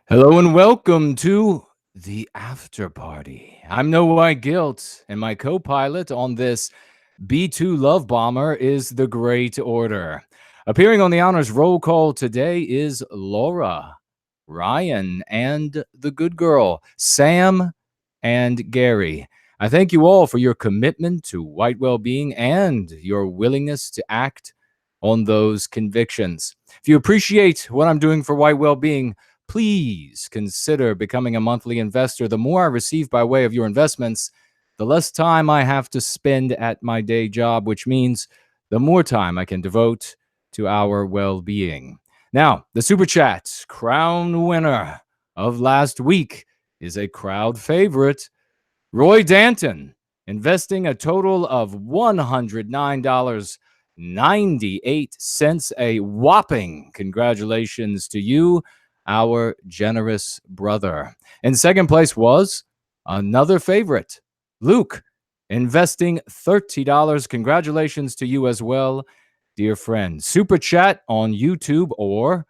Hello and welcome to the after party. I'm No White Guilt, and my co-pilot on this B2 Love Bomber is the Great Order. Appearing on the honors roll call today is Laura, Ryan, and the good girl, Sam and Gary. I thank you all for your commitment to white well-being and your willingness to act on those convictions. If you appreciate what I'm doing for white well-being, please consider becoming a monthly investor. The more I receive by way of your investments, the less time I have to spend at my day job, which means the more time I can devote to our well-being. Now, the Super Chat crown winner of last week is a crowd favorite, Roy Danton, investing a total of $109.98, a whopping congratulations to you, our generous brother. In second place was another favorite, Luke, investing $30. Congratulations to you as well, dear friend. Super Chat on YouTube, or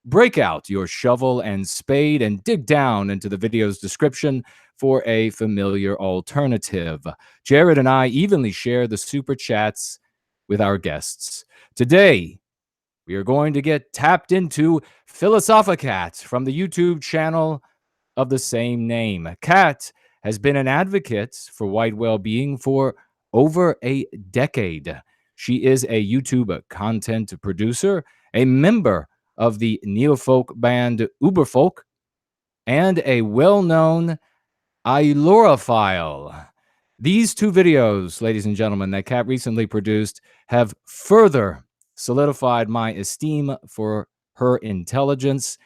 break out your shovel and spade and dig down into the video's description for a familiar alternative. Jared and I evenly share the Super Chats with our guests. Today, we are going to get tapped into PhilosophiCat from the YouTube channel of the same name. Kat has been an advocate for white well-being for over a decade. She is a YouTube content producer, a member of the neofolk band Uberfolk, and a well-known Ilorophile. These two videos, ladies and gentlemen, that Kat recently produced have further solidified my esteem for her intelligence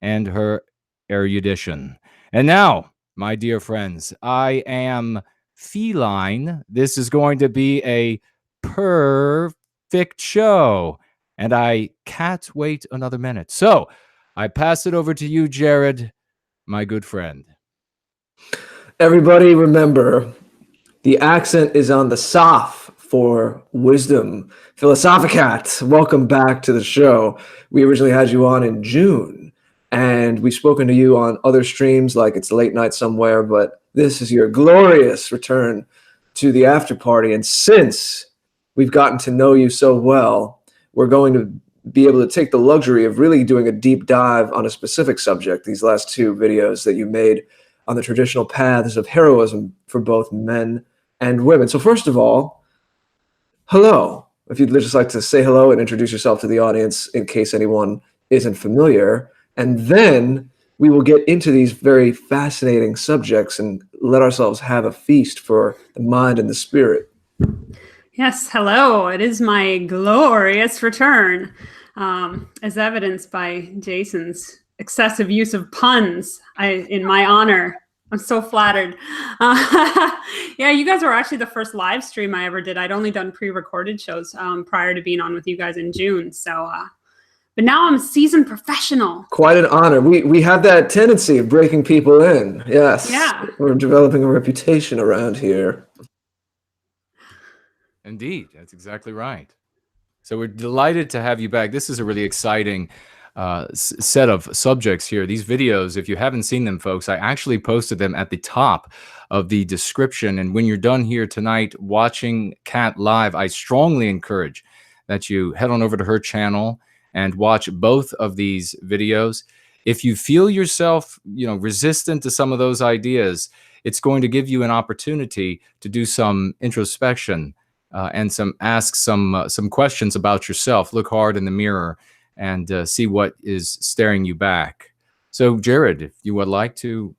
and her erudition. And now, my dear friends, I am feline. This is going to be a perfect show, and I can't wait another minute. So I pass it over to you, Jared, my good friend. Everybody remember, the accent is on the soft for wisdom. PhilosophiCat, welcome back to the show. We originally had you on in June, and we've spoken to you on other streams like It's Late Night Somewhere, but this is your glorious return to the after party. And since we've gotten to know you so well, we're going to be able to take the luxury of really doing a deep dive on a specific subject, these last two videos that you made on the traditional paths of heroism for both men and women. So first of all, hello. If you'd just like to say hello and introduce yourself to the audience in case anyone isn't familiar. And then we will get into these very fascinating subjects and let ourselves have a feast for the mind and the spirit. Yes, hello. It is my glorious return, as evidenced by Jason's excessive use of puns in my honor. I'm so flattered. Yeah, you guys were actually the first live stream I ever did. I'd only done pre-recorded shows prior to being on with you guys in June. So, but now I'm a seasoned professional. Quite an honor. We have that tendency of breaking people in. Yes. Yeah. We're developing a reputation around here. Indeed, that's exactly right. So we're delighted to have you back. This is a really exciting set of subjects here. These videos, if you haven't seen them, folks, I actually posted them at the top of the description. And when you're done here tonight watching Kat live, I strongly encourage that you head on over to her channel and watch both of these videos. If you feel yourself, resistant to some of those ideas, it's going to give you an opportunity to do some introspection and ask some questions about yourself. Look hard in the mirror and see what is staring you back. So, Jared, if you would like to.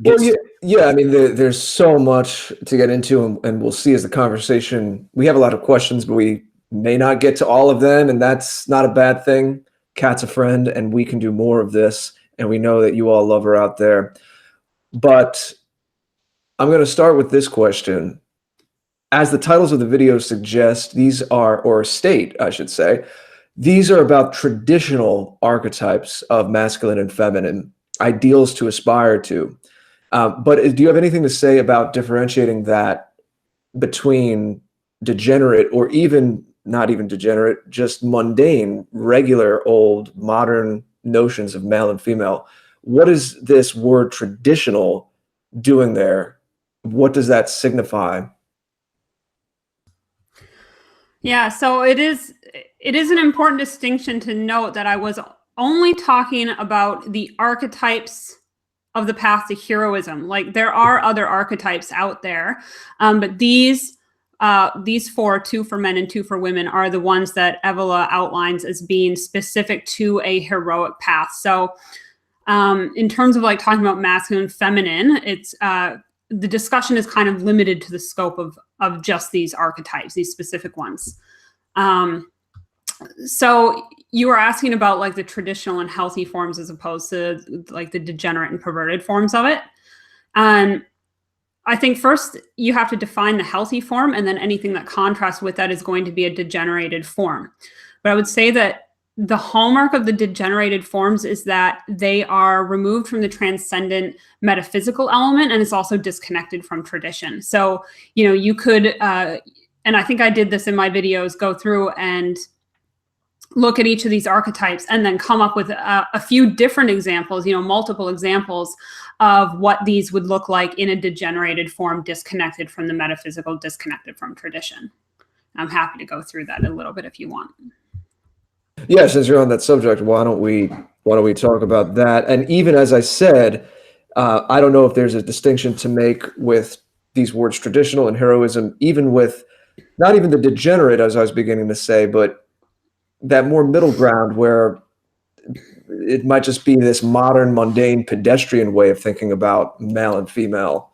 Well, yeah. I mean, there's so much to get into, and we'll see as the conversation. We have a lot of questions, but we may not get to all of them, and that's not a bad thing. Kat's a friend, and we can do more of this, and we know that you all love her out there. But I'm going to start with this question. As the titles of the videos suggest, these are, or state, I should say, these are about traditional archetypes of masculine and feminine, ideals to aspire to. But do you have anything to say about differentiating that between degenerate, or even not even degenerate, just mundane, regular, old, modern notions of male and female? What is this word traditional doing there? What does that signify? Yeah, so it is an important distinction to note that I was only talking about the archetypes of the path to heroism. Like, there are other archetypes out there, but these four, two for men and two for women, are the ones that Evola outlines as being specific to a heroic path. So in terms of like talking about masculine and feminine, it's the discussion is kind of limited to the scope of just these archetypes, these specific ones. So you were asking about like the traditional and healthy forms as opposed to like the degenerate and perverted forms of it. And I think first you have to define the healthy form, and then anything that contrasts with that is going to be a degenerated form. But I would say that the hallmark of the degenerated forms is that they are removed from the transcendent metaphysical element, and it's also disconnected from tradition. So, you know, you could, and I think I did this in my videos, go through and look at each of these archetypes and then come up with a few different examples, you know, multiple examples of what these would look like in a degenerated form, disconnected from the metaphysical, disconnected from tradition. I'm happy to go through that a little bit if you want. Yeah, since you're on that subject, why don't we talk about that? And even as I said, I don't know if there's a distinction to make with these words traditional and heroism, even with not even the degenerate, as I was beginning to say, but that more middle ground where it might just be this modern, mundane, pedestrian way of thinking about male and female.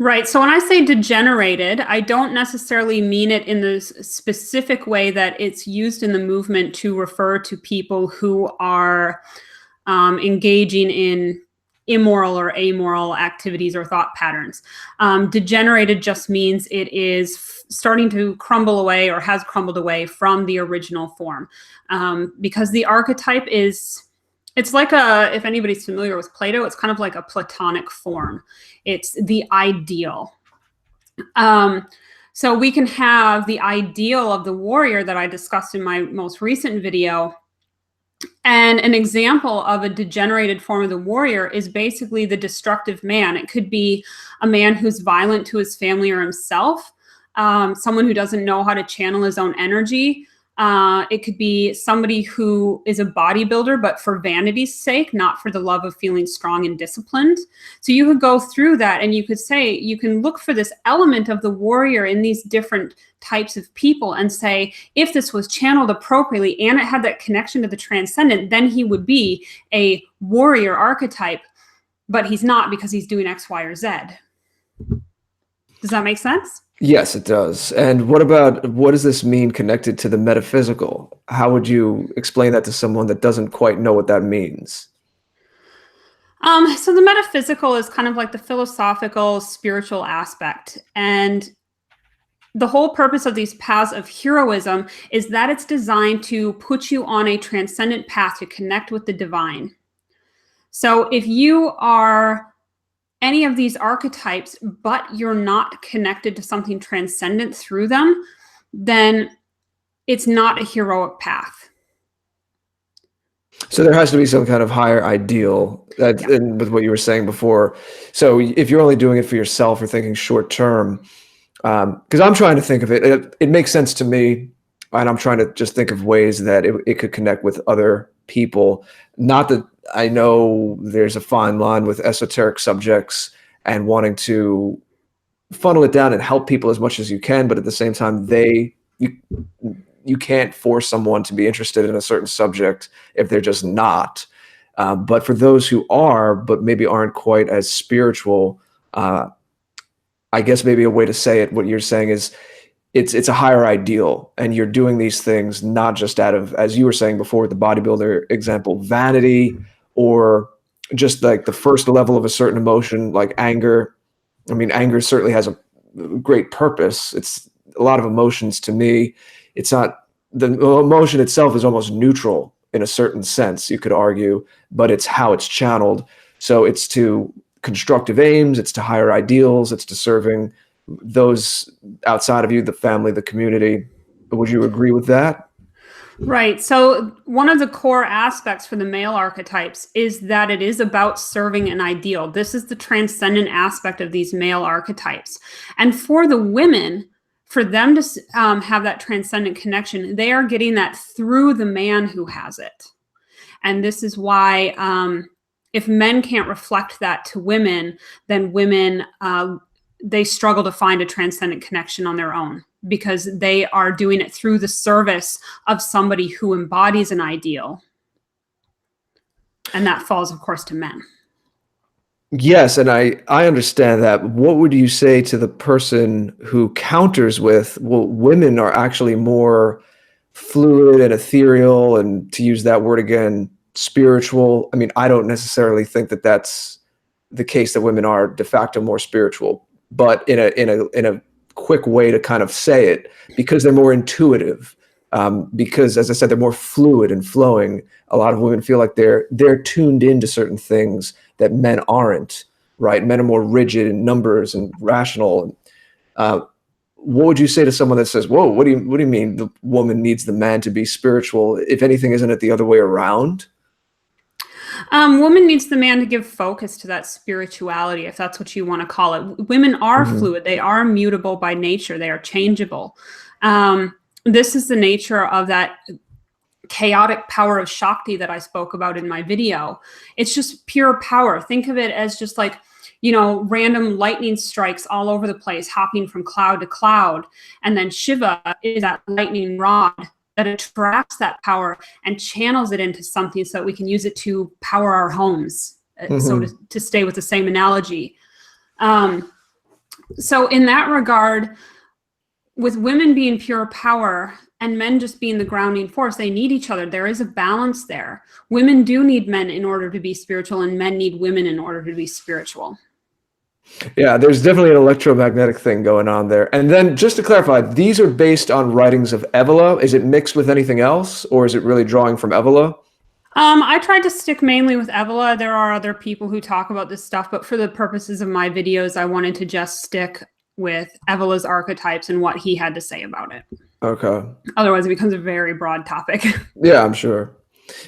Right. So when I say degenerated, I don't necessarily mean it in the specific way that it's used in the movement to refer to people who are engaging in immoral or amoral activities or thought patterns. Degenerated just means it is starting to crumble away or has crumbled away from the original form. Because the archetype is, it's like if anybody's familiar with Plato, it's kind of like a Platonic form. It's the ideal. So we can have the ideal of the warrior that I discussed in my most recent video. And an example of a degenerated form of the warrior is basically the destructive man. It could be a man who's violent to his family or himself, someone who doesn't know how to channel his own energy. It could be somebody who is a bodybuilder, but for vanity's sake, not for the love of feeling strong and disciplined. So you could go through that and you could say, you can look for this element of the warrior in these different types of people and say, if this was channeled appropriately and it had that connection to the transcendent, then he would be a warrior archetype, but he's not because he's doing X, Y, or Z. Does that make sense? Yes, it does. And what does this mean connected to the metaphysical? How would you explain that to someone that doesn't quite know what that means? So the metaphysical is kind of like the philosophical, spiritual aspect. And the whole purpose of these paths of heroism is that it's designed to put you on a transcendent path to connect with the divine. So if you are any of these archetypes, but you're not connected to something transcendent through them, then it's not a heroic path. So there has to be some kind of higher ideal and with what you were saying before. So if you're only doing it for yourself or thinking short term, because I'm trying to think of it, it makes sense to me, and I'm trying to just think of ways that it could connect with other people. Not that I know there's a fine line with esoteric subjects and wanting to funnel it down and help people as much as you can, but at the same time, you can't force someone to be interested in a certain subject if they're just not. But for those who are, but maybe aren't quite as spiritual, I guess maybe a way to say it, what you're saying is it's a higher ideal, and you're doing these things not just out of, as you were saying before with the bodybuilder example, vanity, or just like the first level of a certain emotion like anger. I mean, anger certainly has a great purpose. It's a lot of emotions to me. It's not, the emotion itself is almost neutral in a certain sense, you could argue, but it's how it's channeled. So it's to constructive aims, it's to higher ideals, it's to serving those outside of you, the family, the community. Would you agree with that? Right. So one of the core aspects for the male archetypes is that it is about serving an ideal. This is the transcendent aspect of these male archetypes. And for the women, for them to have that transcendent connection, they are getting that through the man who has it. And this is why if men can't reflect that to women, then women, they struggle to find a transcendent connection on their own, because they are doing it through the service of somebody who embodies an ideal. And that falls, of course, to men. Yes, and I understand that. What would you say to the person who counters with, well, women are actually more fluid and ethereal, and to use that word again, spiritual? I mean, I don't necessarily think that that's the case, that women are de facto more spiritual, but in a quick way to kind of say it, because they're more intuitive, because, as I said, they're more fluid and flowing. A lot of women feel like they're tuned into certain things that men aren't, right? Men are more rigid in numbers and rational. What would you say to someone that says, whoa, what do you mean the woman needs the man to be spiritual? If anything, isn't it the other way around? Woman needs the man to give focus to that spirituality, if that's what you want to call it. Women are fluid. They are mutable by nature. They are changeable. This is the nature of that chaotic power of Shakti that I spoke about in my video. It's just pure power. Think of it as just like, random lightning strikes all over the place, hopping from cloud to cloud. And then Shiva is that lightning rod that attracts that power and channels it into something so that we can use it to power our homes. So to stay with the same analogy. So in that regard, with women being pure power and men just being the grounding force, they need each other. There is a balance there. Women do need men in order to be spiritual, and men need women in order to be spiritual. Yeah, there's definitely an electromagnetic thing going on there. And then just to clarify, these are based on writings of Evola. Is it mixed with anything else, or is it really drawing from Evola? I tried to stick mainly with Evola. There are other people who talk about this stuff, but for the purposes of my videos, I wanted to just stick with Evola's archetypes and what he had to say about it. Okay. Otherwise, it becomes a very broad topic. Yeah, I'm sure.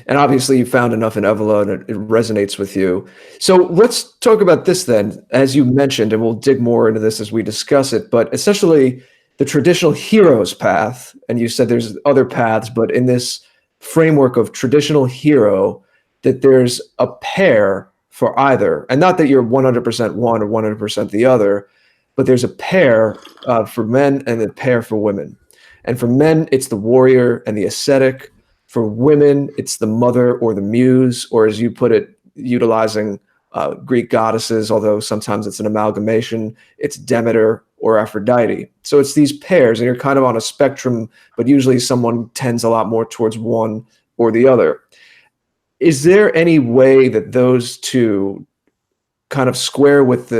And obviously you found enough in Evola and it resonates with you. So let's talk about this then, as you mentioned, and we'll dig more into this as we discuss it, but essentially the traditional hero's path, and you said there's other paths, but in this framework of traditional hero, that there's a pair for either, and not that you're 100% one or 100% the other, but there's a pair for men and a pair for women. And for men, it's the warrior and the ascetic. For women, it's the mother or the muse, or as you put it, utilizing Greek goddesses, although sometimes it's an amalgamation, it's Demeter or Aphrodite. So it's these pairs, and you're kind of on a spectrum, but usually someone tends a lot more towards one or the other. Is there any way that those two kind of square with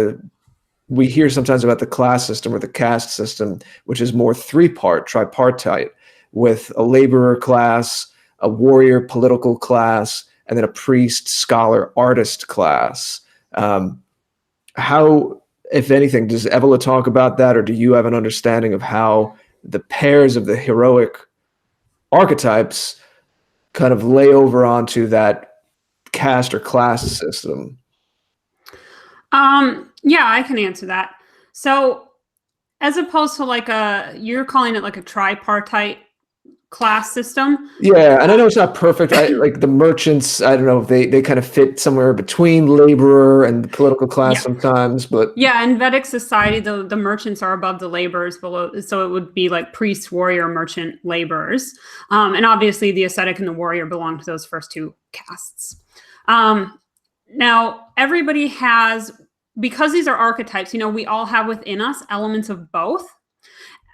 we hear sometimes about the class system or the caste system, which is more three-part, tripartite, with a laborer class, a warrior political class, and then a priest, scholar, artist class. How, if anything, does Evola talk about that, or do you have an understanding of how the pairs of the heroic archetypes kind of lay over onto that caste or class system? Yeah, I can answer that. So as opposed to you're calling it like a tripartite class system. Yeah, and I know it's not perfect. Like the merchants, I don't know if they kind of fit somewhere between laborer and the political class sometimes, but yeah, in Vedic society, the merchants are above the laborers below, so it would be like priest, warrior, merchant, laborers, and obviously the ascetic and the warrior belong to those first two castes. Now everybody has, because these are archetypes, we all have within us elements of both.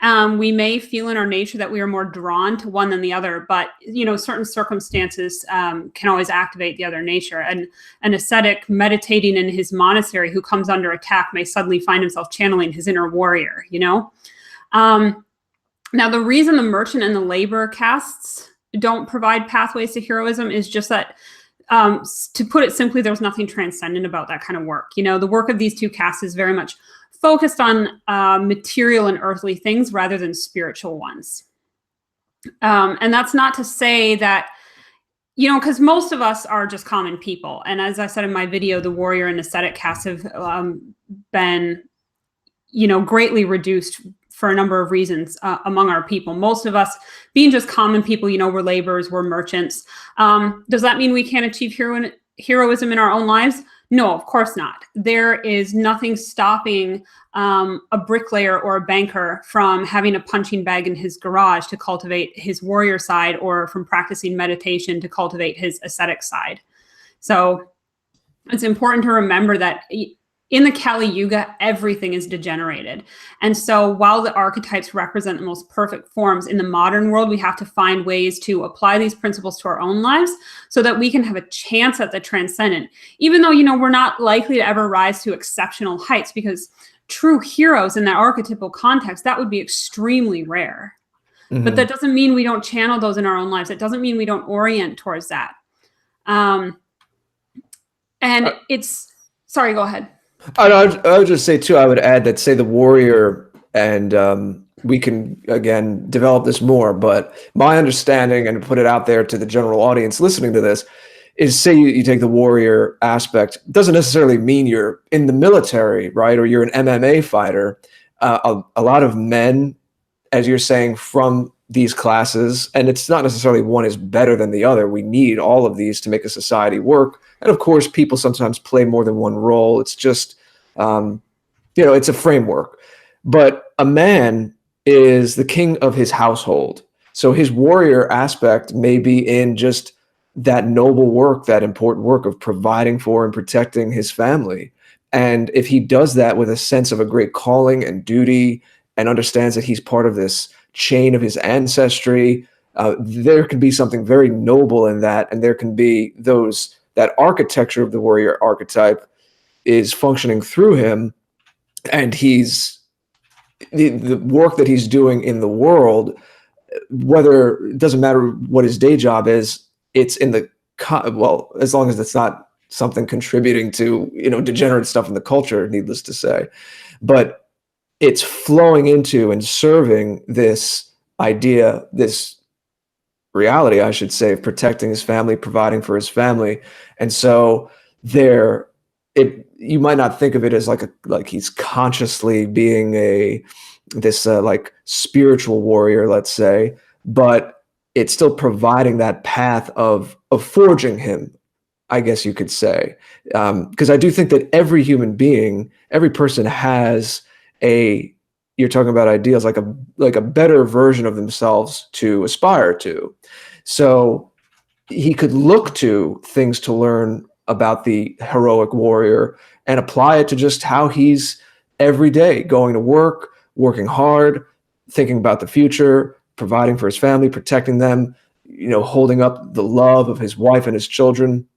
We may feel in our nature that we are more drawn to one than the other, but certain circumstances can always activate the other nature. And an ascetic meditating in his monastery who comes under attack may suddenly find himself channeling his inner warrior. Now the reason the merchant and the laborer castes don't provide pathways to heroism is just that, to put it simply, there's nothing transcendent about that kind of work. The work of these two castes is very much focused on material and earthly things rather than spiritual ones. And that's not to say that, you know, because most of us are just common people. And as I said in my video, the warrior and ascetic casts have been, you know, greatly reduced for a number of reasons among our people. Most of us being just common people, you know, we're laborers, we're merchants. Does that mean we can't achieve heroism in our own lives? No, of course not. There is nothing stopping a bricklayer or a banker from having a punching bag in his garage to cultivate his warrior side, or from practicing meditation to cultivate his ascetic side. So it's important to remember that in the Kali Yuga, everything is degenerated. And so while the archetypes represent the most perfect forms, in the modern world, we have to find ways to apply these principles to our own lives so that we can have a chance at the transcendent, even though, you know, we're not likely to ever rise to exceptional heights, because true heroes in that archetypal context, that would be extremely rare. Mm-hmm. But that doesn't mean we don't channel those in our own lives. It doesn't mean we don't orient towards that. And it's, sorry, go ahead. I would just say too, I would add that, say, the warrior, and we can again develop this more, but my understanding, and put it out there to the general audience listening to this, is, say you take the warrior aspect, doesn't necessarily mean you're in the military, right? Or you're an MMA fighter. A lot of men, as you're saying, from these classes, and it's not necessarily one is better than the other. We need all of these to make a society work. And of course, people sometimes play more than one role. It's just, you know, it's a framework. But a man is the king of his household. So his warrior aspect may be in just that noble work, that important work of providing for and protecting his family. And if he does that with a sense of a great calling and duty, and understands that he's part of this chain of his ancestry, there can be something very noble in that. And there can be that architecture of the warrior archetype is functioning through him. And he's the work that he's doing in the world, whether it doesn't matter what his day job is, it's in the, well, as long as it's not something contributing to, you know, degenerate stuff in the culture, needless to say, but it's flowing into and serving this idea, this reality, I should say, of protecting his family, providing for his family. And so you might not think of it as like he's consciously being this like spiritual warrior, let's say, but it's still providing that path of forging him, I guess you could say. Because I do think that every human being, every person has you're talking about ideals, like a better version of themselves to aspire to. So he could look to things to learn about the heroic warrior and apply it to just how he's every day going to work, working hard, thinking about the future, providing for his family, protecting them, you know, holding up the love of his wife and his children.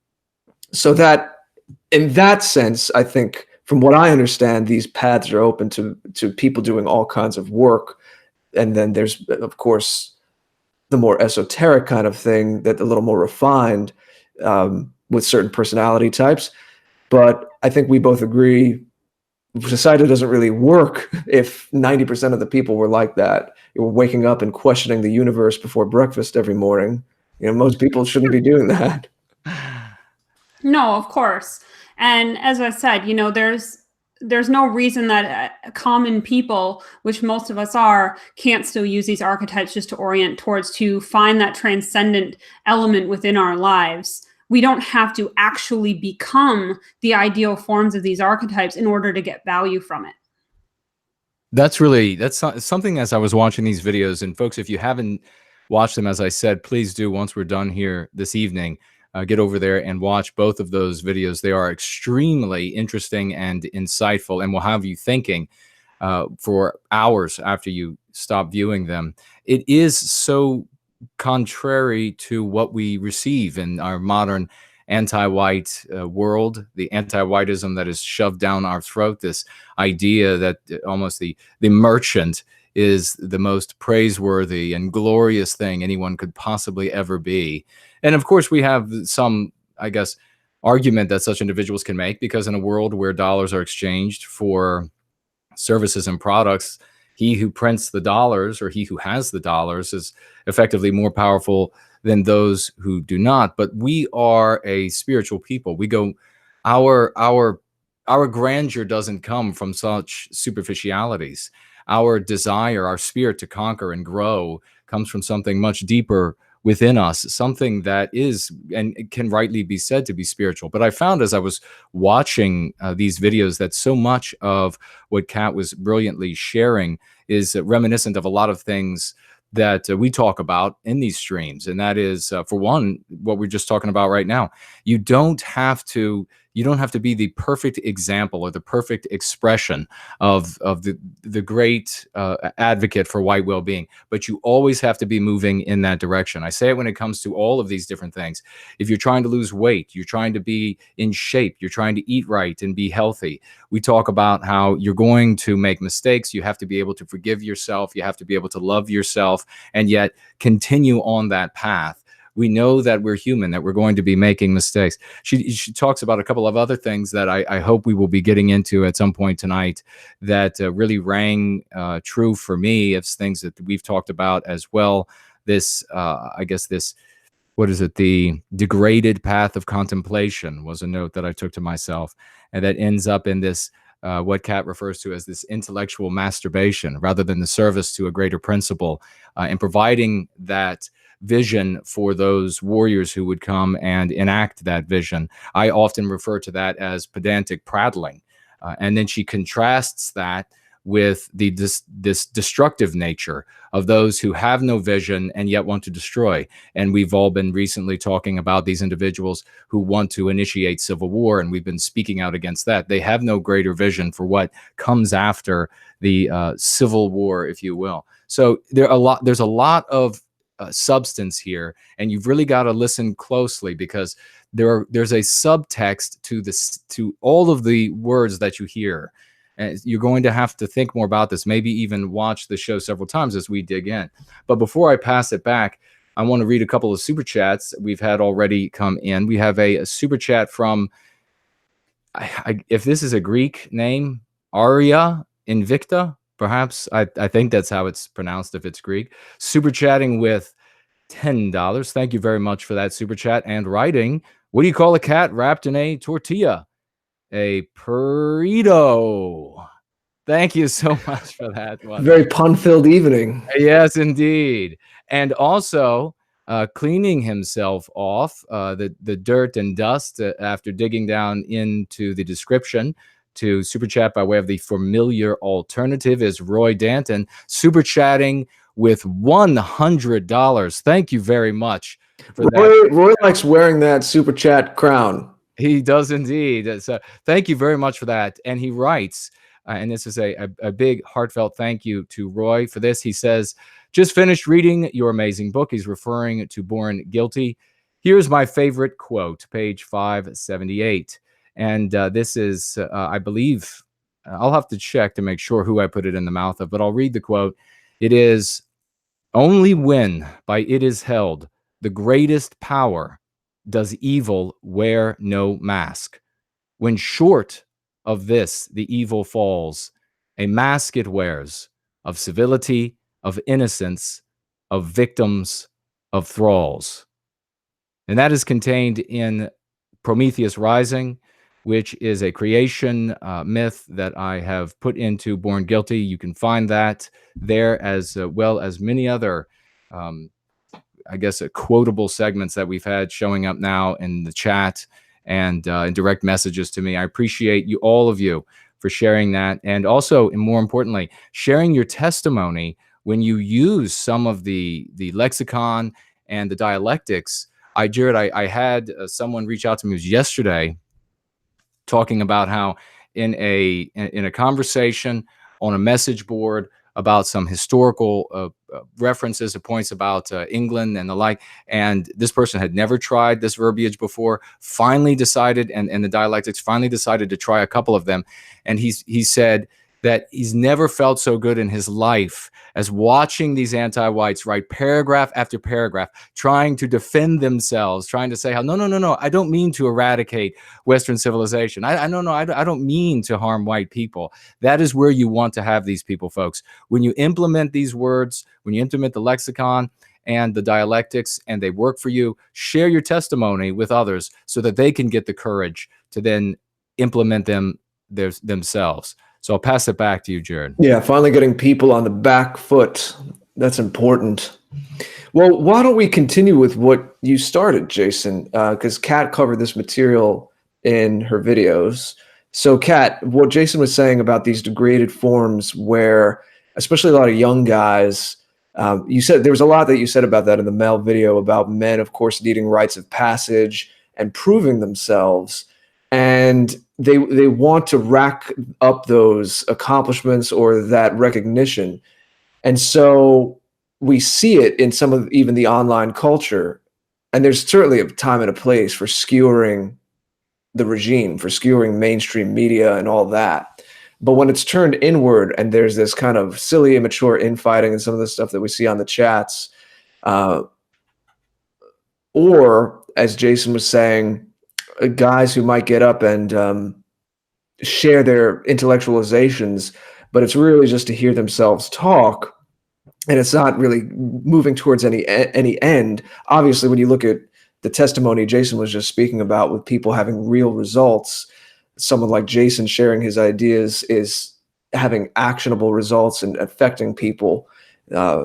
So that, in that sense, I think, from what I understand, these paths are open to people doing all kinds of work. And then there's, of course, the more esoteric kind of thing, that a little more refined, with certain personality types. But I think we both agree society doesn't really work if 90% of the people were like that. You were waking up and questioning the universe before breakfast every morning. You know, most people shouldn't be doing that. No, of course. And as I said, you know, there's no reason that common people, which most of us are, can't still use these archetypes just to orient towards, to find that transcendent element within our lives. We don't have to actually become the ideal forms of these archetypes in order to get value from it. That's something, as I was watching these videos, and folks, if you haven't watched them, as I said, please do once we're done here this evening. Get over there and watch both of those videos. They are extremely interesting and insightful, and will have you thinking for hours after you stop viewing them. It is so contrary to what we receive in our modern anti-white world, the anti-whiteism that is shoved down our throat, this idea that almost the merchant is the most praiseworthy and glorious thing anyone could possibly ever be. And of course, we have some, I guess, argument that such individuals can make, because in a world where dollars are exchanged for services and products, he who prints the dollars, or he who has the dollars, is effectively more powerful than those who do not. But we are a spiritual people. We go, our grandeur doesn't come from such superficialities. Our desire, our spirit to conquer and grow comes from something much deeper within us, something that is and can rightly be said to be spiritual. But I found as I was watching these videos that so much of what Kat was brilliantly sharing is reminiscent of a lot of things that we talk about in these streams. And that is, for one, what we're just talking about right now. You don't have to be the perfect example or the perfect expression of the great advocate for white well-being, but you always have to be moving in that direction. I say it when it comes to all of these different things. If you're trying to lose weight, you're trying to be in shape, you're trying to eat right and be healthy, we talk about how you're going to make mistakes. You have to be able to forgive yourself. You have to be able to love yourself and yet continue on that path. We know that we're human, that we're going to be making mistakes. She talks about a couple of other things that I hope we will be getting into at some point tonight that really rang true for me. It's things that we've talked about as well. This, I guess this, what is it? The degraded path of contemplation was a note that I took to myself, and that ends up in this, what Kat refers to as this intellectual masturbation, rather than the service to a greater principle, and providing that vision for those warriors who would come and enact that vision. I often refer to that as pedantic prattling. And then she contrasts that with this destructive nature of those who have no vision and yet want to destroy. And we've all been recently talking about these individuals who want to initiate civil war, and we've been speaking out against that. They have no greater vision for what comes after the civil war, if you will. So there's a lot of substance here, and you've really got to listen closely, because there's a subtext to all of the words that you hear. And you're going to have to think more about this, maybe even watch the show several times as we dig in. But before I pass it back, I want to read a couple of super chats we've had already come in. We have a super chat from, if this is a Greek name, Aria Invicta, perhaps. I think that's how it's pronounced if it's Greek. Super chatting with $10. Thank you very much for that super chat. And writing, what do you call a cat wrapped in a tortilla? A burrito. Thank you so much for that one. Very pun-filled evening. Yes, indeed. And also cleaning himself off the dirt and dust after digging down into the description to super chat by way of the familiar alternative is Roy Danton, super chatting with $100. Thank you very much for that. Roy likes wearing that super chat crown. He does indeed. So thank you very much for that. And he writes, and this is a big heartfelt thank you to Roy for this. He says, just finished reading your amazing book. He's referring to Born Guilty. Here's my favorite quote, page 578. And this is, I believe, I'll have to check to make sure who I put it in the mouth of, but I'll read the quote. It is, only when by it is held the greatest power does evil wear no mask. When short of this the evil falls, a mask it wears of civility, of innocence, of victims, of thralls. And that is contained in Prometheus Rising, which is a creation myth that I have put into Born Guilty. You can find that there, as well as many other I guess, quotable segments that we've had showing up now in the chat and in direct messages to me. I appreciate you, all of you, for sharing that. And also, and more importantly, sharing your testimony when you use some of the lexicon and the dialectics. Jared, I had someone reach out to me yesterday talking about how in a conversation on a message board about some historical references or points about England and the like. And this person had never tried this verbiage before, finally decided, and the dialectics finally decided to try a couple of them. And he said, that he's never felt so good in his life as watching these anti-whites write paragraph after paragraph, trying to defend themselves, trying to say how, no, I don't mean to eradicate Western civilization. I don't mean to harm white people. That is where you want to have these people, folks. When you implement these words, when you implement the lexicon and the dialectics and they work for you, share your testimony with others so that they can get the courage to then implement them themselves. So I'll pass it back to you, Jared. Yeah, finally getting people on the back foot. That's important. Well, why don't we continue with what you started, Jason? Because Kat covered this material in her videos. So Kat, what Jason was saying about these degraded forms where, especially a lot of young guys, you said there was a lot that you said about that in the Mel video about men, of course, needing rites of passage and proving themselves. And they want to rack up those accomplishments or that recognition. And so we see it in some of even the online culture. And there's certainly a time and a place for skewering the regime, for skewering mainstream media and all that. But when it's turned inward and there's this kind of silly, immature infighting and some of the stuff that we see on the chats, or as Jason was saying, guys who might get up and share their intellectualizations, but it's really just to hear themselves talk, and it's not really moving towards any end. Obviously, when you look at the testimony Jason was just speaking about with people having real results, someone like Jason sharing his ideas is having actionable results and affecting people.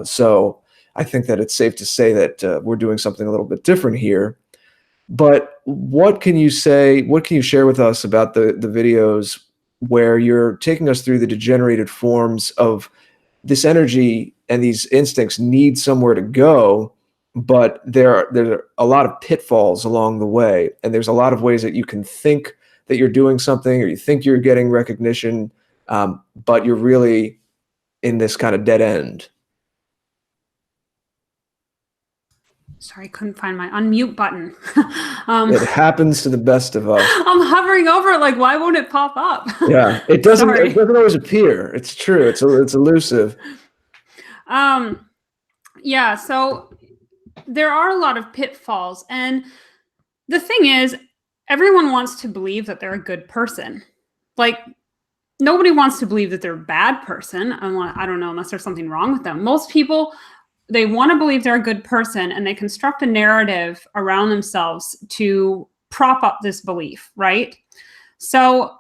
So I think that it's safe to say that we're doing something a little bit different here. But what can you say, what can you share with us about the videos where you're taking us through the degenerated forms of this energy and these instincts need somewhere to go, but there are a lot of pitfalls along the way. And there's a lot of ways that you can think that you're doing something or you think you're getting recognition, but you're really in this kind of dead end. Sorry, I couldn't find my unmute button. It happens to the best of us. I'm hovering over it, like, why won't it pop up? Yeah, it doesn't. It doesn't always appear. It's true. It's elusive. Yeah. So there are a lot of pitfalls, and the thing is, everyone wants to believe that they're a good person. Like, nobody wants to believe that they're a bad person. I don't know, unless there's something wrong with them. Most people, they want to believe they're a good person, and they construct a narrative around themselves to prop up this belief, right? So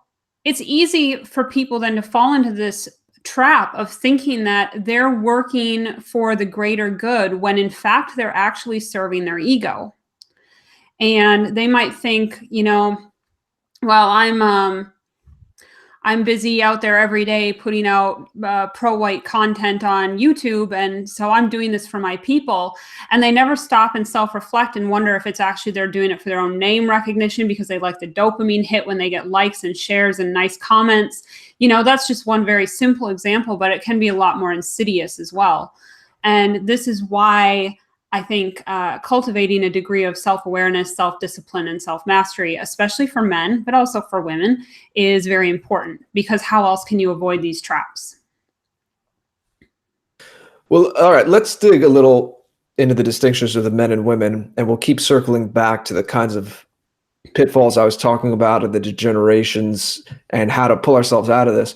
it's easy for people then to fall into this trap of thinking that they're working for the greater good when in fact they're actually serving their ego. And they might think, well, I'm busy out there every day putting out pro-white content on YouTube, and so I'm doing this for my people. And they never stop and self-reflect and wonder if it's actually they're doing it for their own name recognition because they like the dopamine hit when they get likes and shares and nice comments. That's just one very simple example, but it can be a lot more insidious as well. And this is why I think cultivating a degree of self-awareness, self-discipline, and self-mastery, especially for men, but also for women, is very important, because how else can you avoid these traps? Well, all right, let's dig a little into the distinctions of the men and women, and we'll keep circling back to the kinds of pitfalls I was talking about and the degenerations and how to pull ourselves out of this.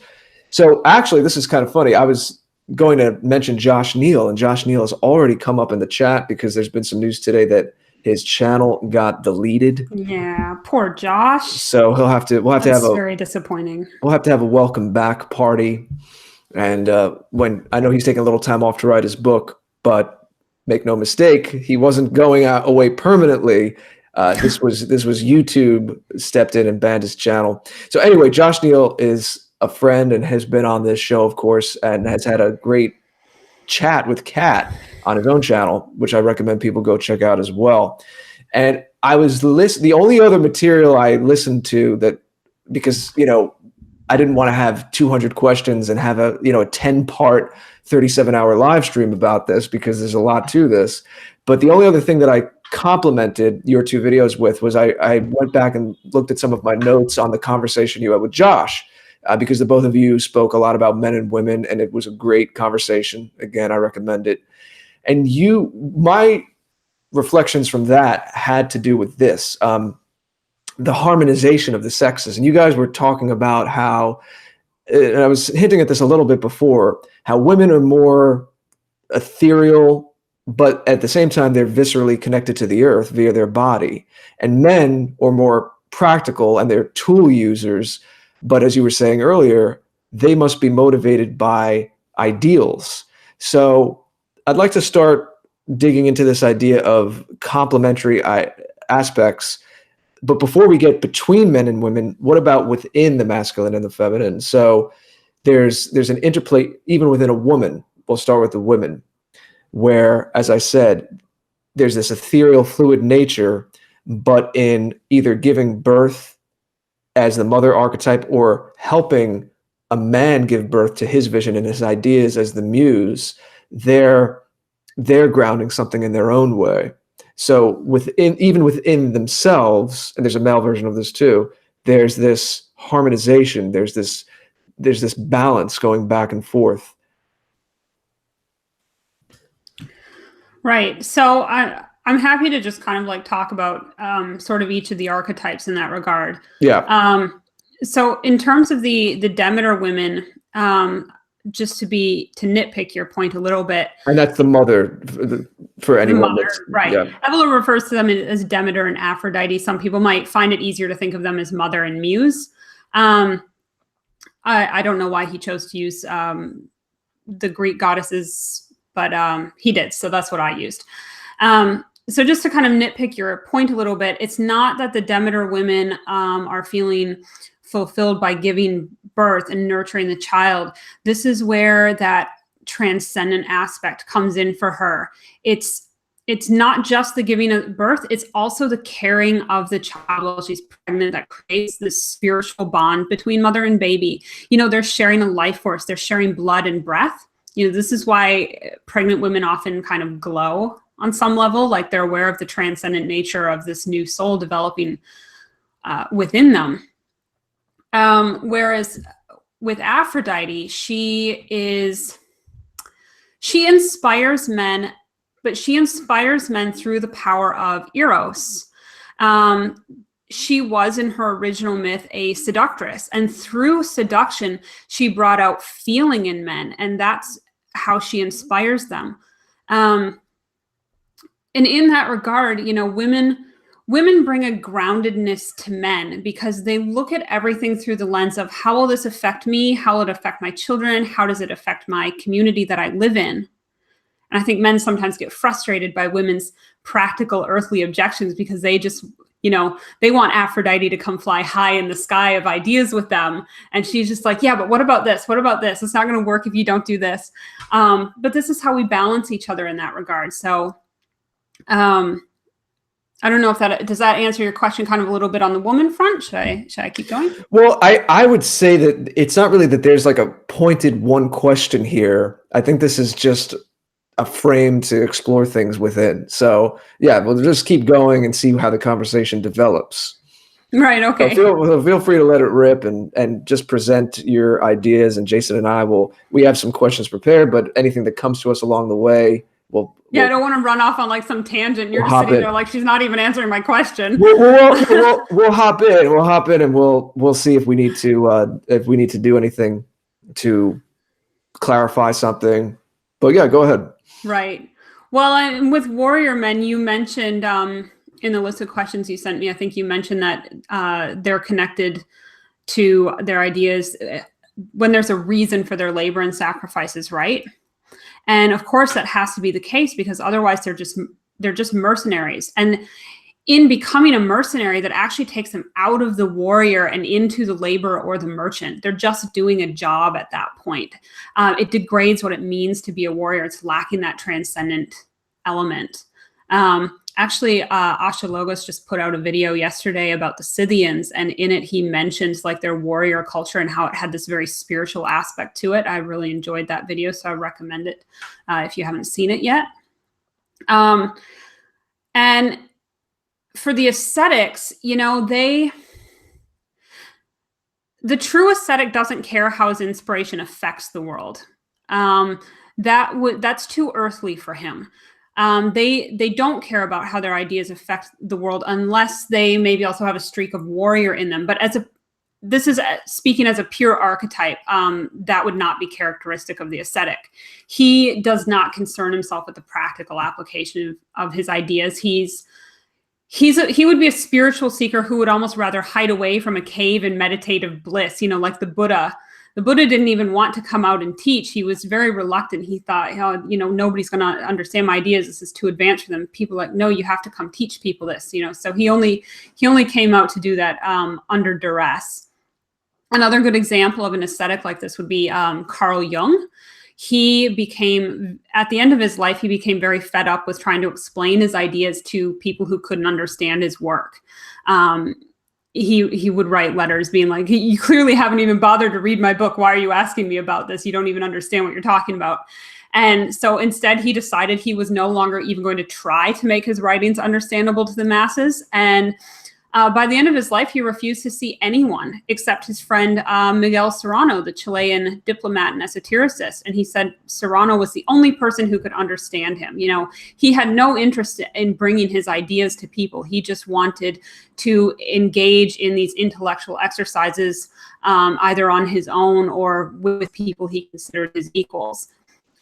So actually, this is kind of funny. I was going to mention Josh Neal, and Josh Neal has already come up in the chat because there's been some news today that his channel got deleted. Yeah, poor Josh. So we'll have to have a very disappointing. We'll have to have a welcome back party. And when I know he's taking a little time off to write his book, but make no mistake, he wasn't going away permanently. This was YouTube stepped in and banned his channel. So anyway, Josh Neal is a friend and has been on this show, of course, and has had a great chat with Kat on his own channel, which I recommend people go check out as well. And I was the only other material I listened to that, because, I didn't want to have 200 questions and have a 10-part, 37-hour live stream about this, because there's a lot to this. But the only other thing that I complimented your two videos with was I went back and looked at some of my notes on the conversation you had with Josh. because the both of you spoke a lot about men and women, and it was a great conversation. Again, I recommend it. And my reflections from that had to do with this, the harmonization of the sexes. And you guys were talking about how, and I was hinting at this a little bit before, how women are more ethereal, but at the same time, they're viscerally connected to the earth via their body. And men are more practical and they're tool users. But as you were saying earlier, they must be motivated by ideals. So I'd like to start digging into this idea of complementary aspects. But before we get between men and women, what about within the masculine and the feminine? So there's an interplay even within a woman. We'll start with the women, where, as I said, there's this ethereal, fluid nature, but in either giving birth as the mother archetype or helping a man give birth to his vision and his ideas as the muse, they're grounding something in their own way. So even within themselves, and there's a male version of this too, there's this harmonization, there's this balance going back and forth. Right. So I'm happy to just kind of like talk about sort of each of the archetypes in that regard. Yeah. So in terms of the Demeter women, just to nitpick your point a little bit. And that's the mother for anyone. The mother, right. Yeah. Evelyn refers to them as Demeter and Aphrodite. Some people might find it easier to think of them as mother and muse. I don't know why he chose to use the Greek goddesses, but he did. So that's what I used. So just to kind of nitpick your point a little bit, it's not that the Demeter women are feeling fulfilled by giving birth and nurturing the child. This is where that transcendent aspect comes in for her. It's not just the giving of birth, it's also the caring of the child while she's pregnant that creates this spiritual bond between mother and baby. They're sharing a life force, they're sharing blood and breath. This is why pregnant women often kind of glow on some level, like they're aware of the transcendent nature of this new soul developing within them. Whereas with Aphrodite, she inspires men, but she inspires men through the power of Eros. She was in her original myth a seductress, and through seduction, she brought out feeling in men, and that's how she inspires them. And in that regard, women bring a groundedness to men because they look at everything through the lens of how will this affect me? How will it affect my children? How does it affect my community that I live in? And I think men sometimes get frustrated by women's practical earthly objections because they just, they want Aphrodite to come fly high in the sky of ideas with them. And she's just like, yeah, but what about this? What about this? It's not going to work if you don't do this. But this is how we balance each other in that regard. So I don't know if does that answer your question kind of a little bit on the woman front? Should I keep going? Well, I would say that it's not really that there's like a pointed one question here. I think this is just a frame to explore things within. So yeah, we'll just keep going and see how the conversation develops. Right. Okay. So feel free to let it rip and just present your ideas. And Jason and we have some questions prepared, but anything that comes to us along the way, I don't want to run off on like some tangent. You're just sitting there like she's not even answering my question. We'll hop in. We'll hop in and we'll see if we need to do anything to clarify something. But yeah, go ahead. Right. Well, and with warrior men, you mentioned in the list of questions you sent me, I think you mentioned that they're connected to their ideas when there's a reason for their labor and sacrifices, right? And of course, that has to be the case because otherwise they're just mercenaries. And in becoming a mercenary, that actually takes them out of the warrior and into the laborer or the merchant. They're just doing a job at that point. It degrades what it means to be a warrior. It's lacking that transcendent element. Actually, Asha Logos just put out a video yesterday about the Scythians, and in it he mentions like their warrior culture and how it had this very spiritual aspect to it. I really enjoyed that video, so I recommend it if you haven't seen it yet. And for the ascetics, the true ascetic doesn't care how his inspiration affects the world. That's too earthly for him. They don't care about how their ideas affect the world unless they maybe also have a streak of warrior in them. But this is speaking as a pure archetype, that would not be characteristic of the ascetic. He does not concern himself with the practical application of his ideas. He would be a spiritual seeker who would almost rather hide away from a cave in meditative bliss, like the Buddha. The Buddha didn't even want to come out and teach. He was very reluctant. He thought, nobody's going to understand my ideas. This is too advanced for them. People are like, no, you have to come teach people this, So he only came out to do that under duress. Another good example of an ascetic like this would be Carl Jung. At the end of his life, he became very fed up with trying to explain his ideas to people who couldn't understand his work. He would write letters being like, you clearly haven't even bothered to read my book. Why are you asking me about this? You don't even understand what you're talking about. And so instead, he decided he was no longer even going to try to make his writings understandable to the masses. And by the end of his life, he refused to see anyone except his friend Miguel Serrano, the Chilean diplomat and esotericist. And he said Serrano was the only person who could understand him. He had no interest in bringing his ideas to people. He just wanted to engage in these intellectual exercises, either on his own or with people he considered his equals.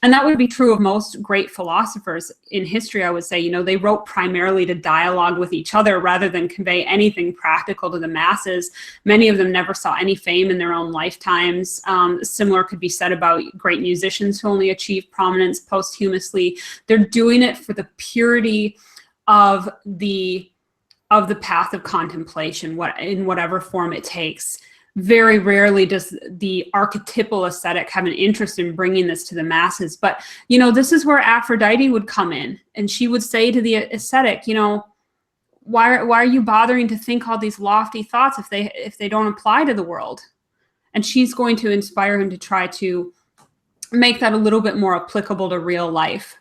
And that would be true of most great philosophers in history, I would say. They wrote primarily to dialogue with each other rather than convey anything practical to the masses. Many of them never saw any fame in their own lifetimes. Similar could be said about great musicians who only achieved prominence posthumously. They're doing it for the purity of the path of contemplation, in whatever form it takes. Very rarely does the archetypal ascetic have an interest in bringing this to the masses. But, this is where Aphrodite would come in, and she would say to the ascetic, why are you bothering to think all these lofty thoughts if they don't apply to the world? And she's going to inspire him to try to make that a little bit more applicable to real life.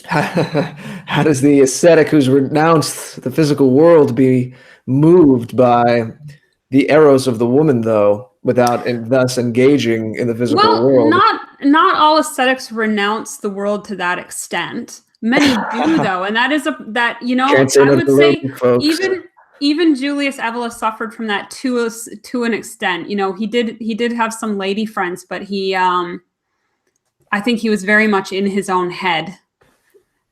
How does the ascetic who's renounced the physical world be moved by the eros of the woman, though, without and thus engaging in the physical world? Not all ascetics renounce the world to that extent. Many do, though, and that is I would say folks. even Julius Evola suffered from that to an extent. He did have some lady friends, but I think he was very much in his own head.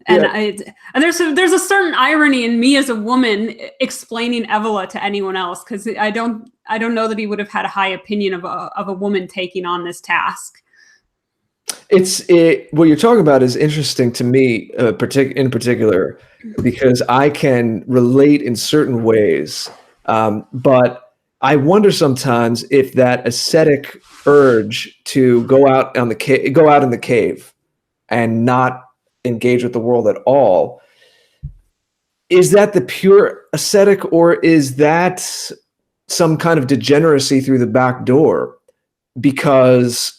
And there's a certain irony in me as a woman explaining Evola to anyone else, because I don't know that he would have had a high opinion of a woman taking on this task. What you're talking about is interesting to me, in particular, because I can relate in certain ways, but I wonder sometimes if that ascetic urge to go out in the cave and not engage with the world at all, is that the pure ascetic, or is that some kind of degeneracy through the back door? Because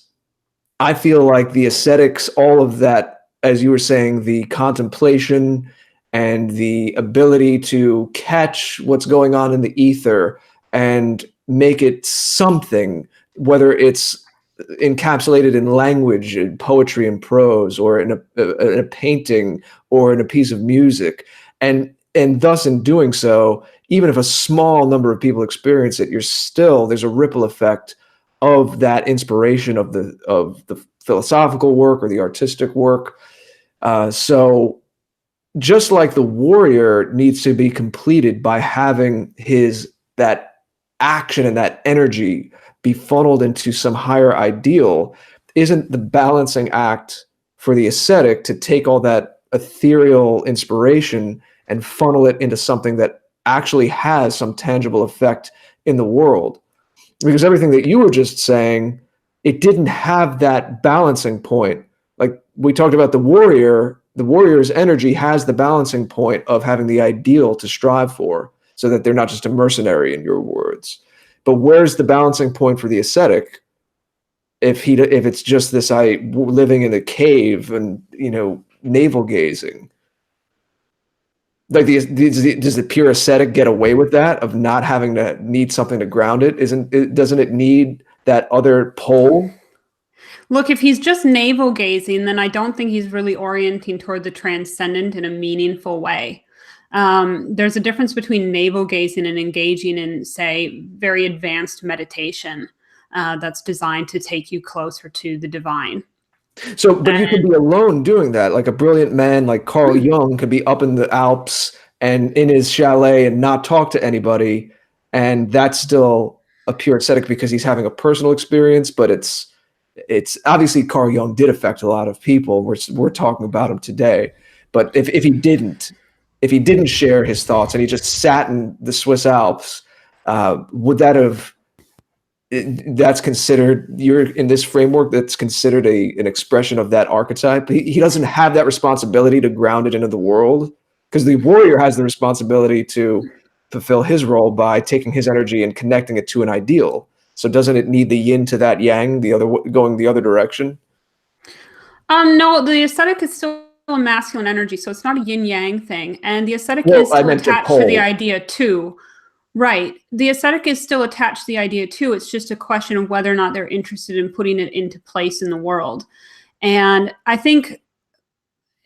I feel like the ascetics, all of that, as you were saying, the contemplation and the ability to catch what's going on in the ether and make it something, whether it's encapsulated in language, in poetry and prose, or in a painting, or in a piece of music, and thus in doing so, even if a small number of people experience it, there's a ripple effect of that inspiration of the philosophical work or the artistic work. So just like the warrior needs to be completed by having that action and that energy be funneled into some higher ideal, isn't the balancing act for the ascetic to take all that ethereal inspiration and funnel it into something that actually has some tangible effect in the world? Because everything that you were just saying, it didn't have that balancing point. Like we talked about the warrior's energy has the balancing point of having the ideal to strive for, so that they're not just a mercenary, in your words. But where's the balancing point for the ascetic if it's just this living in a cave and navel gazing? Like does the pure ascetic get away with that of not having to need something to ground it? Doesn't it need that other pole? Look, if he's just navel gazing, then I don't think he's really orienting toward the transcendent in a meaningful way. There's a difference between navel gazing and engaging in, say, very advanced meditation that's designed to take you closer to the divine. So, but you can be alone doing that. Like a brilliant man like Carl Jung could be up in the Alps and in his chalet and not talk to anybody. And that's still a pure ascetic because he's having a personal experience, but it's obviously Carl Jung did affect a lot of people. We're talking about him today. But if he didn't share his thoughts and he just sat in the Swiss Alps, would that have, that's considered, you're in this framework that's considered an expression of that archetype? He doesn't have that responsibility to ground it into the world, because the warrior has the responsibility to fulfill his role by taking his energy and connecting it to an ideal. So doesn't it need the yin to that yang, going the other direction? No, the ascetic is still a masculine energy, so it's not a yin yang thing. And the ascetic is still attached to the idea too. Right. The ascetic is still attached to the idea too. It's just a question of whether or not they're interested in putting it into place in the world. And I think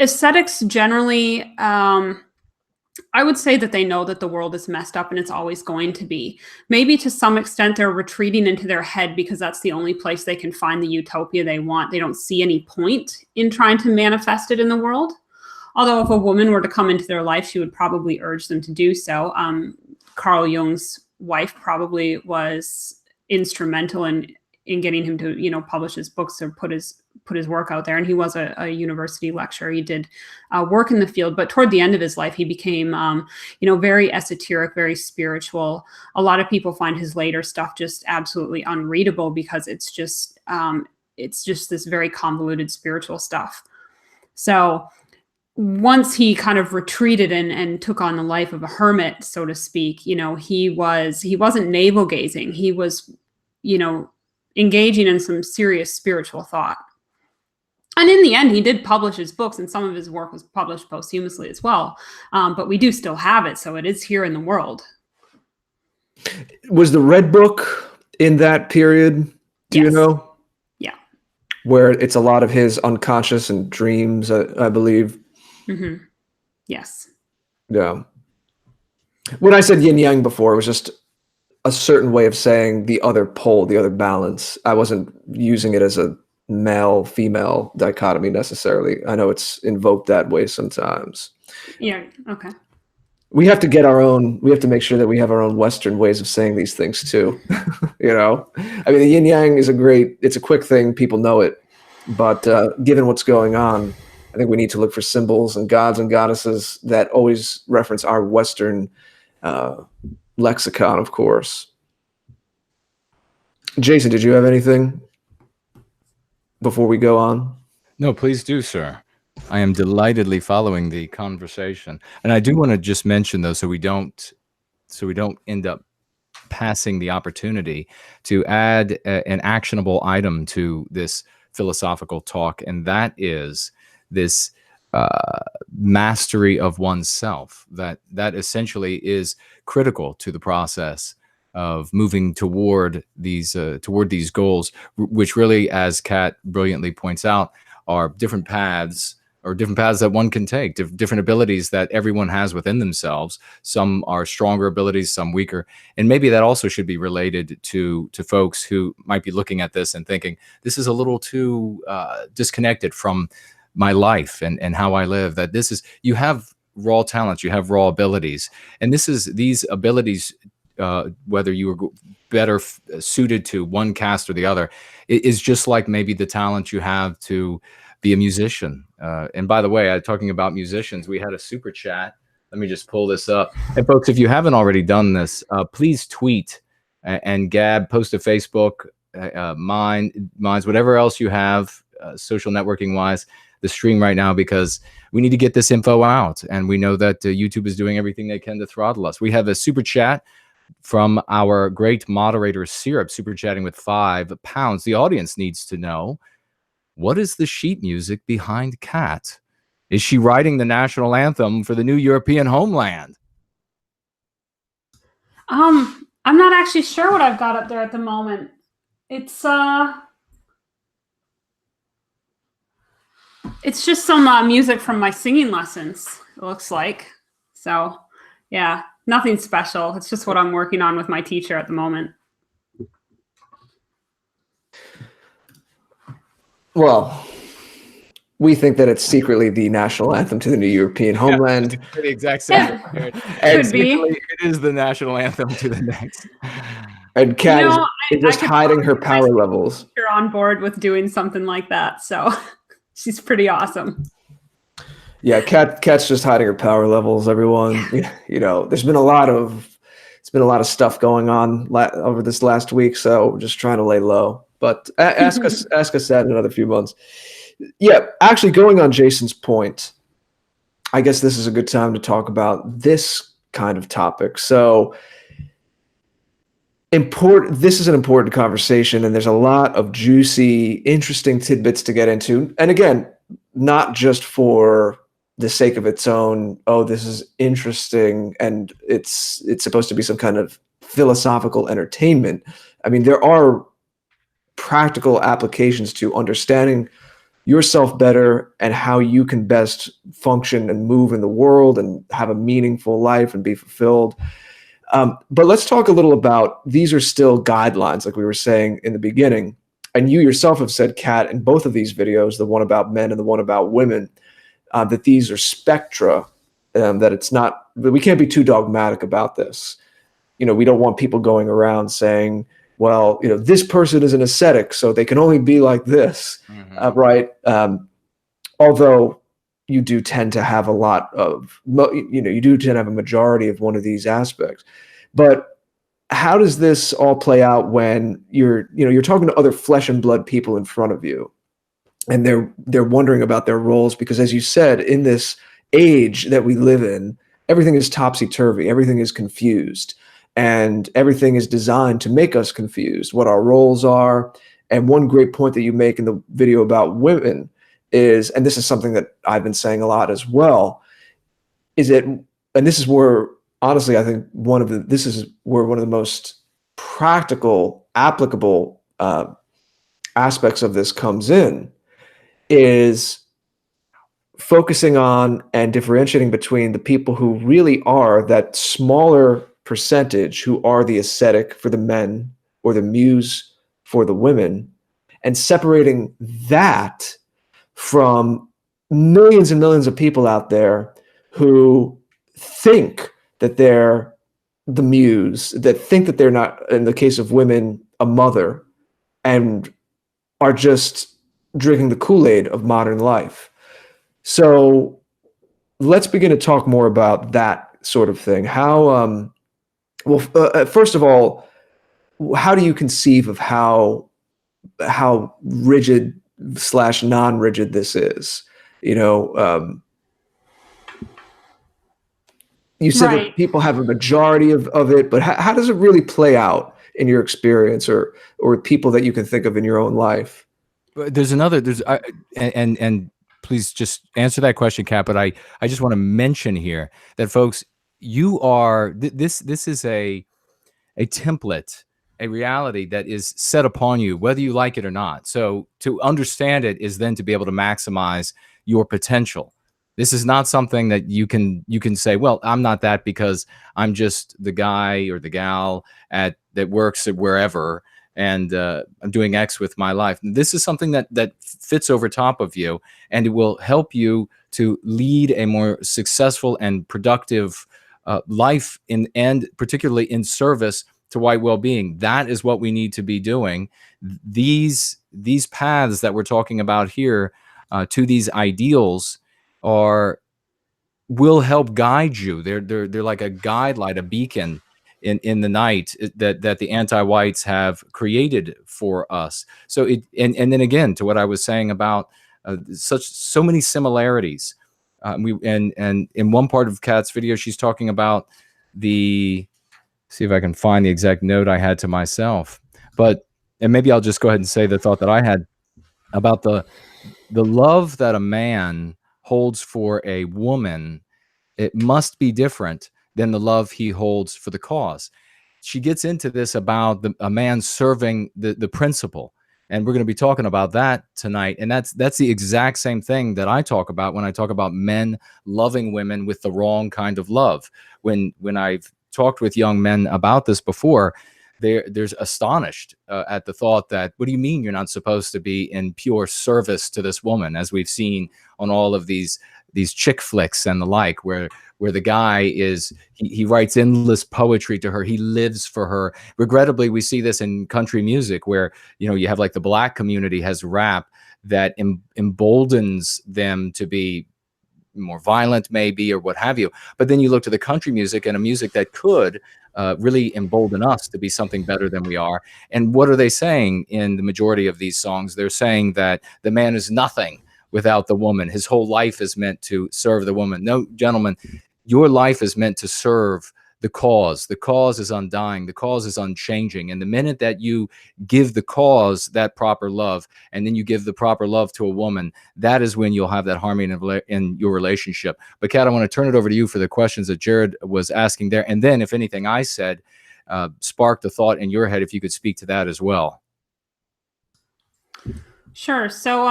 ascetics generally, I would say that they know that the world is messed up and it's always going to be. Maybe to some extent they're retreating into their head because that's the only place they can find the utopia they want. They don't see any point in trying to manifest it in the world. Although if a woman were to come into their life, she would probably urge them to do so. Carl Jung's wife probably was instrumental in getting him to, publish his books or put his work out there. And he was a university lecturer. He did work in the field, but toward the end of his life, he became, very esoteric, very spiritual. A lot of people find his later stuff just absolutely unreadable because it's just this very convoluted spiritual stuff. So once he kind of retreated and took on the life of a hermit, so to speak, he wasn't navel gazing. He was, engaging in some serious spiritual thought. And in the end, he did publish his books, and some of his work was published posthumously as well. But we do still have it, so it is here in the world. Was the Red Book in that period? Do you know? Yeah. Where it's a lot of his unconscious and dreams, I believe. Mm-hmm. Yes. Yeah. When I said yin yang before, it was just a certain way of saying the other pole, the other balance. I wasn't using it as a male-female dichotomy necessarily. I know it's invoked that way sometimes. Yeah. Okay. We have to make sure that we have our own Western ways of saying these things too. I mean, the yin yang is it's a quick thing. People know it. But given what's going on, I think we need to look for symbols and gods and goddesses that always reference our Western lexicon, of course. Jason, did you have anything before we go on? No, please do, sir. I am delightedly following the conversation. And I do want to just mention, though, so we don't end up passing the opportunity to add an actionable item to this philosophical talk, and that is this mastery of oneself, that essentially is critical to the process of moving toward these goals, which really, as Kat brilliantly points out, are different paths that one can take, different abilities that everyone has within themselves. Some are stronger abilities, some weaker. And maybe that also should be related to folks who might be looking at this and thinking, this is a little too disconnected from my life and how I live. That you have raw talents, you have raw abilities. And these abilities, whether you were better suited to one cast or the other, is just like maybe the talent you have to be a musician. And by the way, talking about musicians, we had a super chat. Let me just pull this up. And folks, if you haven't already done this, please tweet and Gab, post to Facebook, Minds, whatever else you have, social networking wise, the stream right now, because we need to get this info out. And we know that YouTube is doing everything they can to throttle us. We have a super chat from our great moderator, Syrup, super chatting with £5. The audience needs to know, what is the sheet music behind Cat? Is she writing the national anthem for the new European homeland? I'm not actually sure what I've got up there at the moment. It's just some music from my singing lessons, it looks like. So, yeah, nothing special. It's just what I'm working on with my teacher at the moment. Well, we think that it's secretly the national anthem to the new European homeland. The exact same. Could be. It is the national anthem to the next. And Kat is just hiding her power levels. You're on board with doing something like that, so she's pretty awesome. Yeah, Kat's just hiding her power levels. Everyone, you know, there's been a lot of stuff going on over this last week, so we're just trying to lay low. But ask us that in another few months. Yeah, actually, going on Jason's point, I guess this is a good time to talk about this kind of topic. So, this is an important conversation, and there's a lot of juicy, interesting tidbits to get into. And again, not just for the sake of its own, oh, this is interesting, and it's supposed to be some kind of philosophical entertainment. I mean, there are practical applications to understanding yourself better and how you can best function and move in the world and have a meaningful life and be fulfilled. But let's talk a little about, these are still guidelines, like we were saying in the beginning. And you yourself have said, Kat, in both of these videos, the one about men and the one about women, that these are spectra, that it's not, we can't be too dogmatic about this. You know, we don't want people going around saying, well, you know, this person is an ascetic, so they can only be like this, right? Although you do tend to have a lot of, you do tend to have a majority of one of these aspects. But how does this all play out when you're talking to other flesh and blood people in front of you, and they're wondering about their roles? Because as you said, in this age that we live in, everything is topsy-turvy, everything is confused. And everything is designed to make us confused, what our roles are. And one great point that you make in the video about women is, and this is something that I've been saying a lot as well, is that, and this is where, honestly, I think this is where one of the most practical, applicable aspects of this comes in, is focusing on and differentiating between the people who really are that smaller percentage, who are the ascetic for the men or the muse for the women, and separating that from millions and millions of people out there who think that they're the muse, that think that they're not, in the case of women, a mother, and are just drinking the Kool-Aid of modern life. So let's begin to talk more about that sort of thing. How, first of all, how do you conceive of how rigid / non-rigid this is? You know, you said that people have a majority of it, but how does it really play out in your experience, or people that you can think of in your own life? And please just answer that question, Kat. But I just want to mention here that, folks, you are, this is a template, a reality that is set upon you, whether you like it or not. So to understand it is then to be able to maximize your potential. This is not something that you can say, well, I'm not that because I'm just the guy or the gal that works at wherever, and I'm doing X with my life. This is something that fits over top of you, and it will help you to lead a more successful and productive life, and particularly in service to white well-being. That is what we need to be doing. These paths that we're talking about here, to these ideals, will help guide you. They're like a guide light, a beacon in the night that the anti-whites have created for us. So and then again, to what I was saying about so many similarities. And in one part of Kat's video, she's talking about see if I can find the exact note I had to myself, and maybe I'll just go ahead and say the thought that I had about the love that a man holds for a woman, it must be different than the love he holds for the cause. She gets into this about a man serving the principle. And we're going to be talking about that tonight. And that's the exact same thing that I talk about when I talk about men loving women with the wrong kind of love. When I've talked with young men about this before, there's astonished at the thought that, what do you mean you're not supposed to be in pure service to this woman, as we've seen on all of these chick flicks and the like, where the guy he writes endless poetry to her, he lives for her. Regrettably, we see this in country music, where you have like the black community has rap that emboldens them to be more violent, maybe, or what have you. But then you look to the country music, and a music that could really embolden us to be something better than we are. And what are they saying in the majority of these songs? They're saying that the man is nothing without the woman. His whole life is meant to serve the woman. No, gentlemen, your life is meant to serve the cause. The cause is undying. The cause is unchanging. And the minute that you give the cause that proper love, and then you give the proper love to a woman, that is when you'll have that harmony in your relationship. But Kat, I want to turn it over to you for the questions that Jared was asking there. And then if anything I said sparked a thought in your head, if you could speak to that as well. Sure. So,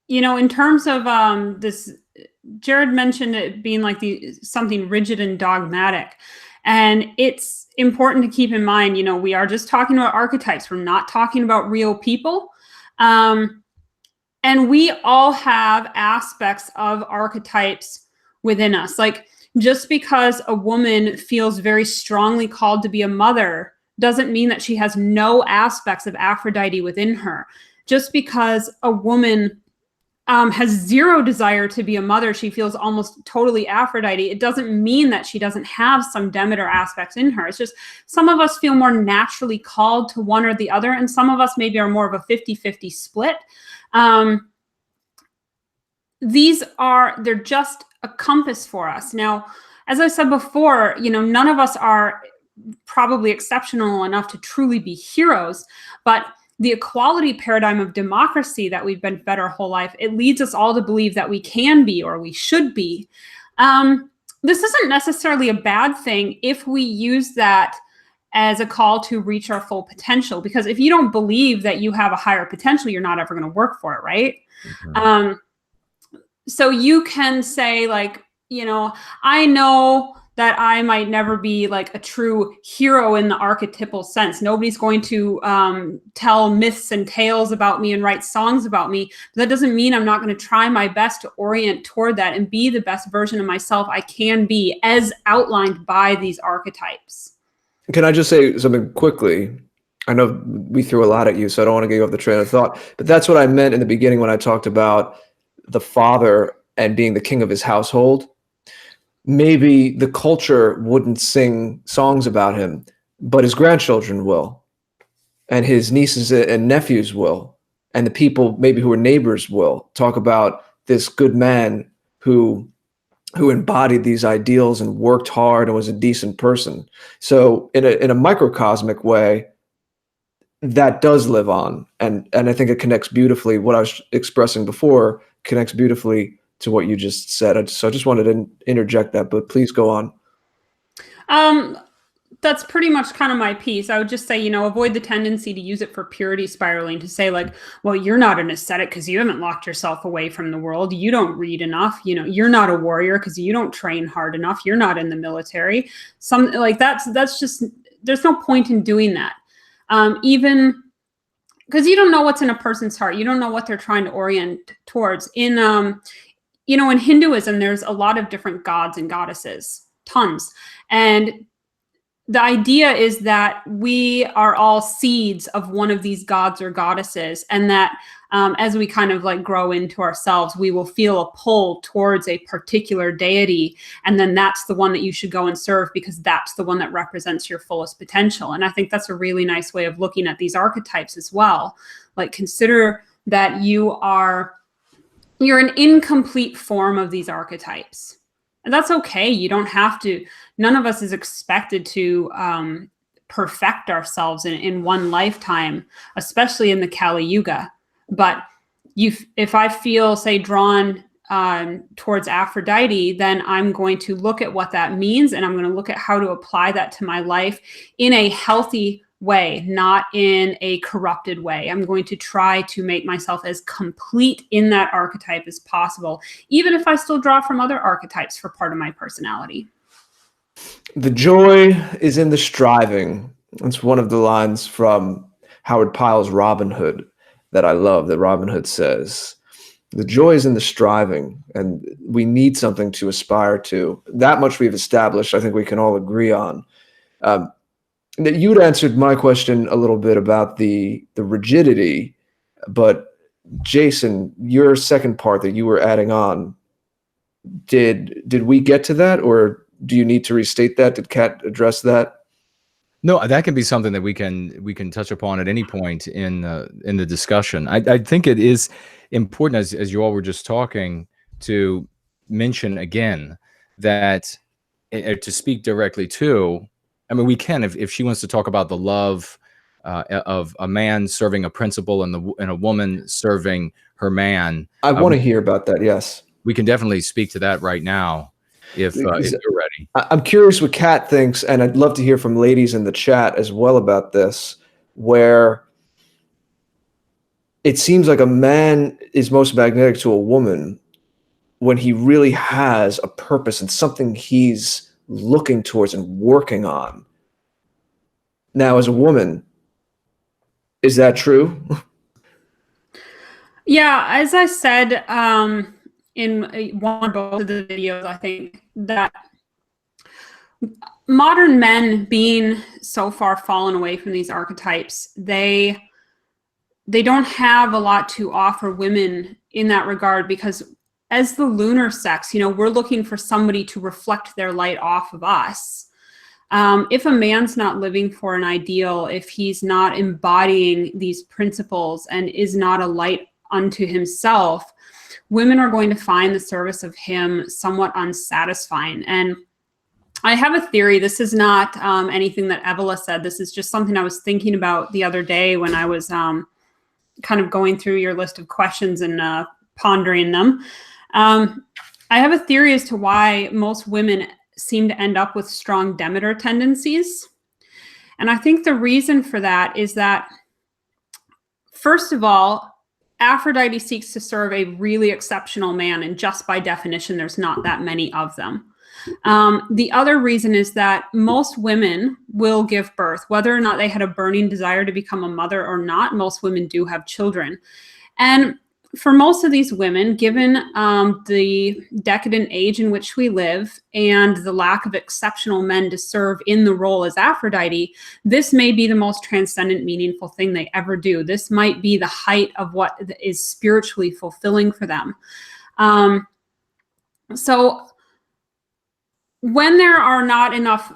in terms of this, Jared mentioned it being like something rigid and dogmatic. And it's important to keep in mind, we are just talking about archetypes. We're not talking about real people. And we all have aspects of archetypes within us. Like, just because a woman feels very strongly called to be a mother doesn't mean that she has no aspects of Aphrodite within her. Just because a woman has zero desire to be a mother, she feels almost totally Aphrodite, it doesn't mean that she doesn't have some Demeter aspects in her. It's just some of us feel more naturally called to one or the other, and some of us maybe are more of a 50-50 split. They're just a compass for us. Now, as I said before, none of us are probably exceptional enough to truly be heroes, but the equality paradigm of democracy that we've been fed our whole life, it leads us all to believe that we can be, or we should be. This isn't necessarily a bad thing if we use that as a call to reach our full potential, because if you don't believe that you have a higher potential, you're not ever going to work for it, right? Mm-hmm. So you can say, like, I know that I might never be like a true hero in the archetypal sense. Nobody's going to tell myths and tales about me and write songs about me. But that doesn't mean I'm not going to try my best to orient toward that and be the best version of myself I can be, as outlined by these archetypes. Can I just say something quickly? I know we threw a lot at you, so I don't want to get you off the train of thought, but that's what I meant in the beginning when I talked about the father and being the king of his household. Maybe the culture wouldn't sing songs about him, but his grandchildren will, and his nieces and nephews will, and the people maybe who are neighbors will talk about this good man who embodied these ideals and worked hard and was a decent person. So in a microcosmic way, that does live on, and I think it connects beautifully. What I was expressing before connects beautifully to what you just said. So I just wanted to interject that, but please go on. That's pretty much kind of my piece. I would just say, avoid the tendency to use it for purity spiraling, to say like, well, you're not an ascetic because you haven't locked yourself away from the world. You don't read enough. You're not a warrior because you don't train hard enough. You're not in the military. Something like that's just, there's no point in doing that. Even because you don't know what's in a person's heart. You don't know what they're trying to orient towards. In Hinduism, there's a lot of different gods and goddesses, tons. And the idea is that we are all seeds of one of these gods or goddesses, and that as we kind of like grow into ourselves, we will feel a pull towards a particular deity. And then that's the one that you should go and serve, because that's the one that represents your fullest potential. And I think that's a really nice way of looking at these archetypes as well. Like, consider that you're an incomplete form of these archetypes. And that's okay. You don't have to. None of us is expected to perfect ourselves in one lifetime, especially in the Kali Yuga. But if I feel, say, drawn towards Aphrodite, then I'm going to look at what that means, and I'm going to look at how to apply that to my life in a healthy way, not in a corrupted way. I'm going to try to make myself as complete in that archetype as possible, even if I still draw from other archetypes for part of my personality. The joy is in the striving. That's one of the lines from Howard Pyle's Robin Hood that I love, that Robin Hood says. The joy is in the striving, and we need something to aspire to. That much we've established, I think we can all agree on. You'd answered my question a little bit about the rigidity, but Jason, your second part that you were adding on, did we get to that, or do you need to restate that? Did Kat address that? No, that can be something that we can touch upon at any point in the discussion. I think it is important, as you all were just talking, to mention again that to speak directly to. I mean, we can if she wants to talk about the love of a man serving a principle and a woman serving her man. I want to hear about that. Yes, we can definitely speak to that right now if you're ready. I'm curious what Kat thinks, and I'd love to hear from ladies in the chat as well about this, where it seems like a man is most magnetic to a woman when he really has a purpose and something he's looking towards and working on. Now, as a woman, is that true? Yeah, as I said in one or both of the videos, I think that modern men, being so far fallen away from these archetypes, they don't have a lot to offer women in that regard, because as the lunar sex, we're looking for somebody to reflect their light off of us. If a man's not living for an ideal, if he's not embodying these principles and is not a light unto himself, women are going to find the service of him somewhat unsatisfying. And I have a theory. This is not anything that Evola said. This is just something I was thinking about the other day when I was kind of going through your list of questions and pondering them. I have a theory as to why most women seem to end up with strong Demeter tendencies. And I think the reason for that is that, first of all, Aphrodite seeks to serve a really exceptional man, and just by definition, there's not that many of them. The other reason is that most women will give birth, whether or not they had a burning desire to become a mother or not. Most women do have children. And for most of these women, given the decadent age in which we live and the lack of exceptional men to serve in the role as Aphrodite, this may be the most transcendent, meaningful thing they ever do. This might be the height of what is spiritually fulfilling for them. So when there are not enough,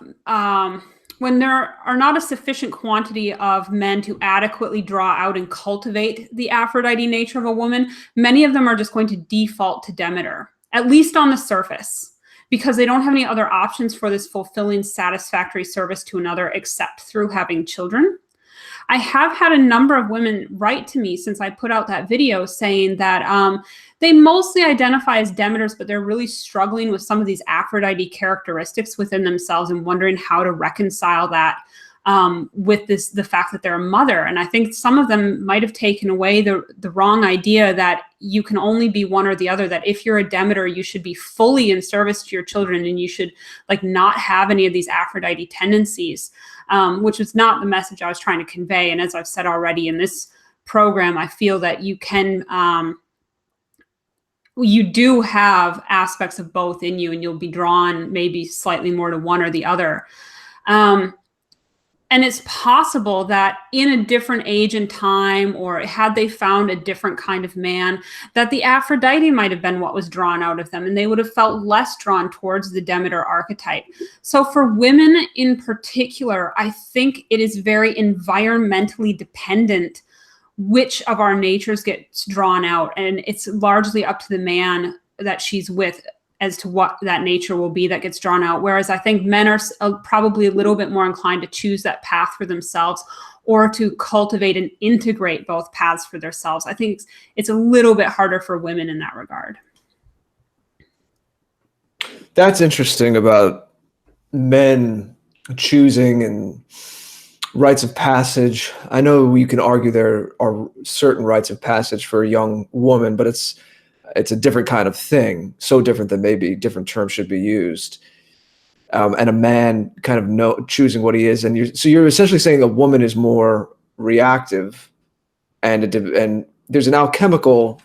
when there are not a sufficient quantity of men to adequately draw out and cultivate the Aphrodite nature of a woman, many of them are just going to default to Demeter, at least on the surface, because they don't have any other options for this fulfilling, satisfactory service to another except through having children. I have had a number of women write to me since I put out that video saying that they mostly identify as Demeters, but they're really struggling with some of these Aphrodite characteristics within themselves and wondering how to reconcile that with the fact that they're a mother. And I think some of them might have taken away the wrong idea that you can only be one or the other, that if you're a Demeter, you should be fully in service to your children and you should not have any of these Aphrodite tendencies, which was not the message I was trying to convey. And as I've said already in this program, I feel that you can, you do have aspects of both in you, and you'll be drawn maybe slightly more to one or the other. And it's possible that in a different age and time, or had they found a different kind of man, that the Aphrodite might have been what was drawn out of them, and they would have felt less drawn towards the Demeter archetype. So for women in particular, I think it is very environmentally dependent which of our natures gets drawn out. And it's largely up to the man that she's with as to what that nature will be that gets drawn out. Whereas I think men are probably a little bit more inclined to choose that path for themselves, or to cultivate and integrate both paths for themselves. I think it's a little bit harder for women in that regard. That's interesting about men choosing and rites of passage. I know you can argue there are certain rites of passage for a young woman, but it's a different kind of thing, so different that maybe different terms should be used. And a man kind of choosing what he is, and you're essentially saying a woman is more reactive, and there's an alchemical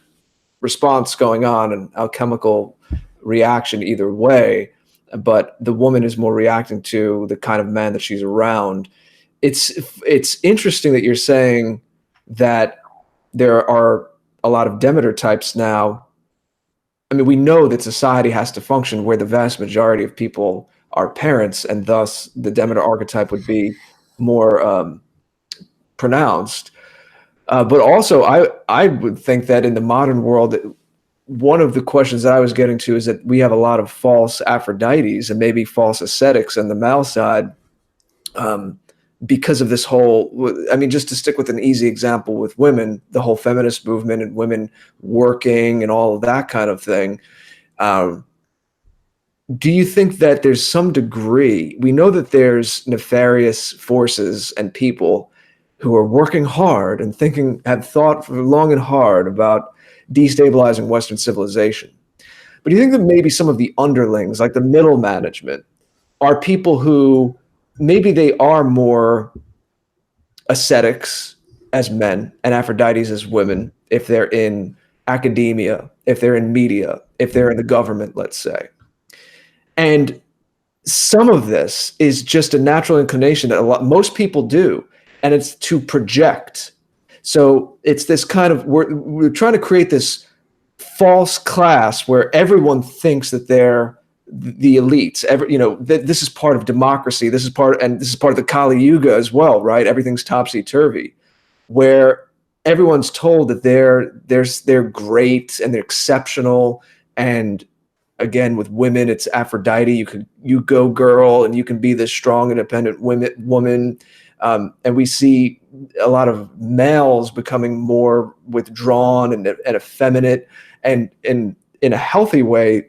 response going on, an alchemical reaction either way, but the woman is more reacting to the kind of man that she's around. It's interesting that you're saying that there are a lot of Demeter types now. I mean, we know that society has to function where the vast majority of people are parents, and thus the Demeter archetype would be more pronounced. But also, I would think that in the modern world, one of the questions that I was getting to is that we have a lot of false Aphrodites and maybe false ascetics on the male side, because of this whole, I mean, just to stick with an easy example with women, the whole feminist movement and women working and all of that kind of thing. Do you think that there's some degree, we know that there's nefarious forces and people who are working hard and have thought for long and hard about destabilizing Western civilization. But do you think that maybe some of the underlings, like the middle management, are people who maybe they are more ascetics as men and Aphrodites as women, if they're in academia, if they're in media, if they're in the government, let's say. And some of this is just a natural inclination that most people do, and it's to project. So it's this kind of, we're trying to create this false class where everyone thinks that they're the elites. This is part of democracy. This is part of the Kali Yuga as well, right? Everything's topsy-turvy, where everyone's told that they're great and they're exceptional. And again, with women, it's Aphrodite. You go girl, and you can be this strong, independent woman. And we see a lot of males becoming more withdrawn and effeminate, and in a healthy way,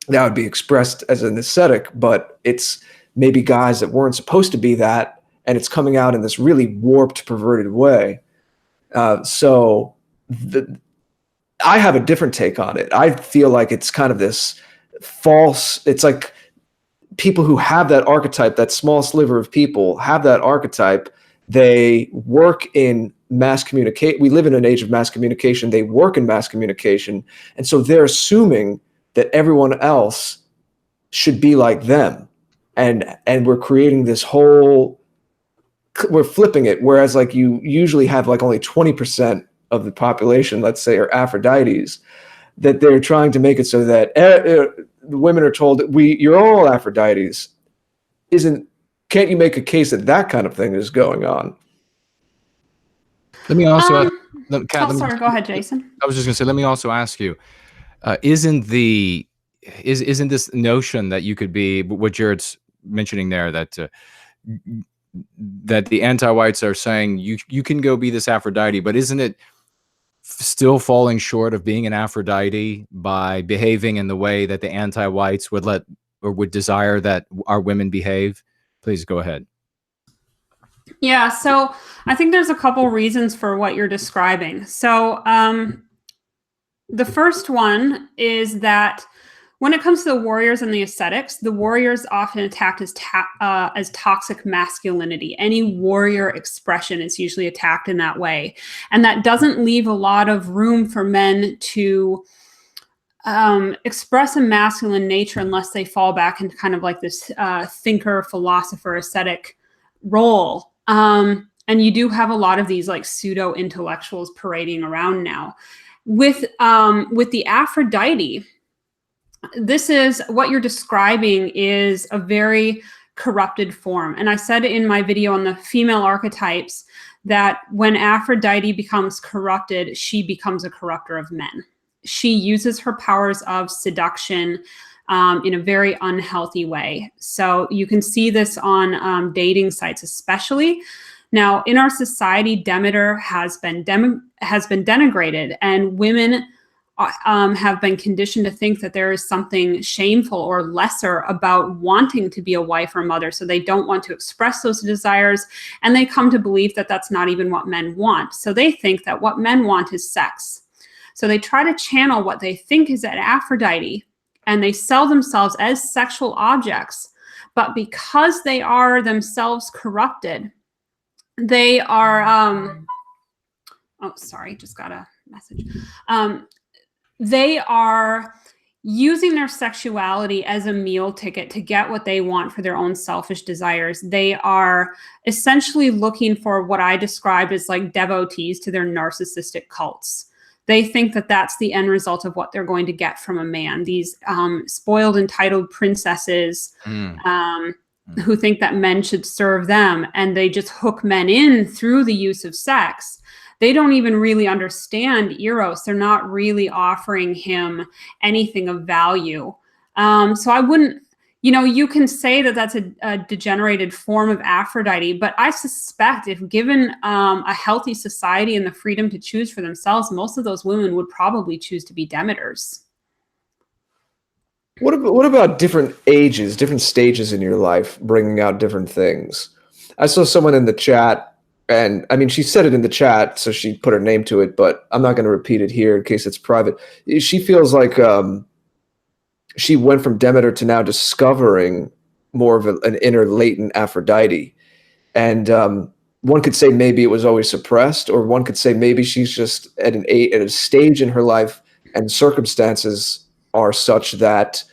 that would be expressed as an ascetic, but it's maybe guys that weren't supposed to be that, and it's coming out in this really warped, perverted way. So I have a different take on it. I feel like it's kind of this false, it's like people who have that archetype, that small sliver of people have that archetype. They work in mass communicate. We live in an age of mass communication. They work in mass communication. And so they're assuming that everyone else should be like them. And we're creating this whole, we're flipping it. Whereas like you usually have like only 20% of the population, let's say, are Aphrodites, that they're trying to make it so that the women are told that you're all Aphrodites. Can't you make a case that that kind of thing is going on? Let me also sorry, go ahead, Jason. I was just going to say, let me also ask you, isn't this notion that you could be what Jared's mentioning there, that the anti-whites are saying you can go be this Aphrodite, but isn't it still falling short of being an Aphrodite by behaving in the way that the anti-whites would desire that our women behave? Please go ahead. Yeah, so I think there's a couple reasons for what you're describing. So the first one is that when it comes to the warriors and the ascetics, the warriors often attacked as toxic masculinity. Any warrior expression is usually attacked in that way. And that doesn't leave a lot of room for men to express a masculine nature unless they fall back into kind of like this thinker, philosopher, ascetic role. And you do have a lot of these like pseudo intellectuals parading around now. With the Aphrodite, this is what you're describing is a very corrupted form. And I said in my video on the female archetypes that when Aphrodite becomes corrupted, she becomes a corrupter of men. She uses her powers of seduction in a very unhealthy way. So you can see this on dating sites, especially. Now, in our society, Demeter has been denigrated, and women have been conditioned to think that there is something shameful or lesser about wanting to be a wife or mother. So they don't want to express those desires. And they come to believe that that's not even what men want. So they think that what men want is sex. So they try to channel what they think is an Aphrodite, and they sell themselves as sexual objects. But because they are themselves corrupted, they are, oh, sorry, just got a message. They are using their sexuality as a meal ticket to get what they want for their own selfish desires. They are essentially looking for what I described as like devotees to their narcissistic cults. They think that that's the end result of what they're going to get from a man. These spoiled, entitled princesses who think that men should serve them, and they just hook men in through the use of sex. They don't even really understand Eros. They're not really offering him anything of value. So I wouldn't, you can say that that's a degenerated form of Aphrodite, but I suspect if given a healthy society and the freedom to choose for themselves, most of those women would probably choose to be Demeters. What about different ages, different stages in your life, bringing out different things? I saw someone in the chat, and I mean, she said it in the chat, so she put her name to it, but I'm not going to repeat it here in case it's private. She feels like she went from Demeter to now discovering more of an inner latent Aphrodite. And one could say maybe it was always suppressed, or one could say maybe she's just at a stage in her life and circumstances are such that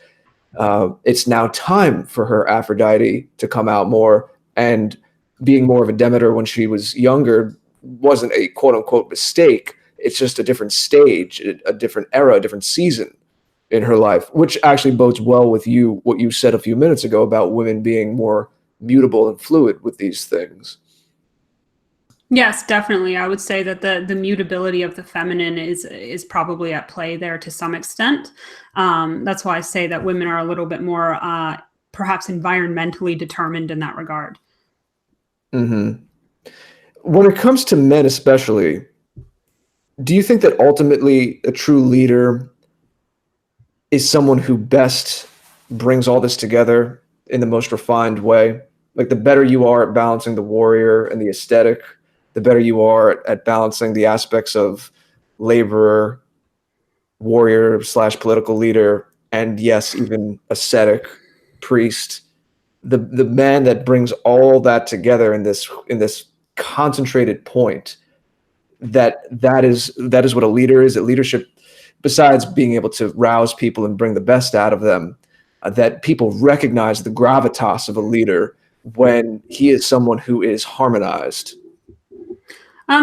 it's now time for her Aphrodite to come out more, and being more of a Demeter when she was younger wasn't a quote-unquote mistake. It's just a different stage, a different era, a different season in her life, which actually bodes well with what you said a few minutes ago about women being more mutable and fluid with these things. Yes, definitely. I would say that the mutability of the feminine is probably at play there to some extent. That's why I say that women are a little bit more perhaps environmentally determined in that regard. Mm-hmm. When it comes to men especially, do you think that ultimately a true leader is someone who best brings all this together in the most refined way? Like, the better you are at balancing the warrior and the aesthetic, the better you are at balancing the aspects of laborer, warrior / political leader, and yes, even ascetic, priest. The man that brings all that together in this concentrated point, that is what a leader is. That leadership, besides being able to rouse people and bring the best out of them, that people recognize the gravitas of a leader when he is someone who is harmonized.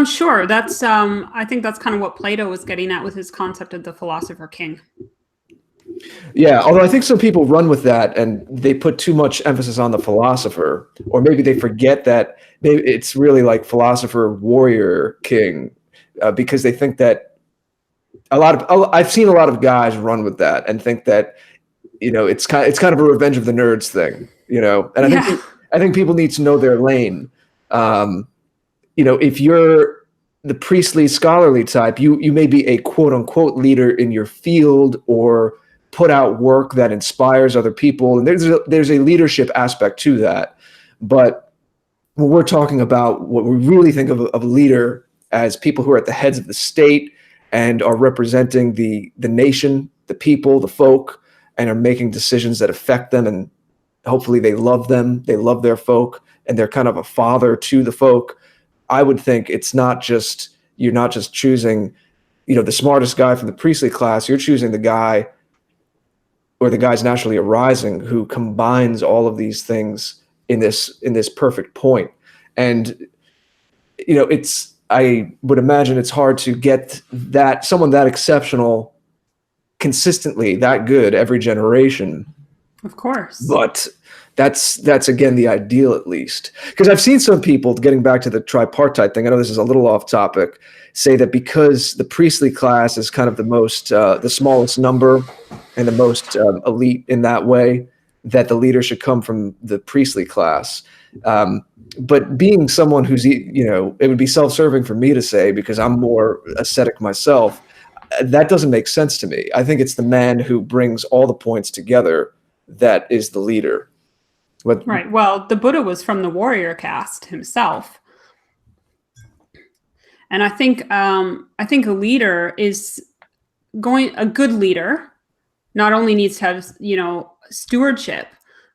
Sure. That's I think that's kind of what Plato was getting at with his concept of the philosopher king. Yeah, although I think some people run with that and they put too much emphasis on the philosopher, or maybe they forget that maybe it's really like philosopher, warrior, king, because they think that I've seen a lot of guys run with that and think that, it's kind of a revenge of the nerds thing, and I think people need to know their lane. If you're the priestly, scholarly type, you may be a quote unquote leader in your field or put out work that inspires other people. And there's a leadership aspect to that. But when we're talking about what we really think of a leader as people who are at the heads of the state and are representing the nation, the people, the folk, and are making decisions that affect them, and hopefully they love them, they love their folk, and they're kind of a father to the folk. I would think you're not just choosing, the smartest guy from the priestly class. You're choosing the guy, or the guy's naturally arising, who combines all of these things in this perfect point. And I would imagine it's hard to get someone that exceptional consistently, that good every generation. Of course. But that's again the ideal, at least, because I've seen some people, getting back to the tripartite thing, I know this is a little off topic, say that because the priestly class is kind of the smallest number and the most elite in that way, that the leader should come from the priestly class. But being someone who's, it would be self-serving for me to say, because I'm more ascetic myself, that doesn't make sense to me. I think it's the man who brings all the points together that is the leader. But, Right. Well, the Buddha was from the warrior caste himself. And I think a leader is a good leader not only needs to have, stewardship,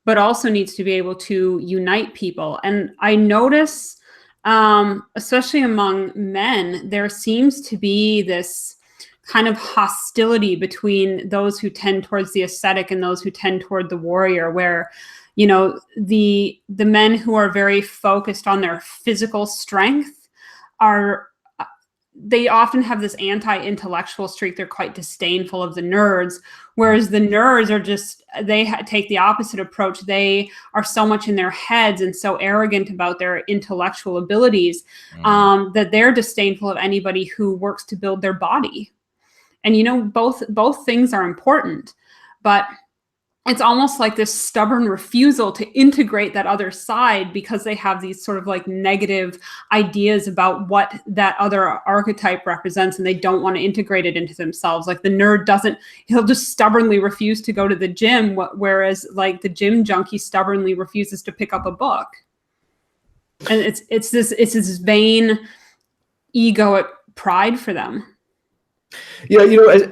but also needs to be able to unite people. And I notice, especially among men, there seems to be this kind of hostility between those who tend towards the ascetic and those who tend toward the warrior, where, the men who are very focused on their physical strength they often have this anti-intellectual streak. They're quite disdainful of the nerds, whereas the nerds are they take the opposite approach. They are so much in their heads and so arrogant about their intellectual abilities that they're disdainful of anybody who works to build their body. And both things are important, but it's almost like this stubborn refusal to integrate that other side because they have these sort of like negative ideas about what that other archetype represents, and they don't want to integrate it into themselves. Like the nerd he'll just stubbornly refuse to go to the gym, whereas like the gym junkie stubbornly refuses to pick up a book. And it's this vain egoic pride for them. Yeah,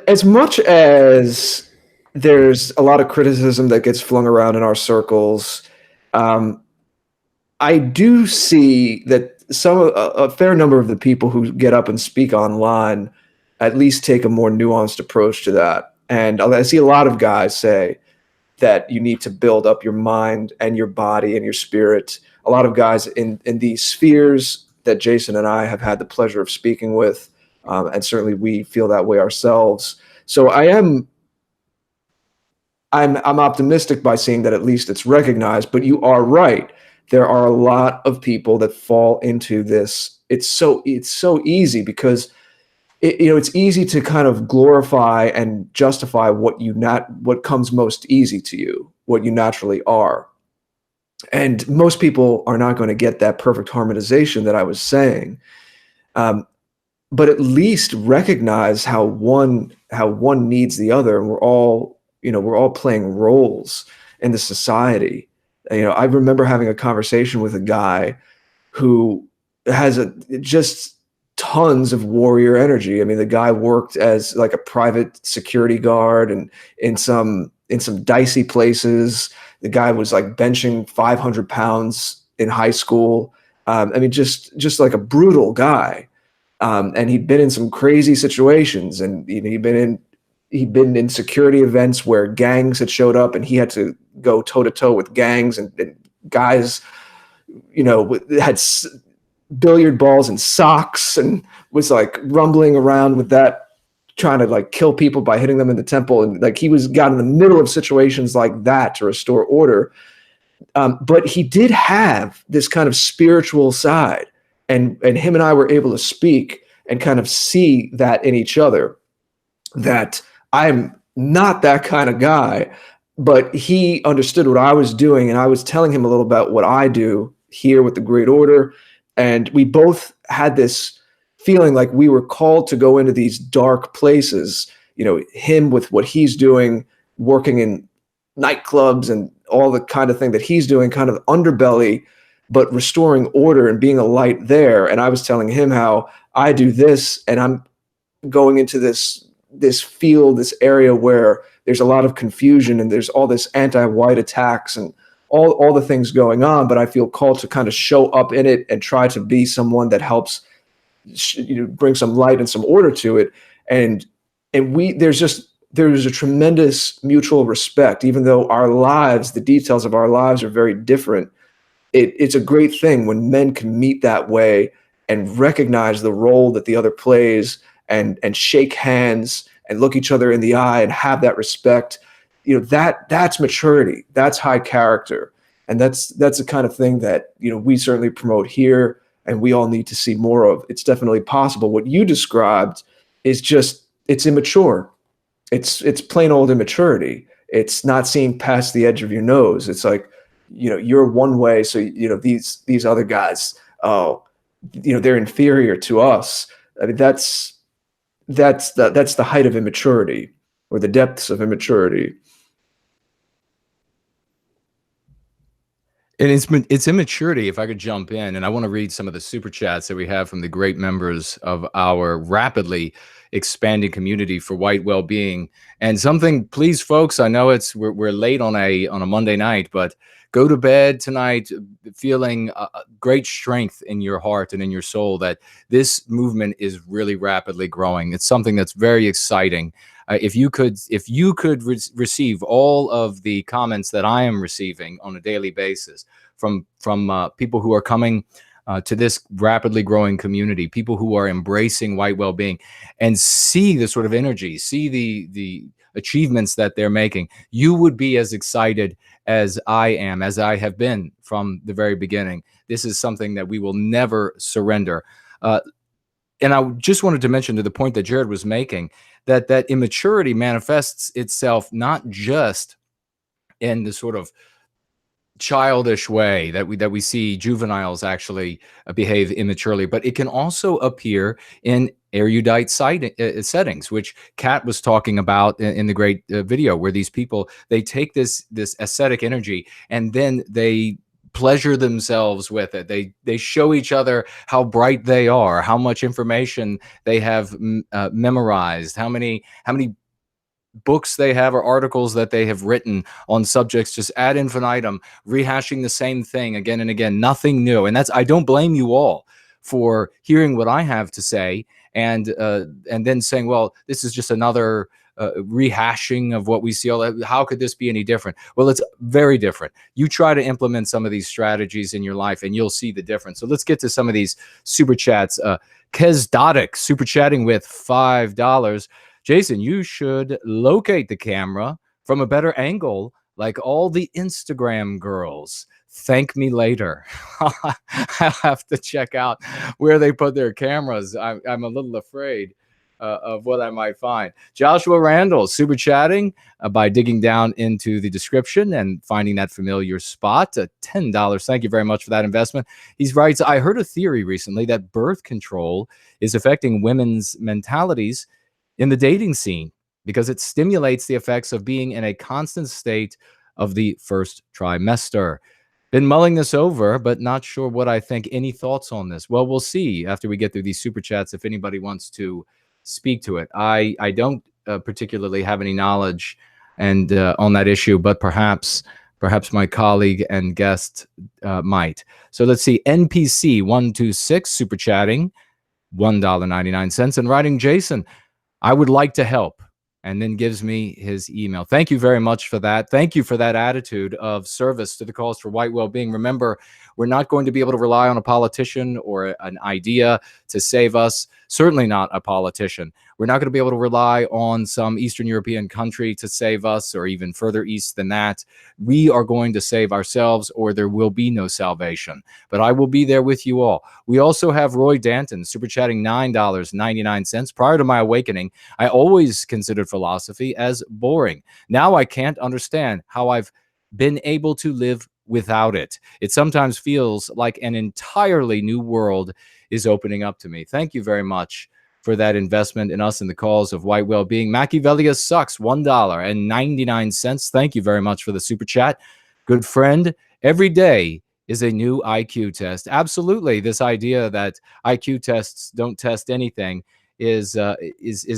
as much as there's a lot of criticism that gets flung around in our circles, I do see that a fair number of the people who get up and speak online at least take a more nuanced approach to that. And I see a lot of guys say that you need to build up your mind and your body and your spirit. A lot of guys in these spheres that Jason and I have had the pleasure of speaking with, and certainly we feel that way ourselves. So I'm optimistic by seeing that at least it's recognized, but you are right. There are a lot of people that fall into this. It's so easy because it's easy to kind of glorify and justify what comes most easy to you, what you naturally are. And most people are not going to get that perfect harmonization that I was saying. But at least recognize how one needs the other, and we're all playing roles in the society. I remember having a conversation with a guy who has just tons of warrior energy. I mean, the guy worked as like a private security guard and in some dicey places. The guy was like benching 500 pounds in high school. I mean, just like a brutal guy. And he'd been in some crazy situations, and he'd been in security events where gangs had showed up, and he had to go toe to toe with gangs and guys, had billiard balls and socks, and was like rumbling around with that, trying to like kill people by hitting them in the temple. And like he got in the middle of situations like that to restore order. But he did have this kind of spiritual side. And him and I were able to speak and kind of see that in each other, that I'm not that kind of guy, but he understood what I was doing. And I was telling him a little about what I do here with the Great Order. And we both had this feeling like we were called to go into these dark places, him with what he's doing, working in nightclubs and all the kind of thing that he's doing, kind of underbelly, but restoring order and being a light there. And I was telling him how I do this, and I'm going into this field, this area where there's a lot of confusion and there's all this anti-white attacks and all the things going on, but I feel called to kind of show up in it and try to be someone that helps bring some light and some order to it. And there's a tremendous mutual respect, even though our lives, the details of our lives are very different. It's a great thing when men can meet that way and recognize the role that the other plays and shake hands and look each other in the eye and have that respect. That's maturity. That's high character. And that's the kind of thing that, we certainly promote here and we all need to see more of. It's definitely possible. What you described is it's immature. It's plain old immaturity. It's not seeing past the edge of your nose. It's like, you're one way. So, these other guys, they're inferior to us. I mean, that's that's the height of immaturity, or the depths of immaturity. And it's immaturity, if I could jump in, and I want to read some of the super chats that we have from the great members of our rapidly expanding community for white well-being. And something, please, folks, I know we're late on a Monday night, but go to bed tonight feeling great strength in your heart and in your soul that this movement is really rapidly growing. It's something that's very exciting. If you could receive all of the comments that I am receiving on a daily basis from people who are coming to this rapidly growing community, people who are embracing white well-being, and see the sort of energy, see the achievements that they're making, you would be as excited as I am, as I have been from the very beginning. This is something that we will never surrender. And I just wanted to mention, to the point that Jared was making, that immaturity manifests itself not just in the sort of childish way that we see juveniles actually behave immaturely, but it can also appear in erudite settings, which Kat was talking about in the great video, where these people, they take this ascetic energy and then they pleasure themselves with it. They show each other how bright they are, how much information they have memorized, how many books they have or articles that they have written on subjects just ad infinitum, rehashing the same thing again and again, nothing new. And I don't blame you all for hearing what I have to say and then saying, well, this is just another rehashing of what we see. How could this be any different? Well, it's very different. You try to implement some of these strategies in your life and you'll see the difference. So let's get to some of these super chats. Kezdotic super chatting with $5. Jason, you should locate the camera from a better angle, like all the Instagram girls. Thank me later. I'll have to check out where they put their cameras. I'm a little afraid of what I might find. Joshua Randall, super chatting by digging down into the description and finding that familiar spot. $10. Thank you very much for that investment. He writes, I heard a theory recently that birth control is affecting women's mentalities in the dating scene because it stimulates the effects of being in a constant state of the first trimester. Been mulling this over, but not sure what I think. Any thoughts on this? Well, we'll see after we get through these super chats if anybody wants to speak to it. I don't particularly have any knowledge and on that issue, but perhaps my colleague and guest might. So let's see. NPC 126 super chatting $1.99 and writing, Jason, I would like to help, and then gives me his email. Thank you very much for that. Thank you for that attitude of service to the cause for white well-being. Remember, we're not going to be able to rely on a politician or an idea to save us. Certainly not a politician. We're not going to be able to rely on some Eastern European country to save us, or even further east than that. We are going to save ourselves, or there will be no salvation. But I will be there with you all. We also have Roy Danton, super chatting $9.99. Prior to my awakening, I always considered philosophy as boring. Now I can't understand how I've been able to live without it. It sometimes feels like an entirely new world is opening up to me. Thank you very much for that investment in us in the cause of white well-being. Machiavellia sucks, $1.99. Thank you very much for the super chat. Good friend, every day is a new IQ test. Absolutely. This idea that IQ tests don't test anything is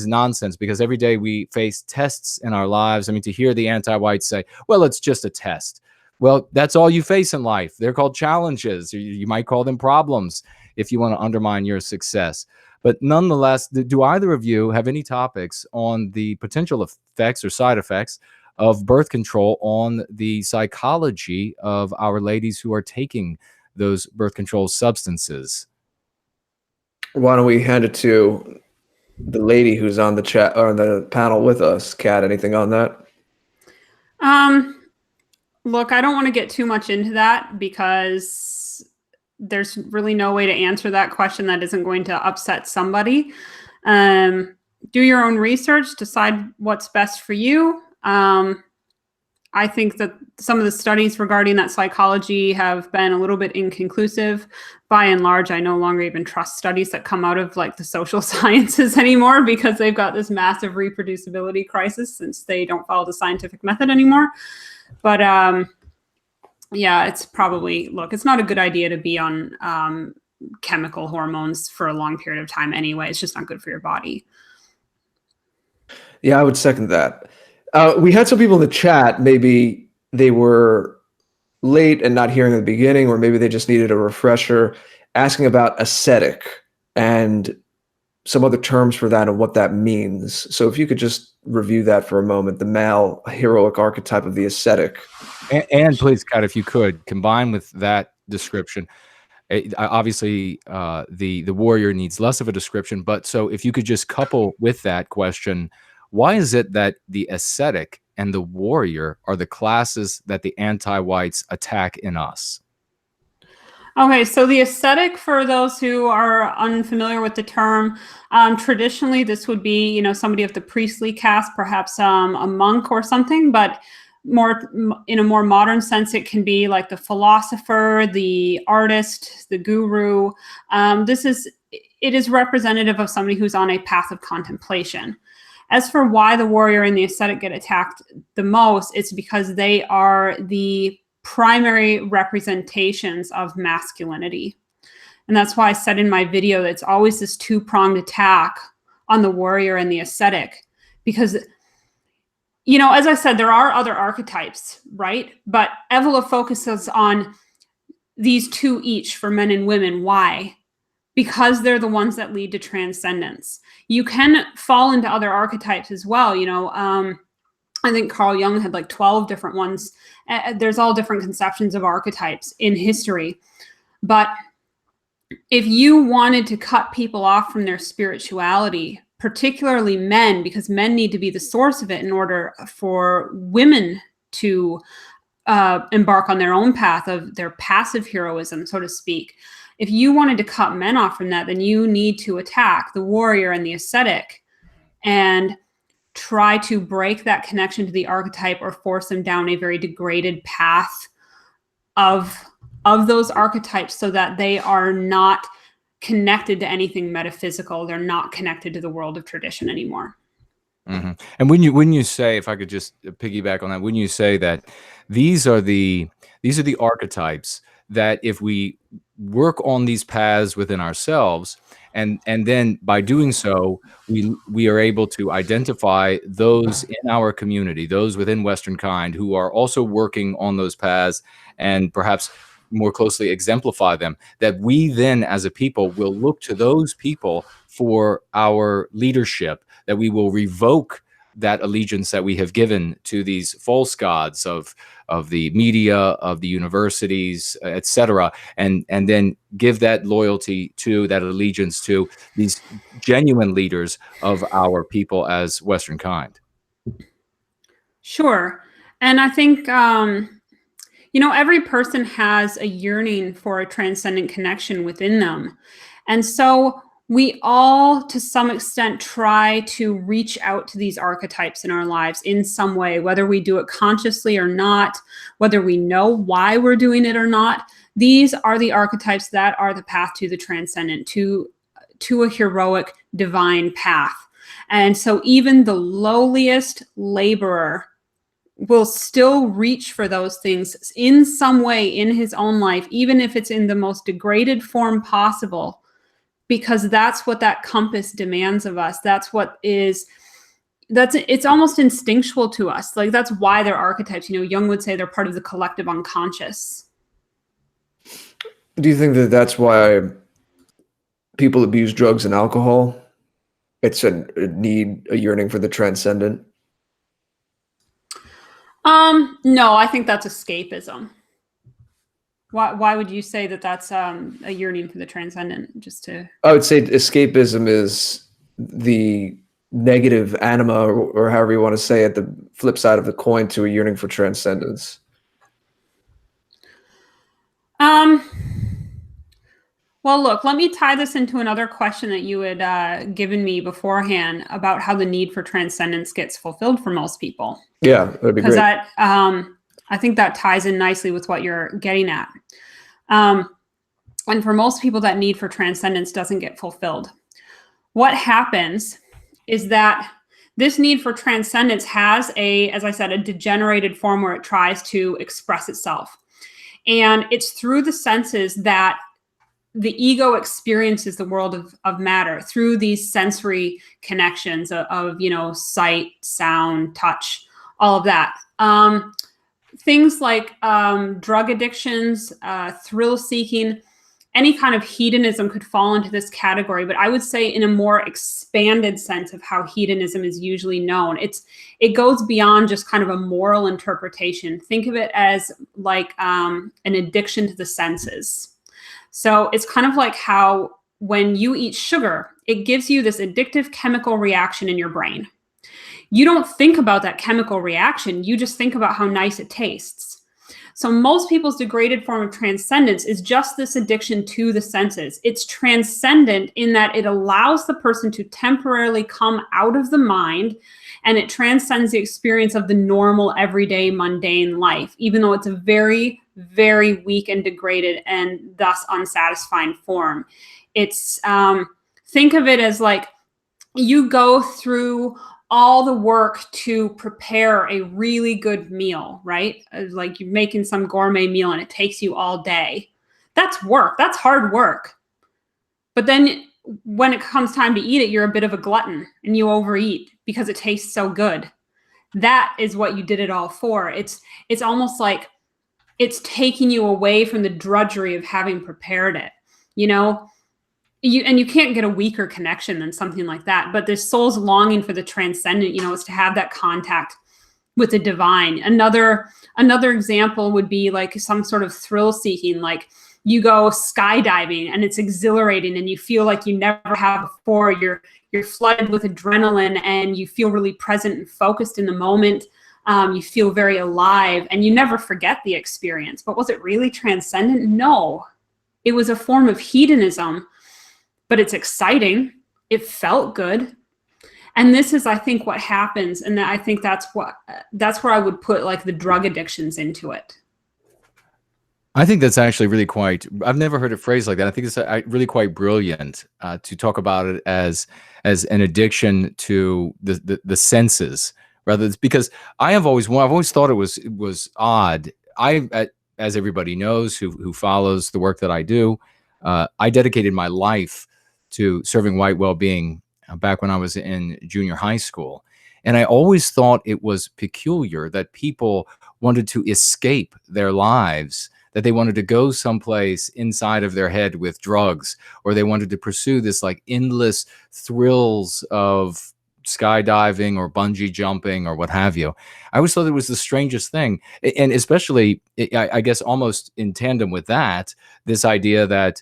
nonsense, because every day we face tests in our lives. I mean, to hear the anti-whites say, well, it's just a test. Well, that's all you face in life. They're called challenges. You might call them problems if you want to undermine your success. But nonetheless, do either of you have any topics on the potential effects or side effects of birth control on the psychology of our ladies who are taking those birth control substances? Why don't we hand it to the lady who's on the chat or on the panel with us? Kat, anything on that? Look, I don't want to get too much into that because there's really no way to answer that question that isn't going to upset somebody. Do your own research, decide what's best for you. I think that some of the studies regarding that psychology have been a little bit inconclusive. By and large, I no longer even trust studies that come out of like the social sciences anymore, because they've got this massive reproducibility crisis since they don't follow the scientific method anymore. But yeah, it's probably, look, it's not a good idea to be on chemical hormones for a long period of time anyway. It's just not good for your body. Yeah, I would second that. We had some people in the chat, maybe they were late and not hearing at the beginning, or maybe they just needed a refresher, asking about ascetic and some other terms for that and what that means. So if you could just review that for a moment, the male heroic archetype of the ascetic. And please, Kat, if you could, combine with that description. Obviously, the warrior needs less of a description, but so if you could just couple with that question, why is it that the ascetic and the warrior are the classes that the anti-whites attack in us? Okay, so the ascetic, for those who are unfamiliar with the term, traditionally this would be, you know, somebody of the priestly caste, perhaps a monk or something, but more in a more modern sense, it can be like the philosopher, the artist, the guru. It is representative of somebody who's on a path of contemplation. As for why the warrior and the ascetic get attacked the most, it's because they are the primary representations of masculinity. And that's why I said in my video that it's always this two-pronged attack on the warrior and the ascetic. Because, you know, as I said, there are other archetypes, right? But Evola focuses on these two each for men and women. Why? Because they're the ones that lead to transcendence. You can fall into other archetypes as well. You know, I think Carl Jung had like 12 different ones. There's all different conceptions of archetypes in history. But if you wanted to cut people off from their spirituality, particularly men, because men need to be the source of it in order for women to embark on their own path of their passive heroism, so to speak. If you wanted to cut men off from that, then you need to attack the warrior and the ascetic and try to break that connection to the archetype or force them down a very degraded path of those archetypes so that they are not connected to anything metaphysical. They're not connected to the world of tradition anymore. Mm-hmm. And when you say, if I could just piggyback on that, when you say that these are the archetypes that if we work on these paths within ourselves, and then by doing so, we are able to identify those in our community, those within Western kind who are also working on those paths and perhaps more closely exemplify them, that we then as a people will look to those people for our leadership, that we will revoke that allegiance that we have given to these false gods of the media, of the universities, etc., and then give that loyalty to, that allegiance to these genuine leaders of our people as Western kind. Sure. And I think, you know, every person has a yearning for a transcendent connection within them. And so we all, to some extent, try to reach out to these archetypes in our lives in some way, whether we do it consciously or not, whether we know why we're doing it or not. These are the archetypes that are the path to the transcendent, to a heroic divine path. And so even the lowliest laborer will still reach for those things in some way in his own life, even if it's in the most degraded form possible, because that's what that compass demands of us. It's almost instinctual to us. Like, that's why they're archetypes. You know, Jung would say they're part of the collective unconscious. Do you think that that's why people abuse drugs and alcohol? It's a yearning for the transcendent? No, I think that's escapism. Why would you say that that's a yearning for the transcendent? Just to, I would say escapism is the negative anima, or however you want to say it, the flip side of the coin to a yearning for transcendence. Well, look, let me tie this into another question that you had given me beforehand about how the need for transcendence gets fulfilled for most people. Yeah, that'd be Because great. that, I think that ties in nicely with what you're getting at. And for most people, that need for transcendence doesn't get fulfilled. What happens is that this need for transcendence has as I said, a degenerated form where it tries to express itself. And it's through the senses that the ego experiences the world of matter, through these sensory connections of sight, sound, touch, all of that. Things like drug addictions, thrill seeking, any kind of hedonism could fall into this category, but I would say in a more expanded sense of how hedonism is usually known. It goes beyond just kind of a moral interpretation. Think of it as like an addiction to the senses. So it's kind of like how when you eat sugar, it gives you this addictive chemical reaction in your brain. You don't think about that chemical reaction. You just think about how nice it tastes. So most people's degraded form of transcendence is just this addiction to the senses. It's transcendent in that it allows the person to temporarily come out of the mind, and it transcends the experience of the normal, everyday, mundane life, even though it's a very, very weak and degraded and thus unsatisfying form. It's think of it as like you go through all the work to prepare a really good meal, right? Like you're making some gourmet meal and it takes you all day. That's work. That's hard work. But then when it comes time to eat it, you're a bit of a glutton and you overeat because it tastes so good. That is what you did it all for. It's almost like it's taking you away from the drudgery of having prepared it, You can't get a weaker connection than something like that. But the soul's longing for the transcendent, is to have that contact with the divine. Another example would be like some sort of thrill seeking, like you go skydiving and it's exhilarating and you feel like you never have before. You're flooded with adrenaline and you feel really present and focused in the moment. You feel very alive and you never forget the experience. But was it really transcendent? No, it was a form of hedonism. But it's exciting. It felt good. And this is, I think, what happens. And I think that's where I would put like the drug addictions into it. I think that's actually really I've never heard it phrased like that. I think it's really quite brilliant to talk about it as an addiction to the senses, because I've always thought it was odd. As everybody knows who follows the work that I do, I dedicated my life to serving white well-being back when I was in junior high school. And I always thought it was peculiar that people wanted to escape their lives, that they wanted to go someplace inside of their head with drugs, or they wanted to pursue this like endless thrills of skydiving or bungee jumping or what have you. I always thought it was the strangest thing. And especially, I guess almost in tandem with that, this idea that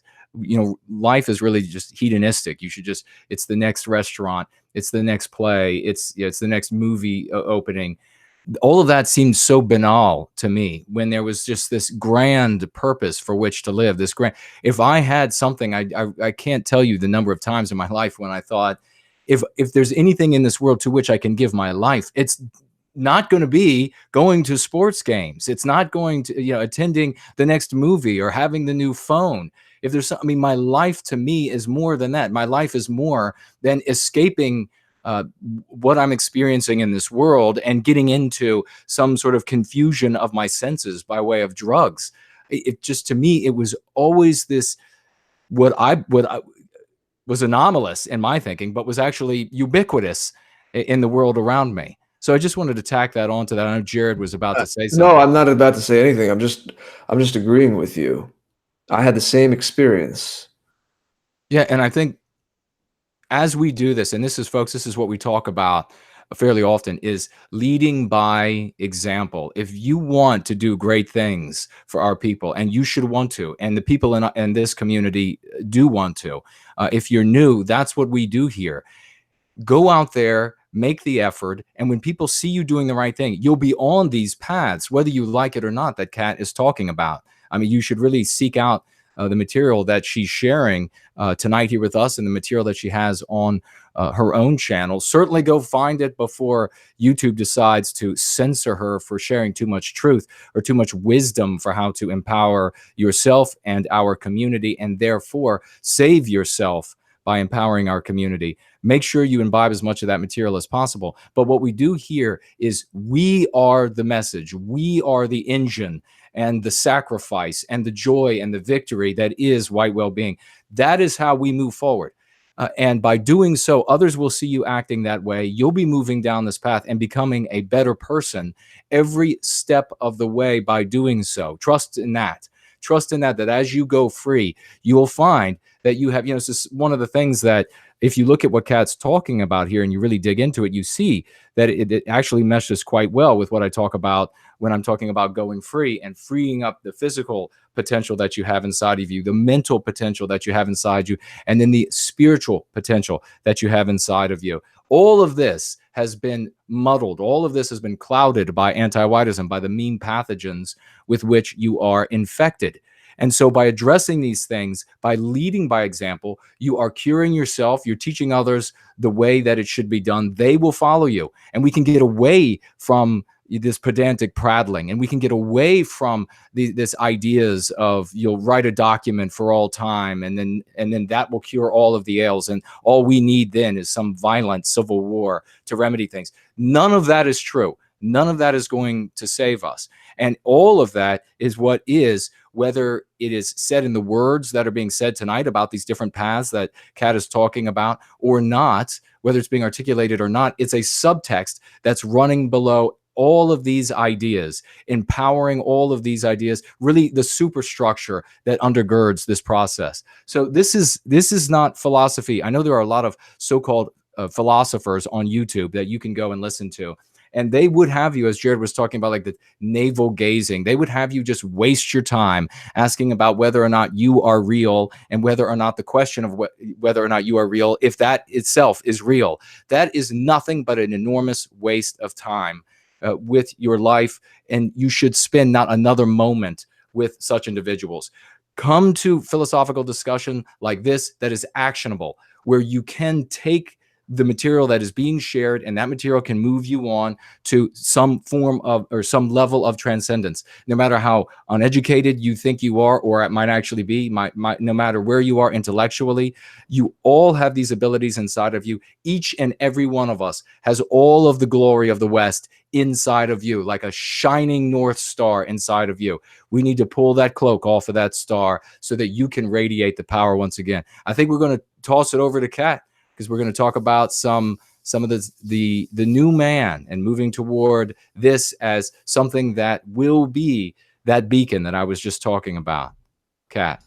life is really just hedonistic. You should it's the next restaurant, it's the next play, it's the next movie opening. All of that seemed so banal to me when there was just this grand purpose for which to live. If I had something, I can't tell you the number of times in my life when I thought, if there's anything in this world to which I can give my life, it's not going to be going to sports games. It's not going to, attending the next movie or having the new phone. If there's my life to me is more than that. My life is more than escaping what I'm experiencing in this world and getting into some sort of confusion of my senses by way of drugs. It just, to me, it was always this, what I was anomalous in my thinking, but was actually ubiquitous in the world around me. So I just wanted to tack that onto that. I know Jared was about to say something. No, I'm not about to say anything. I'm just agreeing with you. I had the same experience. Yeah, and I think as we do this, and this is what we talk about fairly often, is leading by example. If you want to do great things for our people, and you should want to, and the people in this community do want to, if you're new, that's what we do here. Go out there, make the effort, and when people see you doing the right thing, you'll be on these paths, whether you like it or not, that Kat is talking about. You should really seek out the material that she's sharing tonight here with us and the material that she has on her own channel. Certainly go find it before YouTube decides to censor her for sharing too much truth or too much wisdom for how to empower yourself and our community, and therefore save yourself by empowering our community. Make sure you imbibe as much of that material as possible. But what we do here is we are the message. We are the engine and the sacrifice and the joy and the victory that is white well-being. That is how we move forward. And by doing so, others will see you acting that way. You'll be moving down this path and becoming a better person every step of the way by doing so. Trust in that. Trust in that as you go free, you will find that you have, this is one of the things that if you look at what Kat's talking about here and you really dig into it, you see that it actually meshes quite well with what I talk about when I'm talking about going free and freeing up the physical potential that you have inside of you, the mental potential that you have inside you, and then the spiritual potential that you have inside of you. All of this has been muddled. All of this has been clouded by anti-whiteism, by the mean pathogens with which you are infected. And so by addressing these things, by leading by example, you are curing yourself. You're teaching others the way that it should be done. They will follow you. And we can get away from this pedantic prattling, and we can get away from this ideas of you'll write a document for all time, and then that will cure all of the ails, and all we need then is some violent civil war to remedy things. None of that is true. None of that is going to save us. And all of that is what is, whether it is said in the words that are being said tonight about these different paths that Kat is talking about or not, whether it's being articulated or not, it's a subtext that's running below all of these ideas, empowering all of these ideas, really the superstructure that undergirds this process. So this is not philosophy. I know there are a lot of so-called philosophers on YouTube that you can go and listen to. And they would have you, as Jared was talking about, like the navel gazing, they would have you just waste your time asking about whether or not you are real and whether or not the question of whether or not you are real, if that itself is real. That is nothing but an enormous waste of time with your life. And you should spend not another moment with such individuals. Come to philosophical discussion like this that is actionable, where you can take the material that is being shared, and that material can move you on to some form of or some level of transcendence. No matter how uneducated you think you are, or it might actually be, no matter where you are intellectually, you all have these abilities inside of you. Each and every one of us has all of the glory of the West inside of you, like a shining North Star inside of you. We need to pull that cloak off of that star so that you can radiate the power once again. I think we're going to toss it over to Kat, because we're going to talk about some of the new man and moving toward this as something that will be that beacon that I was just talking about. Kat.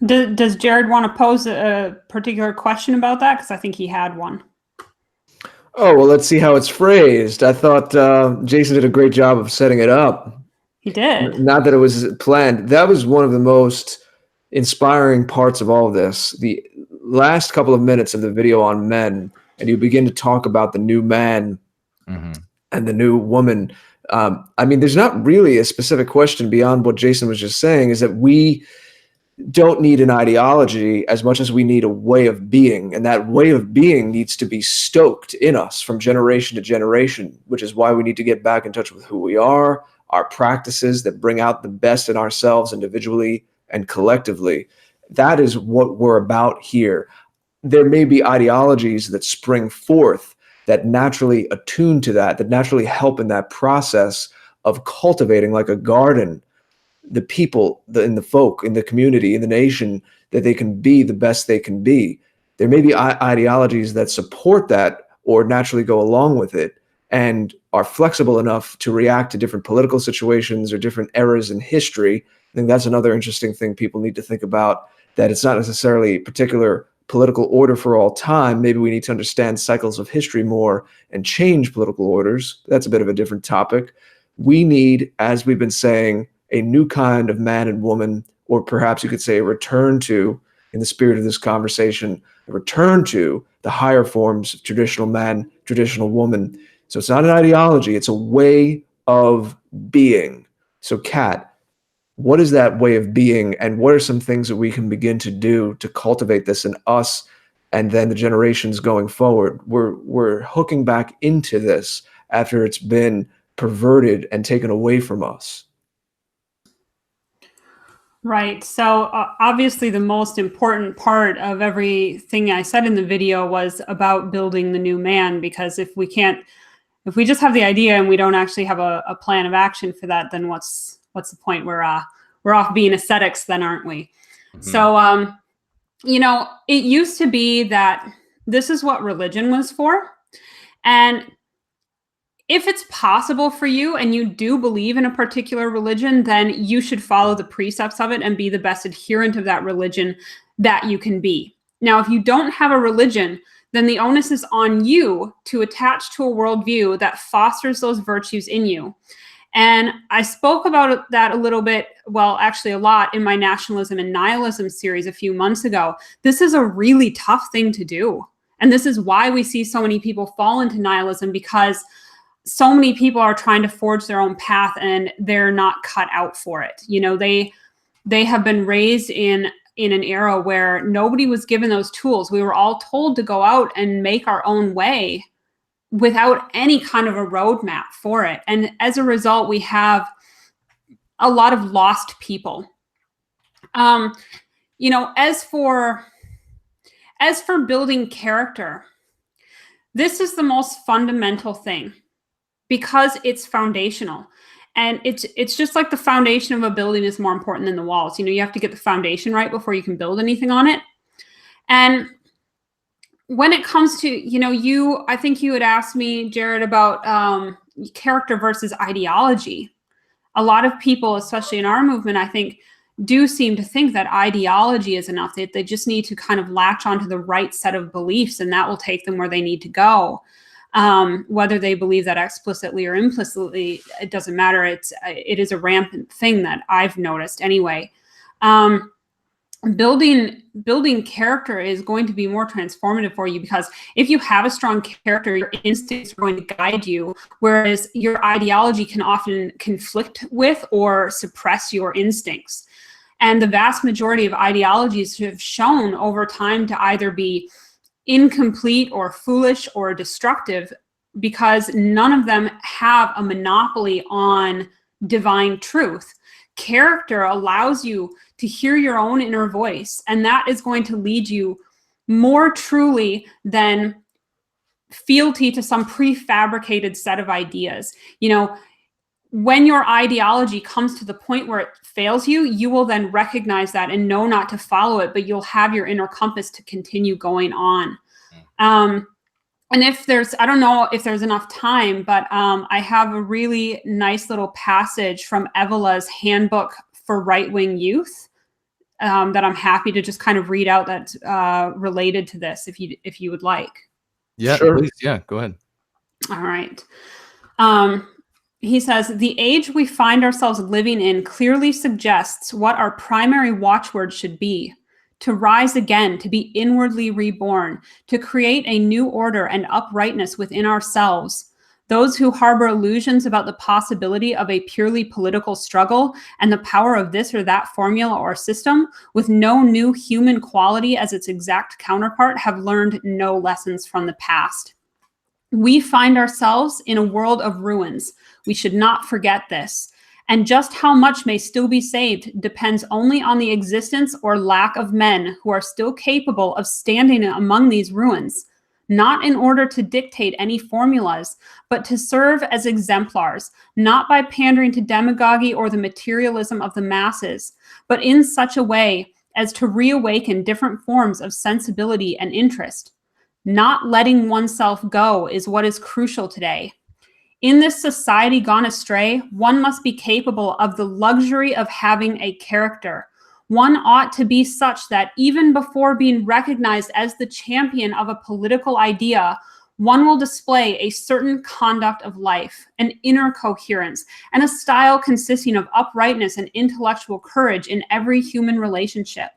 Does Jared want to pose a particular question about that? Because I think he had one. Oh, well, let's see how it's phrased. I thought Jason did a great job of setting it up. He did. Not that it was planned. That was one of the most inspiring parts of all of this. The last couple of minutes of the video on men, and you begin to talk about the new man and the new woman. I mean, there's not really a specific question beyond what Jason was just saying, is that we don't need an ideology as much as we need a way of being. And that way of being needs to be stoked in us from generation to generation, which is why we need to get back in touch with who we are, our practices that bring out the best in ourselves individually and collectively. That is what we're about here. There may be ideologies that spring forth that naturally attune to that naturally help in that process of cultivating, like a garden, the people, in the folk, in the community, in the nation, that they can be the best they can be. There may be ideologies that support that or naturally go along with it and are flexible enough to react to different political situations or different eras in history. I think that's another interesting thing people need to think about, that it's not necessarily a particular political order for all time. Maybe we need to understand cycles of history more and change political orders. That's a bit of a different topic. We need, as we've been saying, a new kind of man and woman, or perhaps you could say a return to, in the spirit of this conversation, a return to the higher forms of traditional man, traditional woman. So it's not an ideology, it's a way of being. So Kat, what is that way of being, and what are some things that we can begin to do to cultivate this in us and then the generations going forward? We're hooking back into this after it's been perverted and taken away from us. Right. So obviously the most important part of everything I said in the video was about building the new man, because if we just have the idea and we don't actually have a plan of action for that, then what's the point? We're off being ascetics then, aren't we? Mm-hmm. So, it used to be that this is what religion was for. And if it's possible for you and you do believe in a particular religion, then you should follow the precepts of it and be the best adherent of that religion that you can be. Now, if you don't have a religion, then the onus is on you to attach to a worldview that fosters those virtues in you. And I spoke about that a little bit, well, actually a lot, in my nationalism and nihilism series a few months ago. This is a really tough thing to do. And this is why we see so many people fall into nihilism, because so many people are trying to forge their own path and they're not cut out for it. They have been raised in an era where nobody was given those tools. We were all told to go out and make our own way without any kind of a roadmap for it. And as a result, we have a lot of lost people. As for building character, this is the most fundamental thing, because it's foundational. And it's just like the foundation of a building is more important than the walls. You have to get the foundation right before you can build anything on it. And when it comes to, I think you had asked me, Jared, about character versus ideology. A lot of people, especially in our movement, I think, do seem to think that ideology is enough. They just need to kind of latch onto the right set of beliefs, and that will take them where they need to go. Whether they believe that explicitly or implicitly, it doesn't matter. It is a rampant thing that I've noticed anyway. Building character is going to be more transformative for you, because if you have a strong character, your instincts are going to guide you, whereas your ideology can often conflict with or suppress your instincts. And the vast majority of ideologies have shown over time to either be incomplete or foolish or destructive, because none of them have a monopoly on divine truth. Character allows you to hear your own inner voice, and that is going to lead you more truly than fealty to some prefabricated set of ideas. When your ideology comes to the point where it fails you, you will then recognize that and know not to follow it, but you'll have your inner compass to continue going on. And I don't know if there's enough time, but I have a really nice little passage from Evola's Handbook for Right-Wing Youth that I'm happy to just kind of read out that's related to this, if you would like. Yeah, sure. Please. Yeah, go ahead. All right. He says, the age we find ourselves living in clearly suggests what our primary watchword should be: to rise again, to be inwardly reborn, to create a new order and uprightness within ourselves. Those who harbor illusions about the possibility of a purely political struggle and the power of this or that formula or system, with no new human quality as its exact counterpart, have learned no lessons from the past. We find ourselves in a world of ruins. We should not forget this. And just how much may still be saved depends only on the existence or lack of men who are still capable of standing among these ruins, not in order to dictate any formulas, but to serve as exemplars, not by pandering to demagogy or the materialism of the masses, but in such a way as to reawaken different forms of sensibility and interest. Not letting oneself go is what is crucial today. In this society gone astray, one must be capable of the luxury of having a character. One ought to be such that even before being recognized as the champion of a political idea, one will display a certain conduct of life, an inner coherence, and a style consisting of uprightness and intellectual courage in every human relationship.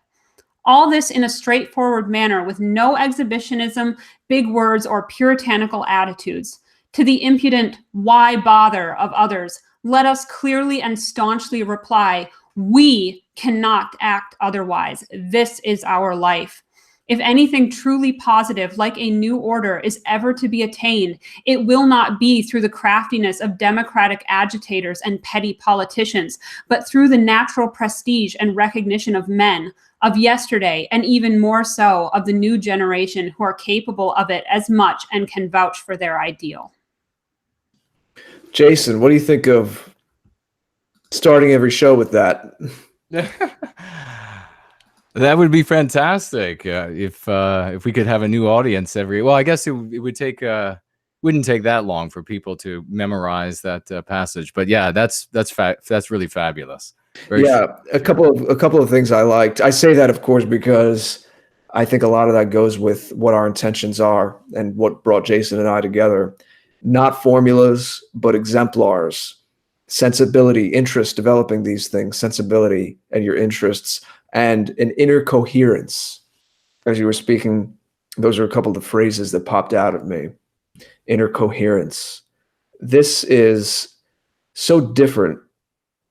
All this in a straightforward manner, with no exhibitionism, big words, or puritanical attitudes. To the impudent "why bother" of others, let us clearly and staunchly reply, We cannot act otherwise. This is our life. If anything truly positive, like a new order, is ever to be attained, it will not be through the craftiness of democratic agitators and petty politicians, but through the natural prestige and recognition of men, of yesterday, and even more so of the new generation who are capable of it as much and can vouch for their ideal. Jason, what do you think of starting every show with that? That would be fantastic if we could have a new audience every. Well, I guess it would take wouldn't take that long for people to memorize that passage. But yeah, that's really fabulous. A couple of things I liked. I say that, of course, because I think a lot of that goes with what our intentions are and what brought Jason and I together. Not formulas, but exemplars. Sensibility, interest, developing these things, sensibility and your interests, and an inner coherence. As you were speaking, those are a couple of the phrases that popped out at me. Inner coherence. This is so different.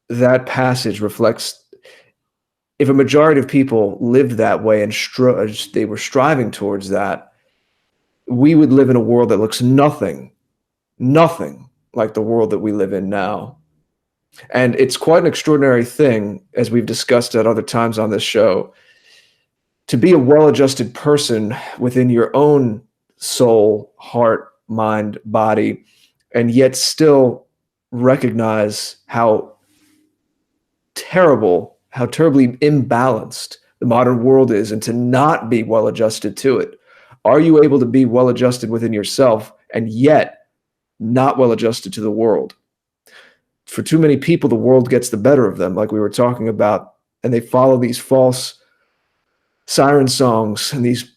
That passage reflects, if a majority of people lived that way and they were striving towards that, we would live in a world that looks nothing like the world that we live in now. And it's quite an extraordinary thing, as we've discussed at other times on this show, to be a well-adjusted person within your own soul, heart, mind, body, and yet still recognize how terribly imbalanced the modern world is, and to not be well-adjusted to it. Are you able to be well-adjusted within yourself and yet not well-adjusted to the world? For too many people, the world gets the better of them, like we were talking about, and they follow these false siren songs and these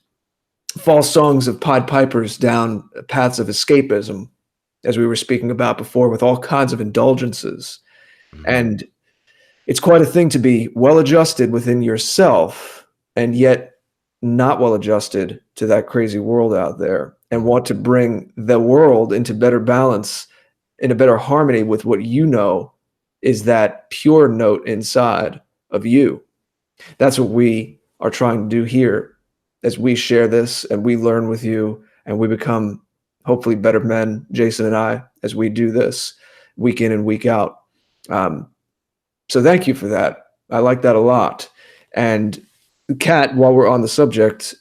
false songs of Pied Pipers down paths of escapism, as we were speaking about before, with all kinds of indulgences. And it's quite a thing to be well-adjusted within yourself and yet not well-adjusted to that crazy world out there, and want to bring the world into better balance, in a better harmony with what you know is that pure note inside of you. That's what we are trying to do here as we share this and we learn with you, and we become hopefully better men, Jason and I, as we do this week in and week out. So thank you for that. I like that a lot. And Kat, while we're on the subject,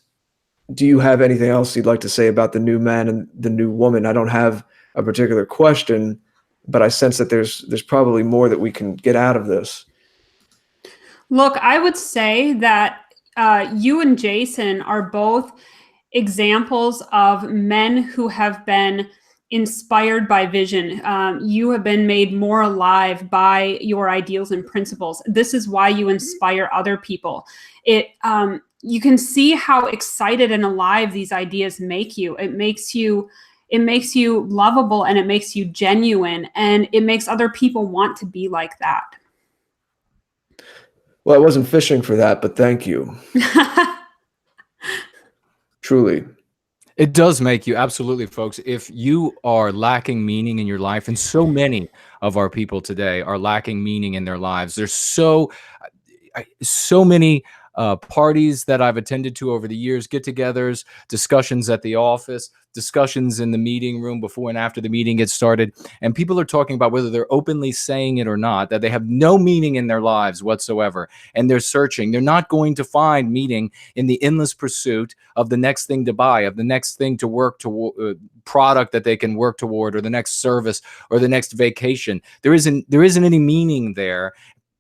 do you have anything else you'd like to say about the new man and the new woman? I don't have a particular question, but I sense that there's probably more that we can get out of this. Look, I would say that you and Jason are both examples of men who have been inspired by vision. You have been made more alive by your ideals and principles. This is why you inspire other people. You can see how excited and alive these ideas make you. It makes you lovable, and it makes you genuine, and it makes other people want to be like that. Well, I wasn't fishing for that, but thank you. Truly. It does make you, absolutely, folks. If you are lacking meaning in your life, and so many of our people today are lacking meaning in their lives, there's so many parties that I've attended to over the years, get-togethers, discussions at the office, discussions in the meeting room before and after the meeting gets started, and people are talking about, whether they're openly saying it or not, that they have no meaning in their lives whatsoever, and they're searching. They're not going to find meaning in the endless pursuit of the next thing to buy, of the next thing to work toward, product that they can work toward, or the next service, or the next vacation. There isn't any meaning there.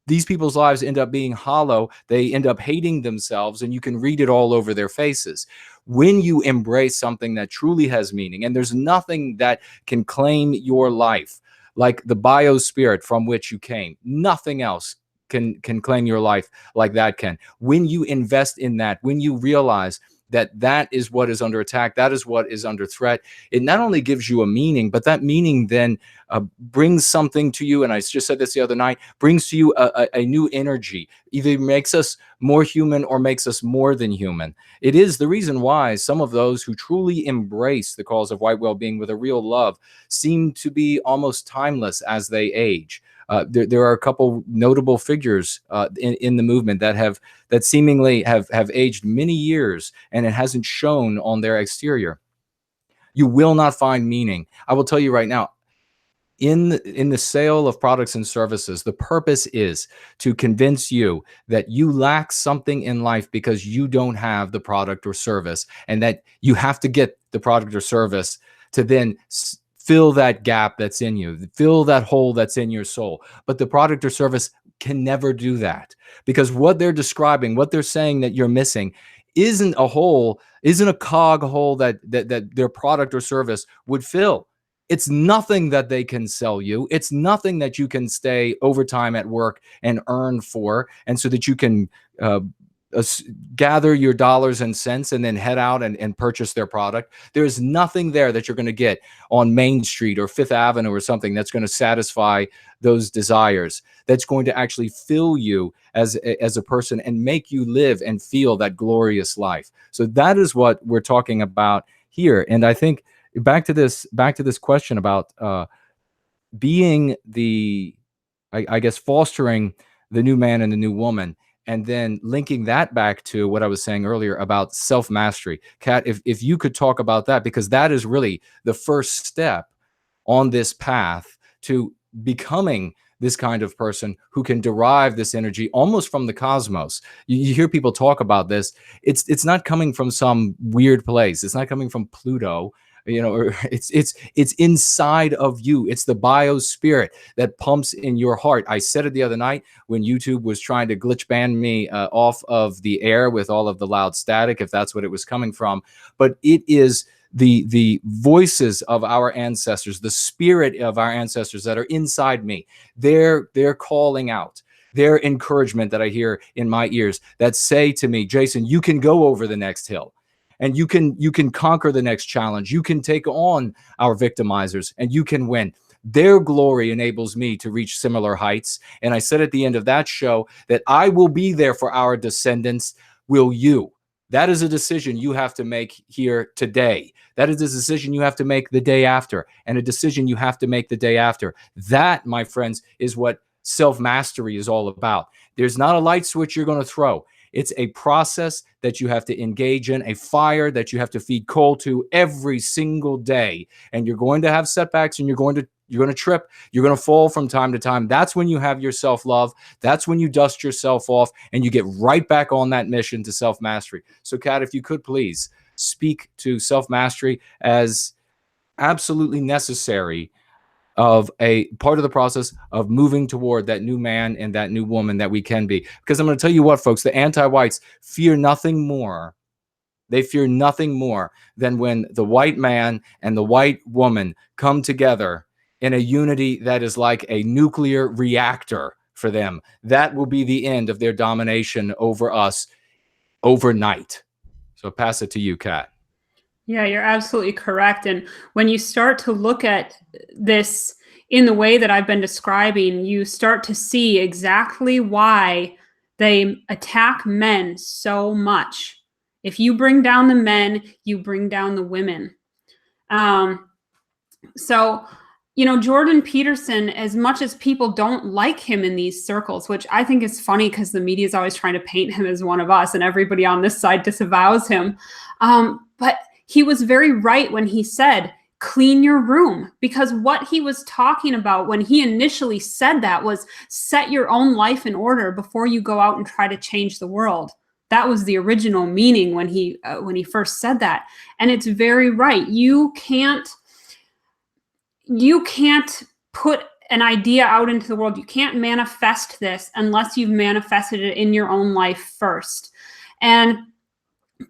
These people's lives end up being hollow. They end up hating themselves, and you can read it all over their faces. When you embrace something that truly has meaning, and there's nothing that can claim your life like the biospirit from which you came, nothing else can claim your life like that can. When you invest in that, when you realize that is what is under attack, that is what is under threat, it not only gives you a meaning, but that meaning then brings something to you. And I just said this the other night, brings to you a new energy. Either makes us more human or makes us more than human. It is the reason why some of those who truly embrace the cause of white well-being with a real love seem to be almost timeless as they age. There are a couple notable figures in the movement that seemingly have aged many years, and it hasn't shown on their exterior. You will not find meaning. I will tell you right now, in the sale of products and services, the purpose is to convince you that you lack something in life because you don't have the product or service, and that you have to get the product or service to then fill that gap that's in you, fill that hole that's in your soul. But the product or service can never do that, because what they're describing, what they're saying that you're missing, isn't a hole, isn't a cog hole that their product or service would fill. It's nothing that they can sell you. It's nothing that you can stay overtime at work and earn for, and so that you can gather your dollars and cents and then head out and purchase their product. There's nothing there that you're going to get on Main Street or Fifth Avenue or something that's going to satisfy those desires, that's going to actually fill you as a person and make you live and feel that glorious life. So that is what we're talking about here. And I think back to this question about being I guess fostering the new man and the new woman, and then linking that back to what I was saying earlier about self-mastery. Kat, if you could talk about that, because that is really the first step on this path to becoming this kind of person who can derive this energy almost from the cosmos. You hear people talk about this. It's not coming from some weird place. It's not coming from Pluto. Or it's inside of you. It's the biospirit that pumps in your heart. I said it the other night when YouTube was trying to glitch ban me off of the air with all of the loud static, if that's what it was coming from. But it is the voices of our ancestors, the spirit of our ancestors that are inside me. They're calling out. Their encouragement that I hear in my ears that say to me, Jason, you can go over the next hill. And you can conquer the next challenge. You can take on our victimizers and you can win. Their glory enables me to reach similar heights. And I said at the end of that show that I will be there for our descendants. Will you? That is a decision you have to make here today. That is a decision you have to make the day after, and a decision you have to make the day after. That, my friends, is what self-mastery is all about. There's not a light switch you're going to throw. It's a process that you have to engage in, a fire that you have to feed coal to every single day. And you're going to have setbacks, and you're going to trip. You're going to fall from time to time. That's when you have your self-love. That's when you dust yourself off and you get right back on that mission to self-mastery. So, Kat, if you could please speak to self-mastery as absolutely necessary of a part of the process of moving toward that new man and that new woman that we can be. Because I'm going to tell you what, folks, the anti-whites fear nothing more. They fear nothing more than when the white man and the white woman come together in a unity that is like a nuclear reactor for them. That will be the end of their domination over us overnight. So pass it to you, Kat. Yeah, you're absolutely correct. And when you start to look at this in the way that I've been describing, you start to see exactly why they attack men so much. If you bring down the men, you bring down the women. Jordan Peterson, as much as people don't like him in these circles, which I think is funny because the media is always trying to paint him as one of us and everybody on this side disavows him. But he was very right when he said, clean your room, because what he was talking about when he initially said that was set your own life in order before you go out and try to change the world. That was the original meaning when he first said that. And it's very right. You can't put an idea out into the world. You can't manifest this unless you've manifested it in your own life first. And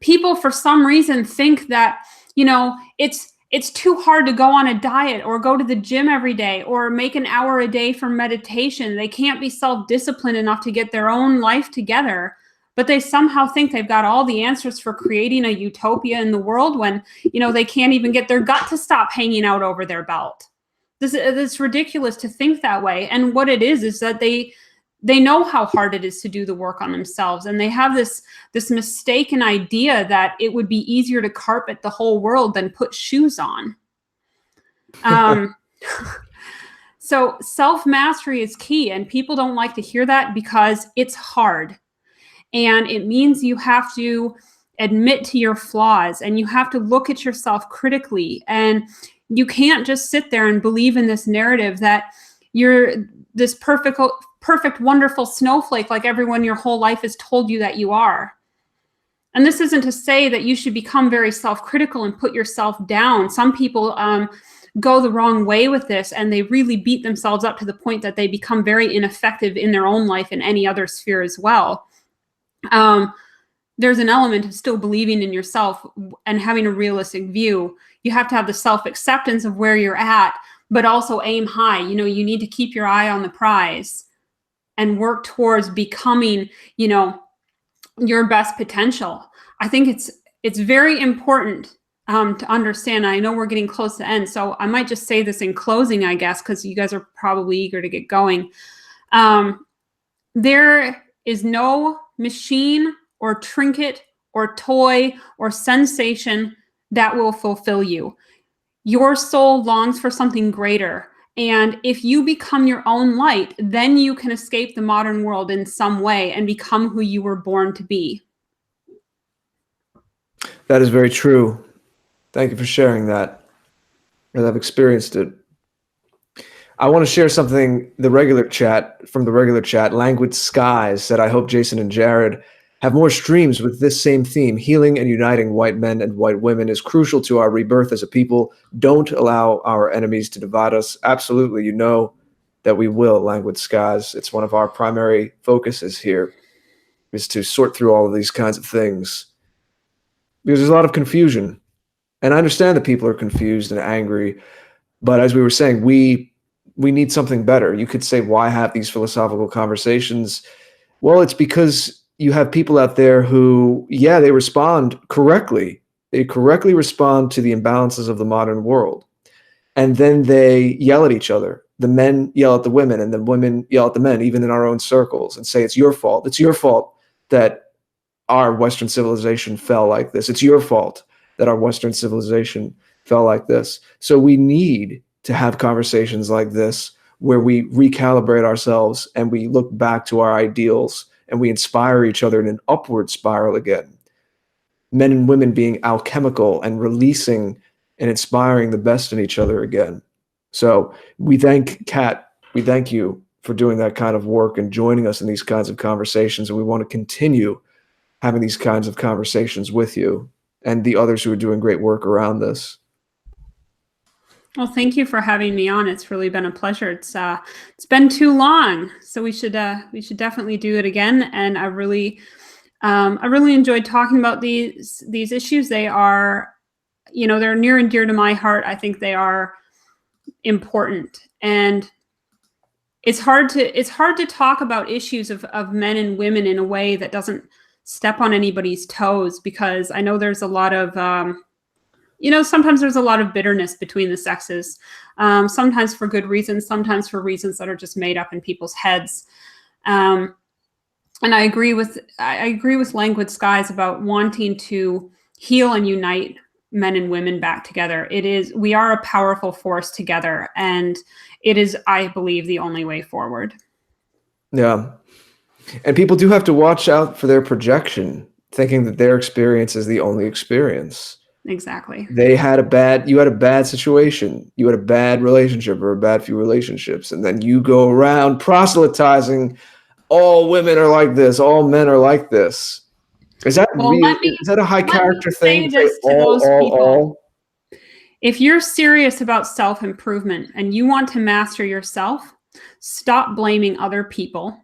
people, for some reason, think that, it's too hard to go on a diet or go to the gym every day or make an hour a day for meditation. They can't be self-disciplined enough to get their own life together. But they somehow think they've got all the answers for creating a utopia in the world when, they can't even get their gut to stop hanging out over their belt. It's ridiculous to think that way. And what it is that they know how hard it is to do the work on themselves. And they have this mistaken idea that it would be easier to carpet the whole world than put shoes on. So self-mastery is key, and people don't like to hear that because it's hard. And it means you have to admit to your flaws, and you have to look at yourself critically. And you can't just sit there and believe in this narrative that you're this perfect, wonderful snowflake like everyone your whole life has told you that you are. And this isn't to say that you should become very self-critical and put yourself down. Some people go the wrong way with this, and they really beat themselves up to the point that they become very ineffective in their own life and any other sphere as well. There's an element of still believing in yourself and having a realistic view. You have to have the self-acceptance of where you're at, but also aim high. You know, you need to keep your eye on the prize and work towards becoming, you know, your best potential. I think it's very important to understand. I know we're getting close to end, so I might just say this in closing, I guess, because you guys are probably eager to get going. There is no machine or trinket or toy or sensation that will fulfill you. Your soul longs for something greater. And if you become your own light, then you can escape the modern world in some way and become who you were born to be. That is very true. Thank you for sharing that, as I've experienced it. I want to share something from the regular chat. Languid Skies said, I hope Jason and Jared have more streams with this same theme. Healing and uniting white men and white women is crucial to our rebirth as a people. Don't allow our enemies to divide us. Absolutely. You know that we will, Languid Skies. It's one of our primary focuses here, is to sort through all of these kinds of things. Because there's a lot of confusion. And I understand that people are confused and angry. But as we were saying, we need something better. You could say, why have these philosophical conversations? Well, it's because you have people out there who, yeah, they respond correctly. They correctly respond to the imbalances of the modern world. And then they yell at each other. The men yell at the women, and the women yell at the men, even in our own circles, and say, it's your fault. It's your fault that our Western civilization fell like this. It's your fault that our Western civilization fell like this. So we need to have conversations like this where we recalibrate ourselves and we look back to our ideals and we inspire each other in an upward spiral again. Men and women being alchemical and releasing and inspiring the best in each other again. So we thank Kat, we thank you for doing that kind of work and joining us in these kinds of conversations. And we want to continue having these kinds of conversations with you and the others who are doing great work around this. Well, thank you for having me on. It's really been a pleasure. It's been too long, so we should definitely do it again. And I really enjoyed talking about these issues. They are, you know, they're near and dear to my heart. I think they are important, and it's hard to talk about issues of men and women in a way that doesn't step on anybody's toes, because I know there's a lot of sometimes there's a lot of bitterness between the sexes, sometimes for good reasons, sometimes for reasons that are just made up in people's heads. And I agree with Languid Skies about wanting to heal and unite men and women back together. We are a powerful force together, and it is, I believe, the only way forward. Yeah. And people do have to watch out for their projection, thinking that their experience is the only experience. Exactly. You had a bad situation, you had a bad relationship or a bad few relationships, and then you go around proselytizing, all women are like this, all men are like this. Is that is that a high character thing? All? If you're serious about self-improvement and you want to master yourself, stop blaming other people.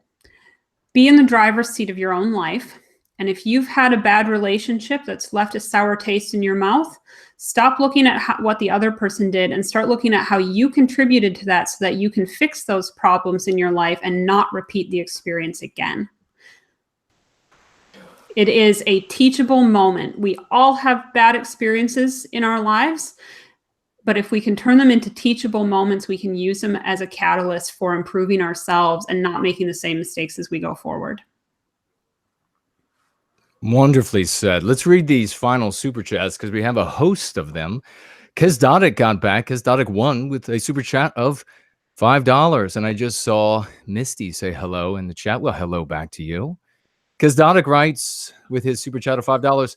Be in the driver's seat of your own life. And if you've had a bad relationship that's left a sour taste in your mouth, stop looking at what the other person did and start looking at how you contributed to that, so that you can fix those problems in your life and not repeat the experience again. It is a teachable moment. We all have bad experiences in our lives. But if we can turn them into teachable moments, we can use them as a catalyst for improving ourselves and not making the same mistakes as we go forward. Wonderfully said. Let's read these final super chats because we have a host of them. Kesdotic got back. Kesdotic won with a super chat of $5. And I just saw Misty say hello in the chat. Well, hello back to you. Kesdotic writes with his super chat of $5,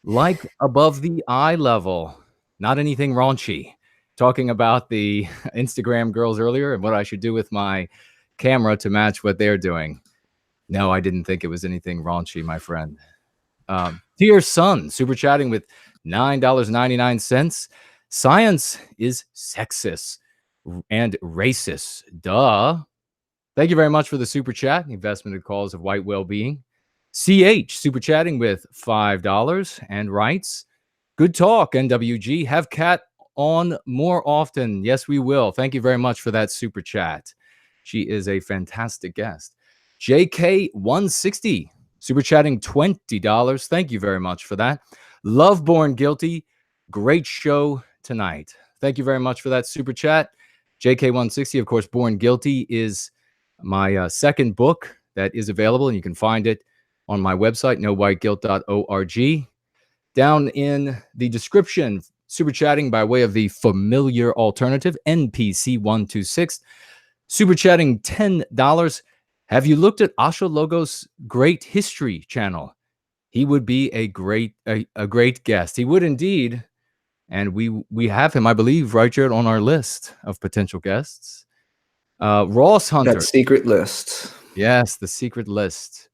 like above the eye level, not anything raunchy. Talking about the Instagram girls earlier and what I should do with my camera to match what they're doing. No, I didn't think it was anything raunchy, my friend. Dear son, super chatting with $9.99. Science is sexist and racist. Duh. Thank you very much for the super chat. Investment in cause of white well-being. CH super chatting with $5 and writes, good talk, NWG. Have Cat on more often. Yes, we will. Thank you very much for that super chat. She is a fantastic guest. JK160 super chatting $20. Thank you very much for that. Love Born Guilty. Great show tonight. Thank you very much for that super chat. JK160, of course, Born Guilty is my second book that is available, and you can find it on my website, nowhiteguilt.org. Down in the description, super chatting by way of the familiar alternative, NPC126, super chatting $10. Have you looked at Asha Logo's Great History channel? He would be a great guest. He would indeed. And we have him, I believe, right here on our list of potential guests. Ross Hunter. That secret list. Yes, the secret list.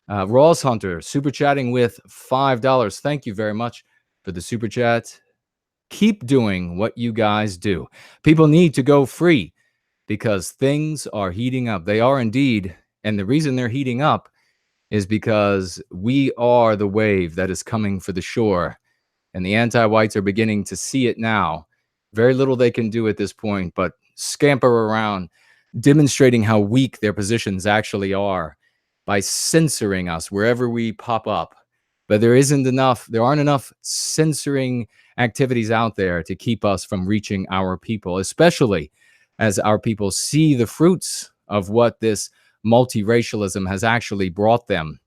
Ross Hunter, super chatting with $5. Thank you very much for the super chat. Keep doing what you guys do. People need to go free because things are heating up. They are indeed. And the reason they're heating up is because we are the wave that is coming for the shore. And the anti-whites are beginning to see it now. Very little they can do at this point, but scamper around, demonstrating how weak their positions actually are by censoring us wherever we pop up. But there aren't enough censoring activities out there to keep us from reaching our people, especially as our people see the fruits of what this multiracialism has actually brought them.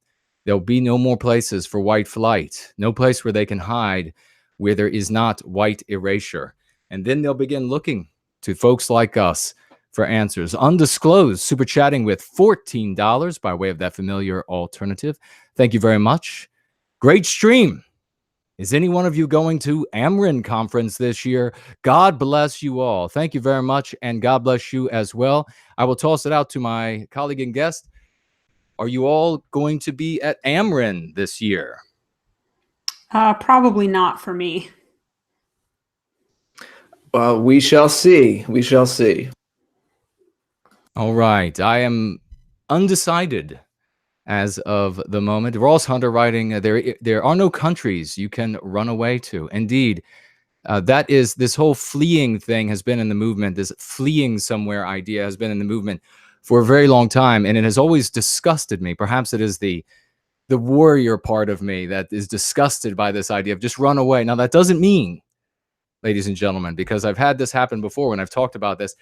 There'll be no more places for white flight, no place where they can hide where there is not white erasure. And then they'll begin looking to folks like us for answers. Undisclosed, super chatting with $14 by way of that familiar alternative. Thank you very much. Great stream. Is any one of you going to Amrin conference this year? God bless you all. Thank you very much, and God bless you as well. I will toss it out to my colleague and guest. Are you all going to be at Amrin this year? Probably not for me. Well, we shall see. We shall see. All right. I am undecided as of the moment. Ross Hunter writing, there are no countries you can run away to. Indeed, that is, this whole fleeing thing has been in the movement. This fleeing somewhere idea has been in the movement for a very long time, and it has always disgusted me. Perhaps it is the warrior part of me that is disgusted by this idea of just run away. Now, that doesn't mean, ladies and gentlemen, because I've had this happen before when I've talked about this,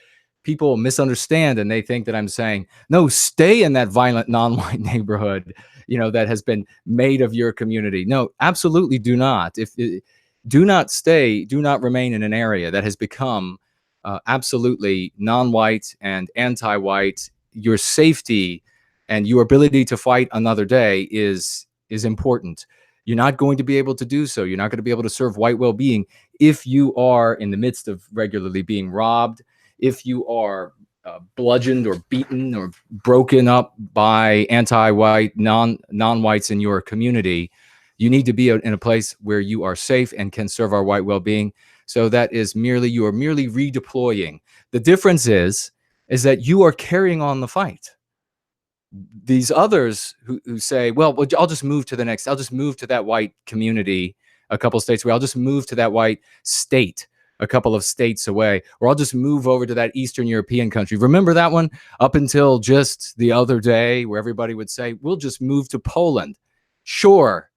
people misunderstand and they think that I'm saying, no, stay in that violent non-white neighborhood, that has been made of your community. No, absolutely do not. Do not stay, do not remain in an area that has become absolutely non-white and anti-white. Your safety and your ability to fight another day is important. You're not going to be able to do so. You're not going to be able to serve white well-being if you are in the midst of regularly being robbed, if you are bludgeoned or beaten or broken up by anti-white, non-whites in your community. You need to be in a place where you are safe and can serve our white well-being. So that is you are merely redeploying. The difference is that you are carrying on the fight. These others who say, well, I'll just move to I'll just move to that white community a couple of states away. I'll just move to that white state a couple of states away, or I'll just move over to that Eastern European country. Remember that one up until just the other day where everybody would say, we'll just move to Poland. Sure,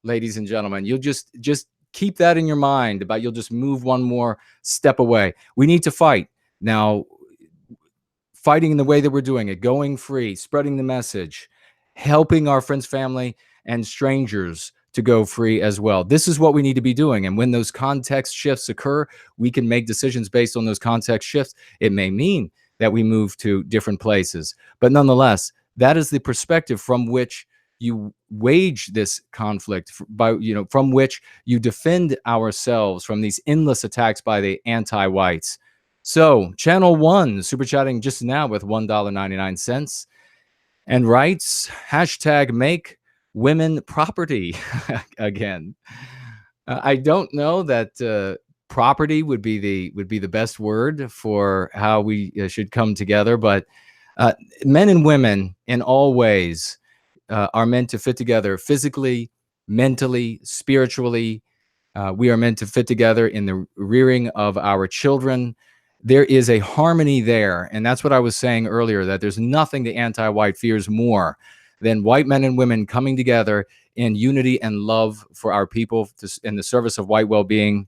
ladies and gentlemen, you'll just keep that in your mind about you'll just move one more step away. We need to fight. Now, fighting in the way that we're doing it, going free, spreading the message, helping our friends, family, and strangers to go free as well. This is what we need to be doing. And when those context shifts occur, we can make decisions based on those context shifts. It may mean that we move to different places, but nonetheless, that is the perspective from which you wage this conflict, from which you defend ourselves from these endless attacks by the anti-whites. So channel 1 super chatting just now with $1.99 and writes #make women property again. I don't know that property would be the best word for how we should come together, but men and women in all ways are meant to fit together physically, mentally, spiritually. We are meant to fit together in the rearing of our children. There is a harmony there. And that's what I was saying earlier, that there's nothing the anti-white fears more than white men and women coming together in unity and love for our people in the service of white well-being,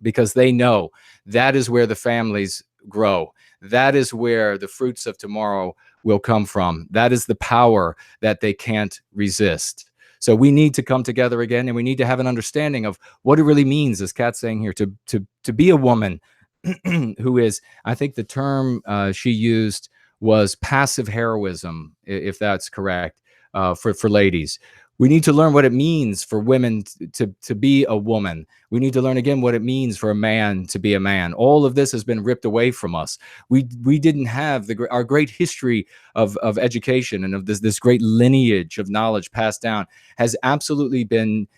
because they know that is where the families grow. That is where the fruits of tomorrow will come from. That is the power that they can't resist. So we need to come together again, and we need to have an understanding of what it really means, as Kat's saying here, to be a woman who is, I think the term she used was passive heroism, if that's correct, for ladies. We need to learn what it means for women to be a woman. We need to learn again what it means for a man to be a man. All of this has been ripped away from us. We didn't have our great history of education and of this great lineage of knowledge passed down has absolutely been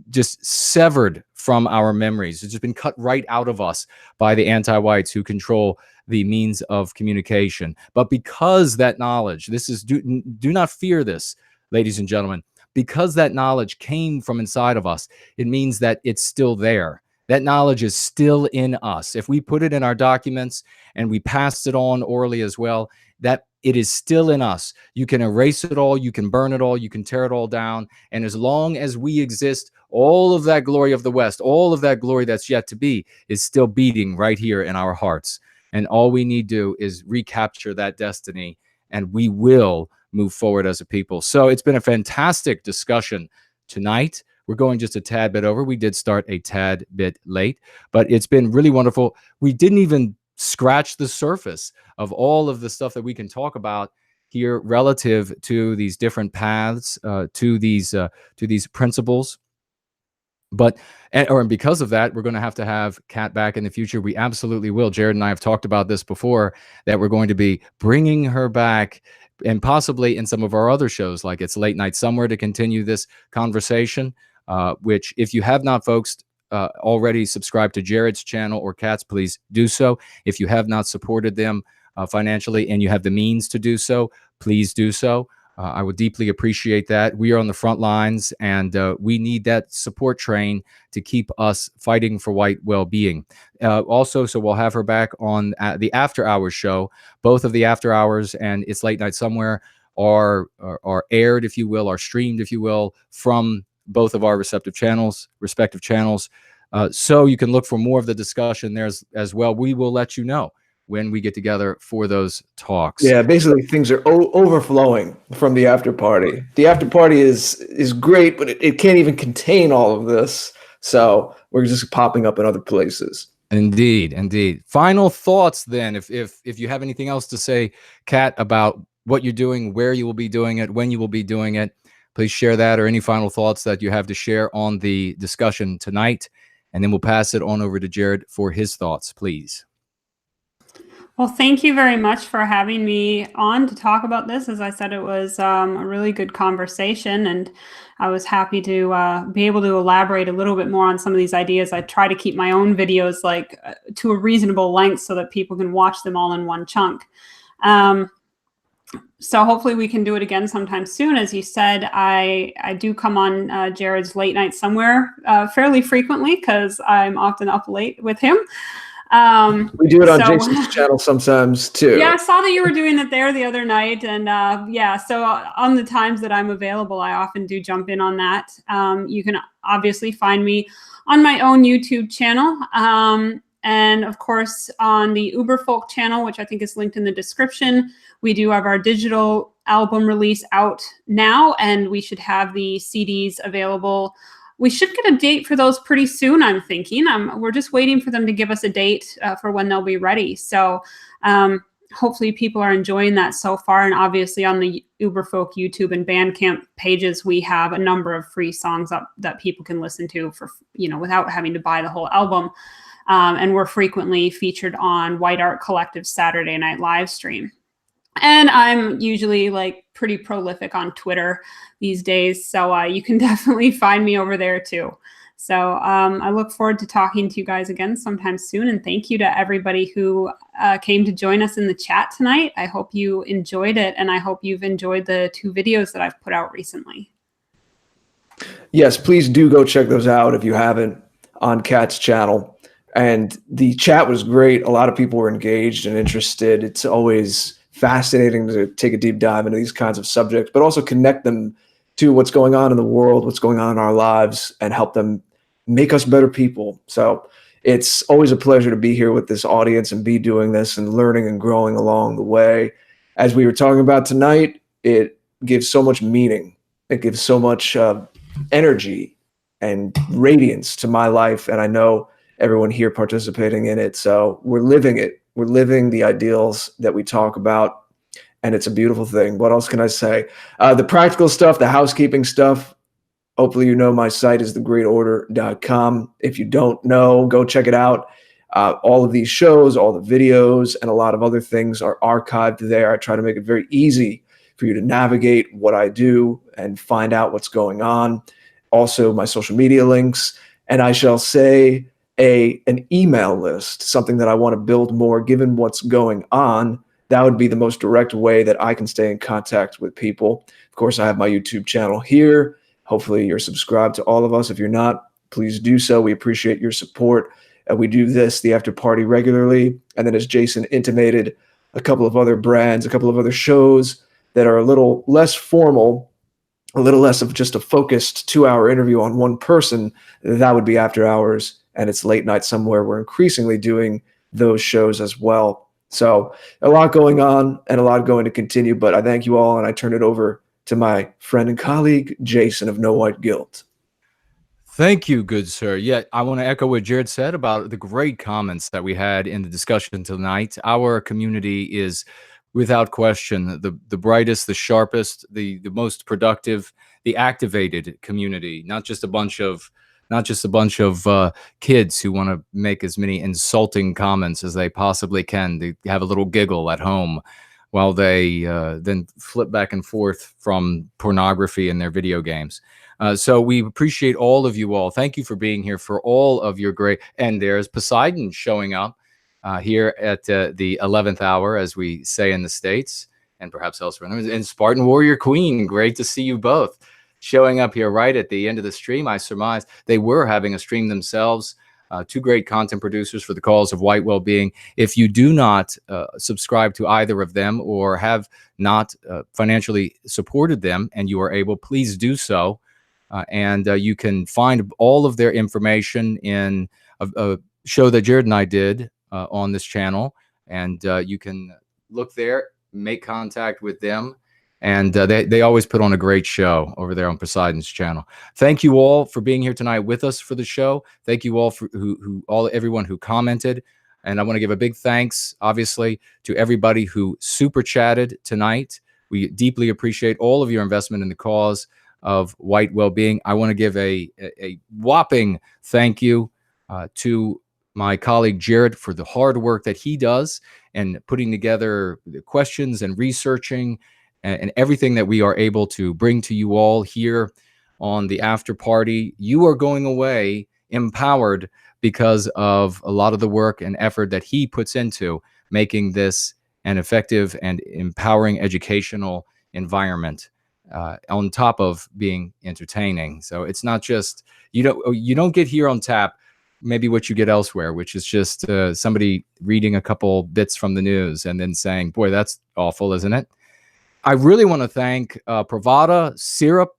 just severed from our memories. It's just been cut right out of us by the anti-whites who control the means of communication. But because that knowledge, do not fear this, ladies and gentlemen, because that knowledge came from inside of us, it means that it's still there. That knowledge is still in us. If we put it in our documents and we passed it on orally as well, that it is still in us. You can erase it all, you can burn it all, you can tear it all down. And as long as we exist, all of that glory of the West, all of that glory that's yet to be, is still beating right here in our hearts. And all we need to do is recapture that destiny, and we will move forward as a people. So it's been a fantastic discussion tonight. We're going just a tad bit over. We did start a tad bit late, but it's been really wonderful. We didn't even scratch the surface of all of the stuff that we can talk about here relative to these different paths, to these principles. And because of that, we're going to have Kat back in the future. We absolutely will. Jared and I have talked about this before, that we're going to be bringing her back, and possibly in some of our other shows, like It's Late Night Somewhere, to continue this conversation, which if you have not, folks, already subscribed to Jared's channel or Kat's, please do so. If you have not supported them financially and you have the means to do so, please do so. I would deeply appreciate that. We are on the front lines, and we need that support train to keep us fighting for white well-being. Also, so we'll have her back on the After Hours show. Both of the After Hours and It's Late Night Somewhere are aired, if you will, are streamed, if you will, from both of our respective channels. So you can look for more of the discussion there as well. We will let you know when we get together for those talks. Yeah, basically things are overflowing from the after party. The after party is great, but it can't even contain all of this. So we're just popping up in other places. Indeed, indeed. Final thoughts then, if you have anything else to say, Kat, about what you're doing, where you will be doing it, when you will be doing it, please share that, or any final thoughts that you have to share on the discussion tonight. And then we'll pass it on over to Jared for his thoughts, please. Well, thank you very much for having me on to talk about this. As I said, it was a really good conversation, and I was happy to be able to elaborate a little bit more on some of these ideas. I try to keep my own videos to a reasonable length so that people can watch them all in one chunk. So hopefully we can do it again sometime soon. As you said, I do come on Jared's Late Night Somewhere fairly frequently, because I'm often up late with him. We do it on so- Jason's channel sometimes too. Yeah, I saw that you were doing it there the other night, and yeah, so on the times that I'm available, I often do jump in on that. You can obviously find me on my own YouTube channel, and of course on the Uberfolk channel, which I think is linked in the description. We do have our digital album release out now, and we should have the CDs available. We should get a date for those pretty soon, I'm thinking. We're just waiting for them to give us a date for when they'll be ready. So hopefully people are enjoying that so far. And obviously on the Uberfolk YouTube and Bandcamp pages, we have a number of free songs up that people can listen to for, without having to buy the whole album. And we're frequently featured on White Art Collective's Saturday Night Live stream. And I'm usually pretty prolific on Twitter these days. So you can definitely find me over there too. So I look forward to talking to you guys again sometime soon. And thank you to everybody who came to join us in the chat tonight. I hope you enjoyed it. And I hope you've enjoyed the 2 videos that I've put out recently. Yes, please do go check those out if you haven't on Kat's channel. And the chat was great. A lot of people were engaged and interested. It's always fascinating to take a deep dive into these kinds of subjects, but also connect them to what's going on in the world, what's going on in our lives, and help them make us better people. So it's always a pleasure to be here with this audience and be doing this and learning and growing along the way. As we were talking about tonight, it gives so much meaning. It gives so much energy and radiance to my life. And I know everyone here participating in it. So we're living it. We're living the ideals that we talk about, and it's a beautiful thing. What else can I say? The practical stuff, the housekeeping stuff, hopefully you know my site is thegreatorder.com. If you don't know, go check it out. All of these shows, all the videos, and a lot of other things are archived there. I try to make it very easy for you to navigate what I do and find out what's going on. Also, my social media links, and I shall say an email list, something that I want to build more given what's going on. That would be the most direct way that I can stay in contact with people. Of course, I have my YouTube channel here. Hopefully you're subscribed to all of us. If you're not, please do so. We appreciate your support. We do this, the after party, regularly. And then as Jason intimated, a couple of other brands, a couple of other shows that are a little less formal, a little less of just a focused 2-hour interview on one person. That would be after hours. And it's late night somewhere. We're increasingly doing those shows as well. So a lot going on and a lot going to continue, but I thank you all, and I turn it over to my friend and colleague, Jason of No White Guilt. Thank you, good sir. Yeah, I want to echo what Jared said about the great comments that we had in the discussion tonight. Our community is, without question, the brightest, the sharpest, the most productive, the activated community, not just a bunch of kids who want to make as many insulting comments as they possibly can. They have a little giggle at home while they then flip back and forth from pornography in their video games. So we appreciate all of you all. Thank you for being here, for all of your great. And there's Poseidon showing up here at the 11th hour, as we say in the States, and perhaps elsewhere. And Spartan Warrior Queen, great to see you both showing up here right at the end of the stream. I surmise they were having a stream themselves. 2 great content producers for the cause of white well-being. If you do not subscribe to either of them or have not financially supported them and you are able, please do so. And you can find all of their information in a show that Jared and I did on this channel. And you can look there, make contact with them. And they always put on a great show over there on Poseidon's channel. Thank you all for being here tonight with us for the show. Thank you all for everyone who commented. And I want to give a big thanks, obviously, to everybody who super chatted tonight. We deeply appreciate all of your investment in the cause of white well-being. I want to give a whopping thank you to my colleague Jared for the hard work that he does and putting together the questions and researching and everything that we are able to bring to you all here on the after party. You are going away empowered because of a lot of the work and effort that he puts into making this an effective and empowering educational environment, on top of being entertaining. So it's not just, you don't get here on tap maybe what you get elsewhere, which is just somebody reading a couple bits from the news and then saying, boy, that's awful, isn't it? I really want to thank Pravada, Syrup,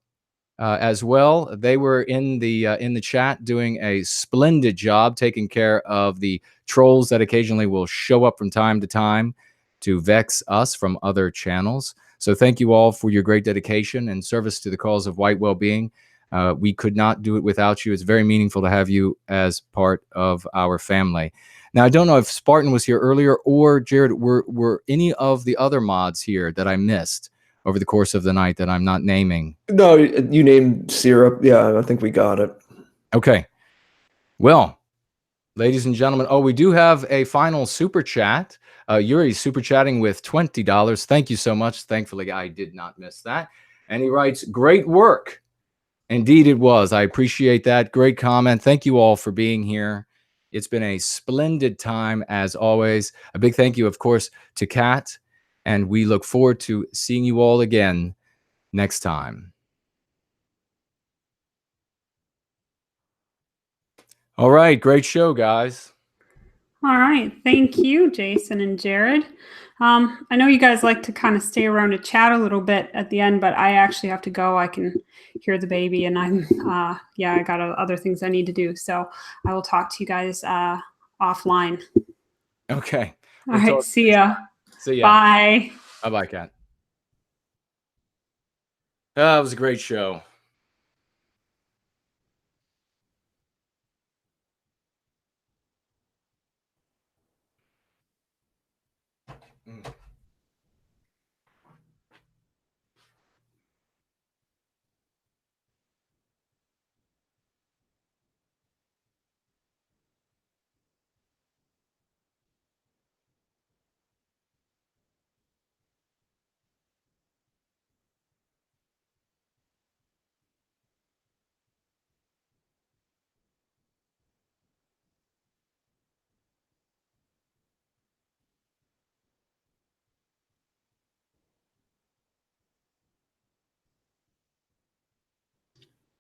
as well. They were in the chat doing a splendid job taking care of the trolls that occasionally will show up from time to time to vex us from other channels. So thank you all for your great dedication and service to the cause of white well-being. We could not do it without you. It's very meaningful to have you as part of our family. Now, I don't know if Spartan was here earlier or Jared, were any of the other mods here that I missed over the course of the night that I'm not naming? No, you named Syrup. Yeah, I think we got it. Okay. Well, ladies and gentlemen, we do have a final super chat. Yuri super chatting with $20. Thank you so much. Thankfully, I did not miss that. And he writes, great work. Indeed, it was. I appreciate that. Great comment. Thank you all for being here. It's been a splendid time, as always. A big thank you, of course, to Kat. And we look forward to seeing you all again next time. All right. Great show, guys. All right. Thank you, Jason and Jared. I know you guys like to kind of stay around to chat a little bit at the end, but I actually have to go. I can hear the baby and I got other things I need to do. So I will talk to you guys offline. Okay. All right. See ya. See ya. Bye. Bye-bye, Kat. That was a great show.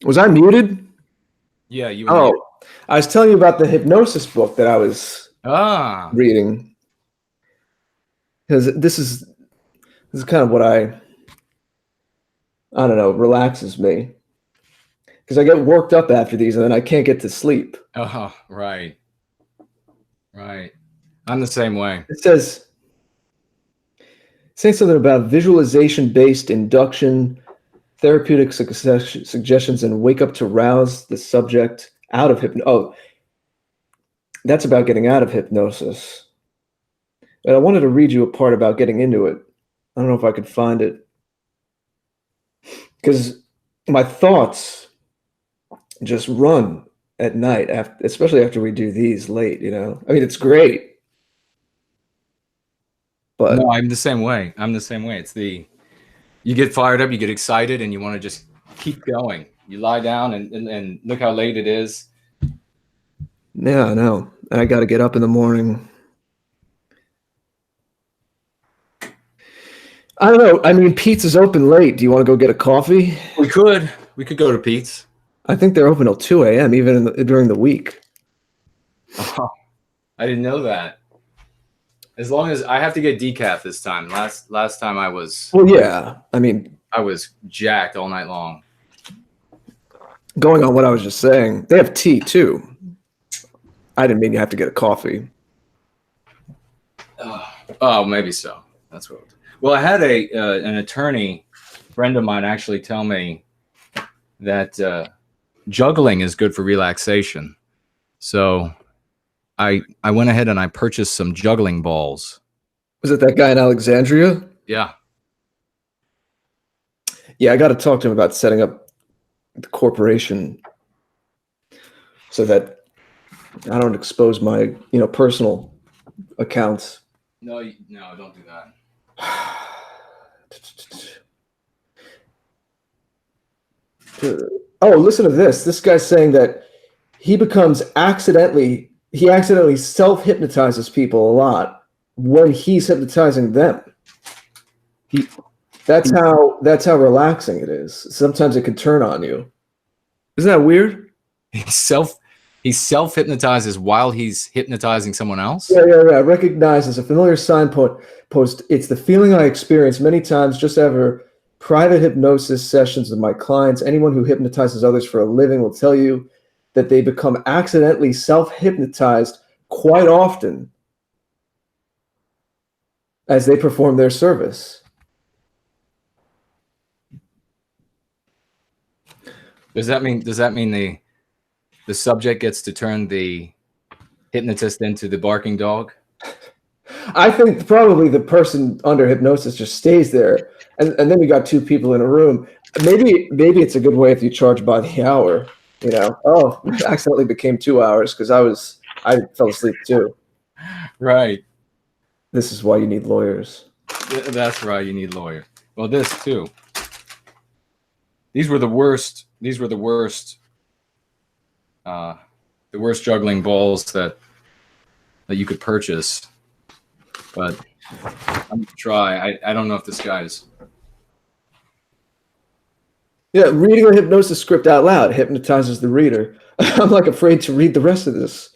Was I muted? Yeah, you were muted. I was telling you about the hypnosis book that I was reading. Because this is kind of what I don't know, relaxes me. Because I get worked up after these and then I can't get to sleep. Oh, right. Right. I'm the same way. It says, saying something about visualization-based induction, therapeutic suggestions, and wake up to rouse the subject out of hypnosis. Oh, that's about getting out of hypnosis. But I wanted to read you a part about getting into it. I don't know if I could find it. Because my thoughts just run at night, especially after we do these late, you know? I mean, it's great. But no, I'm the same way. It's you get fired up, you get excited, and you want to just keep going. You lie down and look how late it is. Yeah, I know. I got to get up in the morning. I don't know. I mean, Pete's is open late. Do you want to go get a coffee? We could go to Pete's. I think they're open till 2 a.m. even during the week. Oh, I didn't know that. As long as I have to get decaf this time. Last time I was. Well, yeah. I mean, I was jacked all night long. Going on what I was just saying, they have tea too. I didn't mean you have to get a coffee. Oh, maybe so. That's what. Well, I had an attorney friend of mine actually tell me that juggling is good for relaxation. So I went ahead and I purchased some juggling balls. Was it that guy in Alexandria? Yeah. Yeah, I got to talk to him about setting up the corporation so that I don't expose my, personal accounts. No, don't do that. Oh, listen to this. This guy's saying that he accidentally self-hypnotizes people a lot when he's hypnotizing them. That's how relaxing it is. Sometimes it can turn on you. Isn't that weird? He self-hypnotizes while he's hypnotizing someone else? Yeah. Recognize as a familiar signpost. It's the feeling I experience many times just after private hypnosis sessions with my clients. Anyone who hypnotizes others for a living will tell you that they become accidentally self-hypnotized quite often as they perform their service. Does that mean the subject gets to turn the hypnotist into the barking dog? I think probably the person under hypnosis just stays there, and then you got two people in a room. Maybe it's a good way if you charge by the hour. You know, oh, it accidentally became 2 hours because I fell asleep too. Right. This is why you need lawyers. That's right. You need lawyers. Well, this too. These were the worst. The worst juggling balls that you could purchase. But I'm gonna try. I don't know if this guy's. Yeah, reading a hypnosis script out loud hypnotizes the reader. I'm like afraid to read the rest of this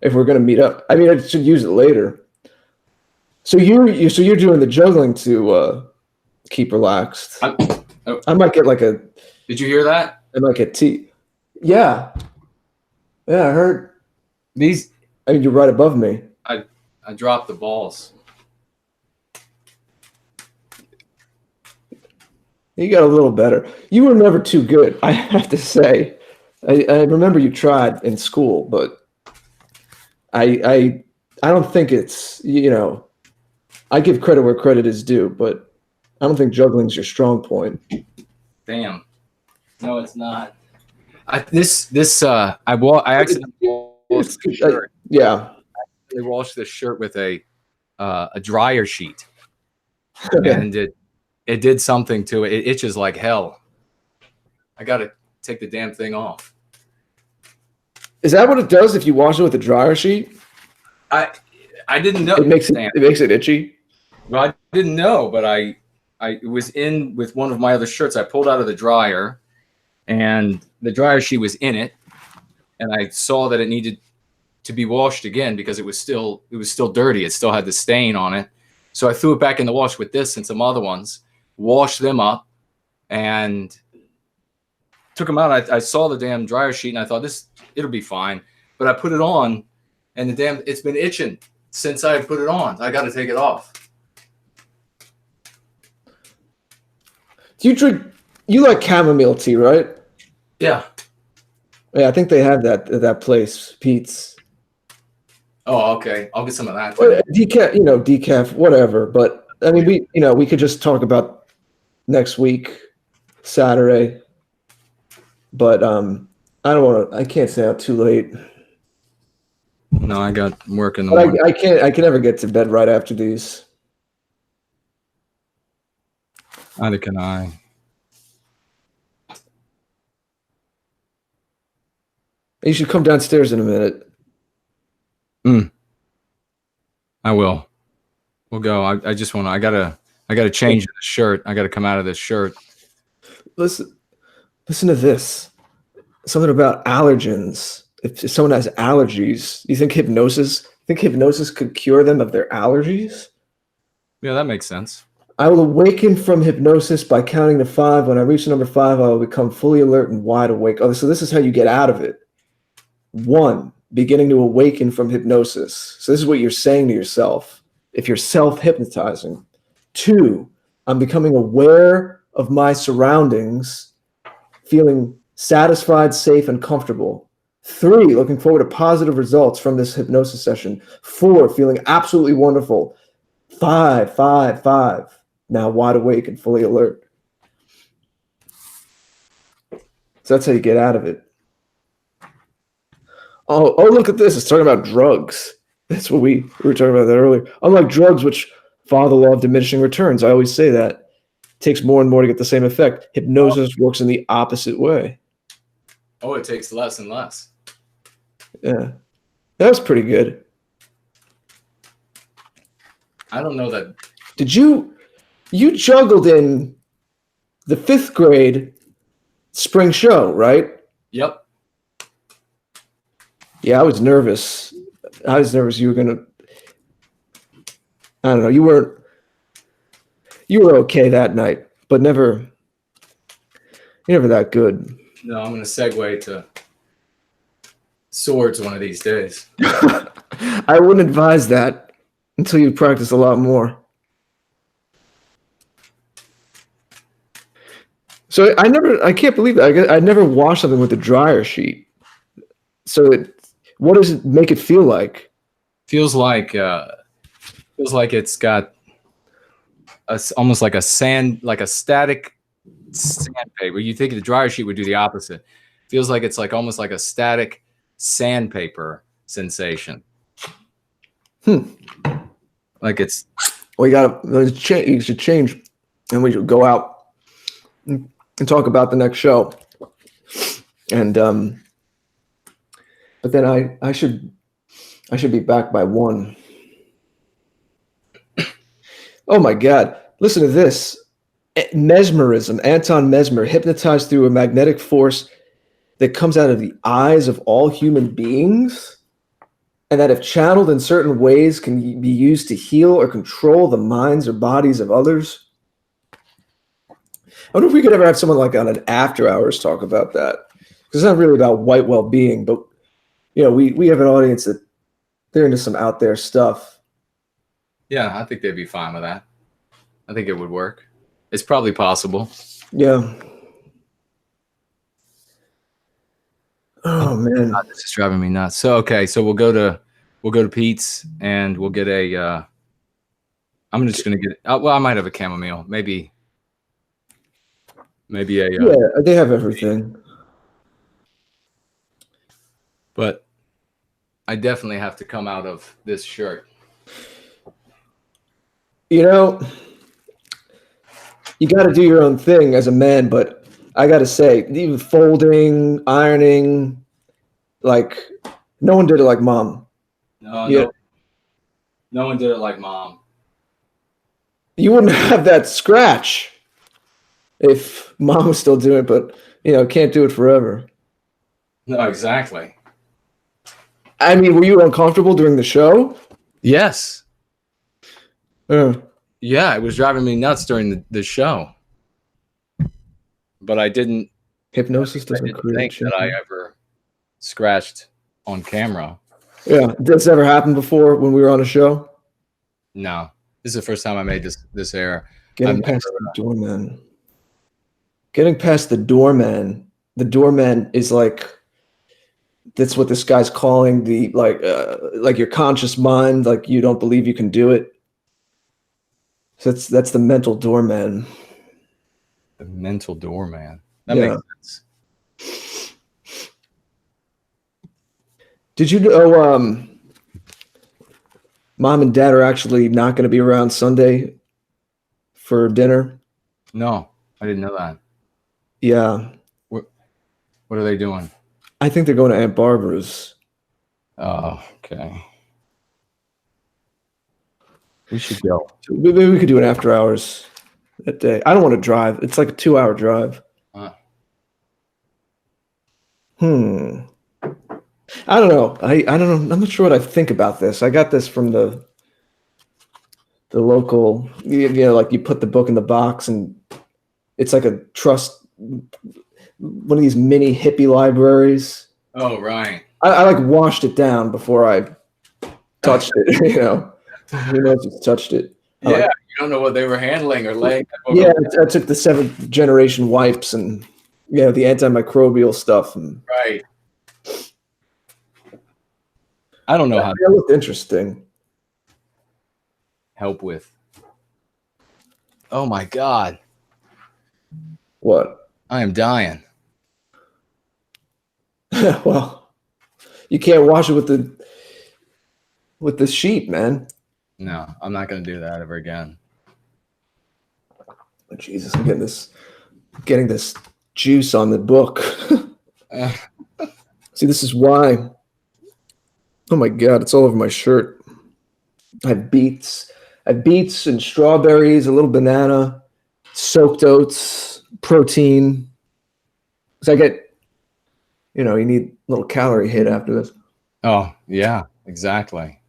if we're going to meet up. I mean, I should use it later. So you're doing the juggling to keep relaxed. I might get like a. Did you hear that? I might get tea. Yeah, I heard These. I mean, you're right above me. I dropped the balls. You got a little better. You were never too good, I have to say. I remember you tried in school, but I don't think it's, you know, I give credit where credit is due, but I don't think juggling's your strong point. Damn. No, it's not. I accidentally washed the shirt. Yeah. I washed this shirt with a dryer sheet, and it did something to it. It itches like hell. I got to take the damn thing off. Is that what it does if you wash it with a dryer sheet? I didn't know. It makes it itchy. Well, I didn't know, but I was in with one of my other shirts. I pulled out of the dryer, and the dryer sheet was in it, and I saw that it needed to be washed again because it was still dirty. It still had the stain on it. So I threw it back in the wash with this and some other ones, washed them up, and took them out. I saw the damn dryer sheet, and I thought it'll be fine. But I put it on, and it's been itching since I put it on. I got to take it off. You like chamomile tea, right? Yeah. Yeah, I think they have that at that place, Pete's. Oh, okay. I'll get some of that. Decaf, whatever. But I mean, we could just talk about next week, Saturday. But I don't want to. I can't stay out too late. No, I got work in the morning. I can't. I can never get to bed right after these. Neither can I. You should come downstairs in a minute. I will. We'll go. I just want to. I gotta change the shirt. I gotta come out of this shirt. Listen to this. Something about allergens. If someone has allergies, you think hypnosis could cure them of their allergies? Yeah, that makes sense. I will awaken from hypnosis by counting to 5. When I reach number 5, I will become fully alert and wide awake. Oh, so this is how you get out of it. 1, beginning to awaken from hypnosis. So this is what you're saying to yourself if you're self-hypnotizing. 2, I'm becoming aware of my surroundings, feeling satisfied, safe, and comfortable. 3, looking forward to positive results from this hypnosis session. 4, feeling absolutely wonderful. 5, now wide awake and fully alert. So that's how you get out of it. Oh, look at this. It's talking about drugs. That's what we were talking about that earlier. Unlike drugs, which follow the law of diminishing returns, I always say that. It takes more and more to get the same effect. Hypnosis works in the opposite way. Oh, it takes less and less. Yeah. That was pretty good. I don't know that. Did you juggled in the 5th grade spring show, right? Yep. Yeah, I was nervous. You were gonna. I don't know. You were okay that night, but you're never that good. No, I'm going to segue to swords one of these days. I wouldn't advise that until you practice a lot more. So I can't believe that. I never washed something with a dryer sheet. So what does it make it feel like? Feels like it's got almost like a static sandpaper. You think the dryer sheet would do the opposite. Feels like it's like almost like a static sandpaper sensation. Like it's. Well, you should change, and we should go out and talk about the next show. And but then I should be back by 1. Oh my God! Listen to this. Mesmerism. Anton Mesmer, hypnotized through a magnetic force that comes out of the eyes of all human beings, and that if channeled in certain ways can be used to heal or control the minds or bodies of others. I wonder if we could ever have someone like on an after hours talk about that. Because it's not really about white well-being, but we have an audience that they're into some out there stuff. Yeah, I think they'd be fine with that. I think it would work. It's probably possible. Yeah. Oh man, God, this is driving me nuts. So okay, so we'll go to Pete's and we'll get a. I'm just gonna get. Well, I might have a chamomile, maybe a. Yeah, they have everything. But I definitely have to come out of this shirt. You got to do your own thing as a man, but I got to say, even folding, ironing, like no one did it like Mom. No one did it like Mom. You wouldn't have that scratch if Mom was still doing it, but can't do it forever. No, exactly. I mean, were you uncomfortable during the show? Yes. Yeah, it was driving me nuts during the show. But I didn't. Hypnosis doesn't think that I ever scratched on camera. Yeah, did this ever happen before when we were on a show? No, this is the first time I made this error. Getting past the doorman. Getting past the doorman. The doorman is like. That's what this guy's calling the like your conscious mind. Like you don't believe you can do it. So that's the mental doorman. The mental doorman. That makes sense. Did you know Mom and Dad are actually not going to be around Sunday for dinner? No, I didn't know that. Yeah. What are they doing? I think they're going to Aunt Barbara's. Oh, okay. We should go. Maybe we could do an after hours that day. I don't want to drive. It's like a 2-hour drive. I don't know. I don't know. I'm not sure what I think about this. I got this from the local, like you put the book in the box and it's like a trust, one of these mini hippie libraries. Oh, right. I like washed it down before I touched it, Who knows who's touched it? Yeah, you don't know what they were handling or laying. Yeah, I took the 7th generation wipes and the antimicrobial stuff. Right. I don't know how that looked interesting. Help with. Oh my God. What? I am dying. Well, you can't wash it with the sheet, man. No, I'm not going to do that ever again. Oh, Jesus, I'm getting this juice on the book. See, this is why. Oh my God, it's all over my shirt. I have beets and strawberries, a little banana, soaked oats, protein. So I get, you need a little calorie hit after this. Oh, yeah, exactly.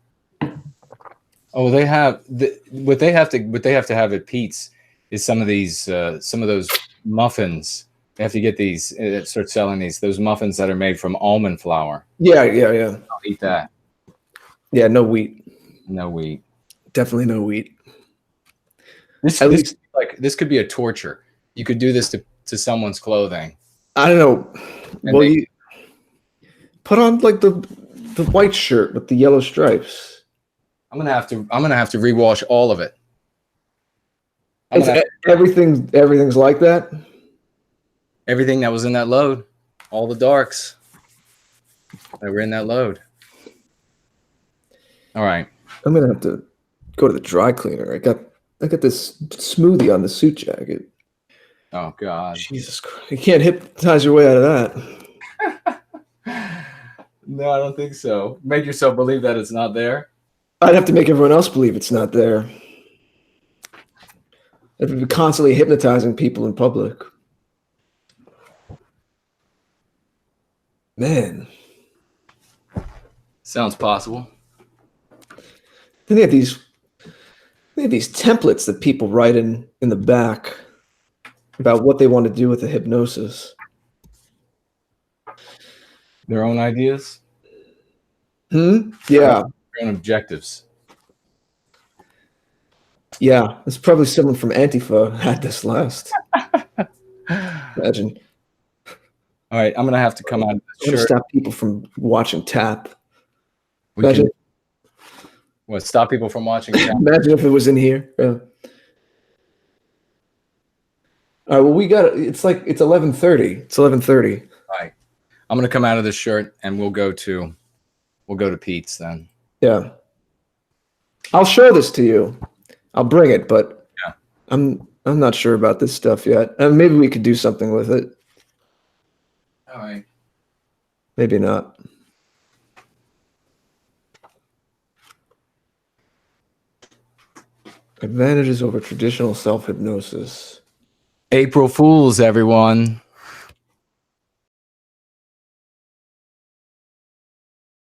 Oh, they have what they have to have at Pete's is some of those muffins. They have to get these, start selling those muffins that are made from almond flour. Yeah. I'll eat that. Yeah, no wheat. No wheat. Definitely no wheat. This could be a torture. You could do this to someone's clothing. I don't know. And Well, you put on like the white shirt with the yellow stripes. I'm gonna have to rewash all of it. Everything's like that. Everything that was in that load, all the darks that were in that load. All right. I'm gonna have to go to the dry cleaner. I got this smoothie on the suit jacket. Oh God. Jesus Christ! You can't hypnotize your way out of that. No, I don't think so. Make yourself believe that it's not there. I'd have to make everyone else believe it's not there. I'd be constantly hypnotizing people in public. Man. Sounds possible. Then they have these templates that people write in the back about what they want to do with the hypnosis. Their own ideas? Yeah. Their own objectives. Yeah. It's probably someone from Antifa had this last. Imagine. All right, I'm gonna have to come out. To stop people from watching TAP. Imagine. What, stop people from watching TAP? Imagine if it was in here. Yeah. All right. Well, it's 11:30. It's 11:30. All right. I'm gonna come out of this shirt and we'll go to Pete's then. Yeah. I'll show this to you. I'll bring it, but yeah. I'm not sure about this stuff yet. Maybe we could do something with it. All right. Maybe not. Advantages over traditional self-hypnosis. April Fools, everyone.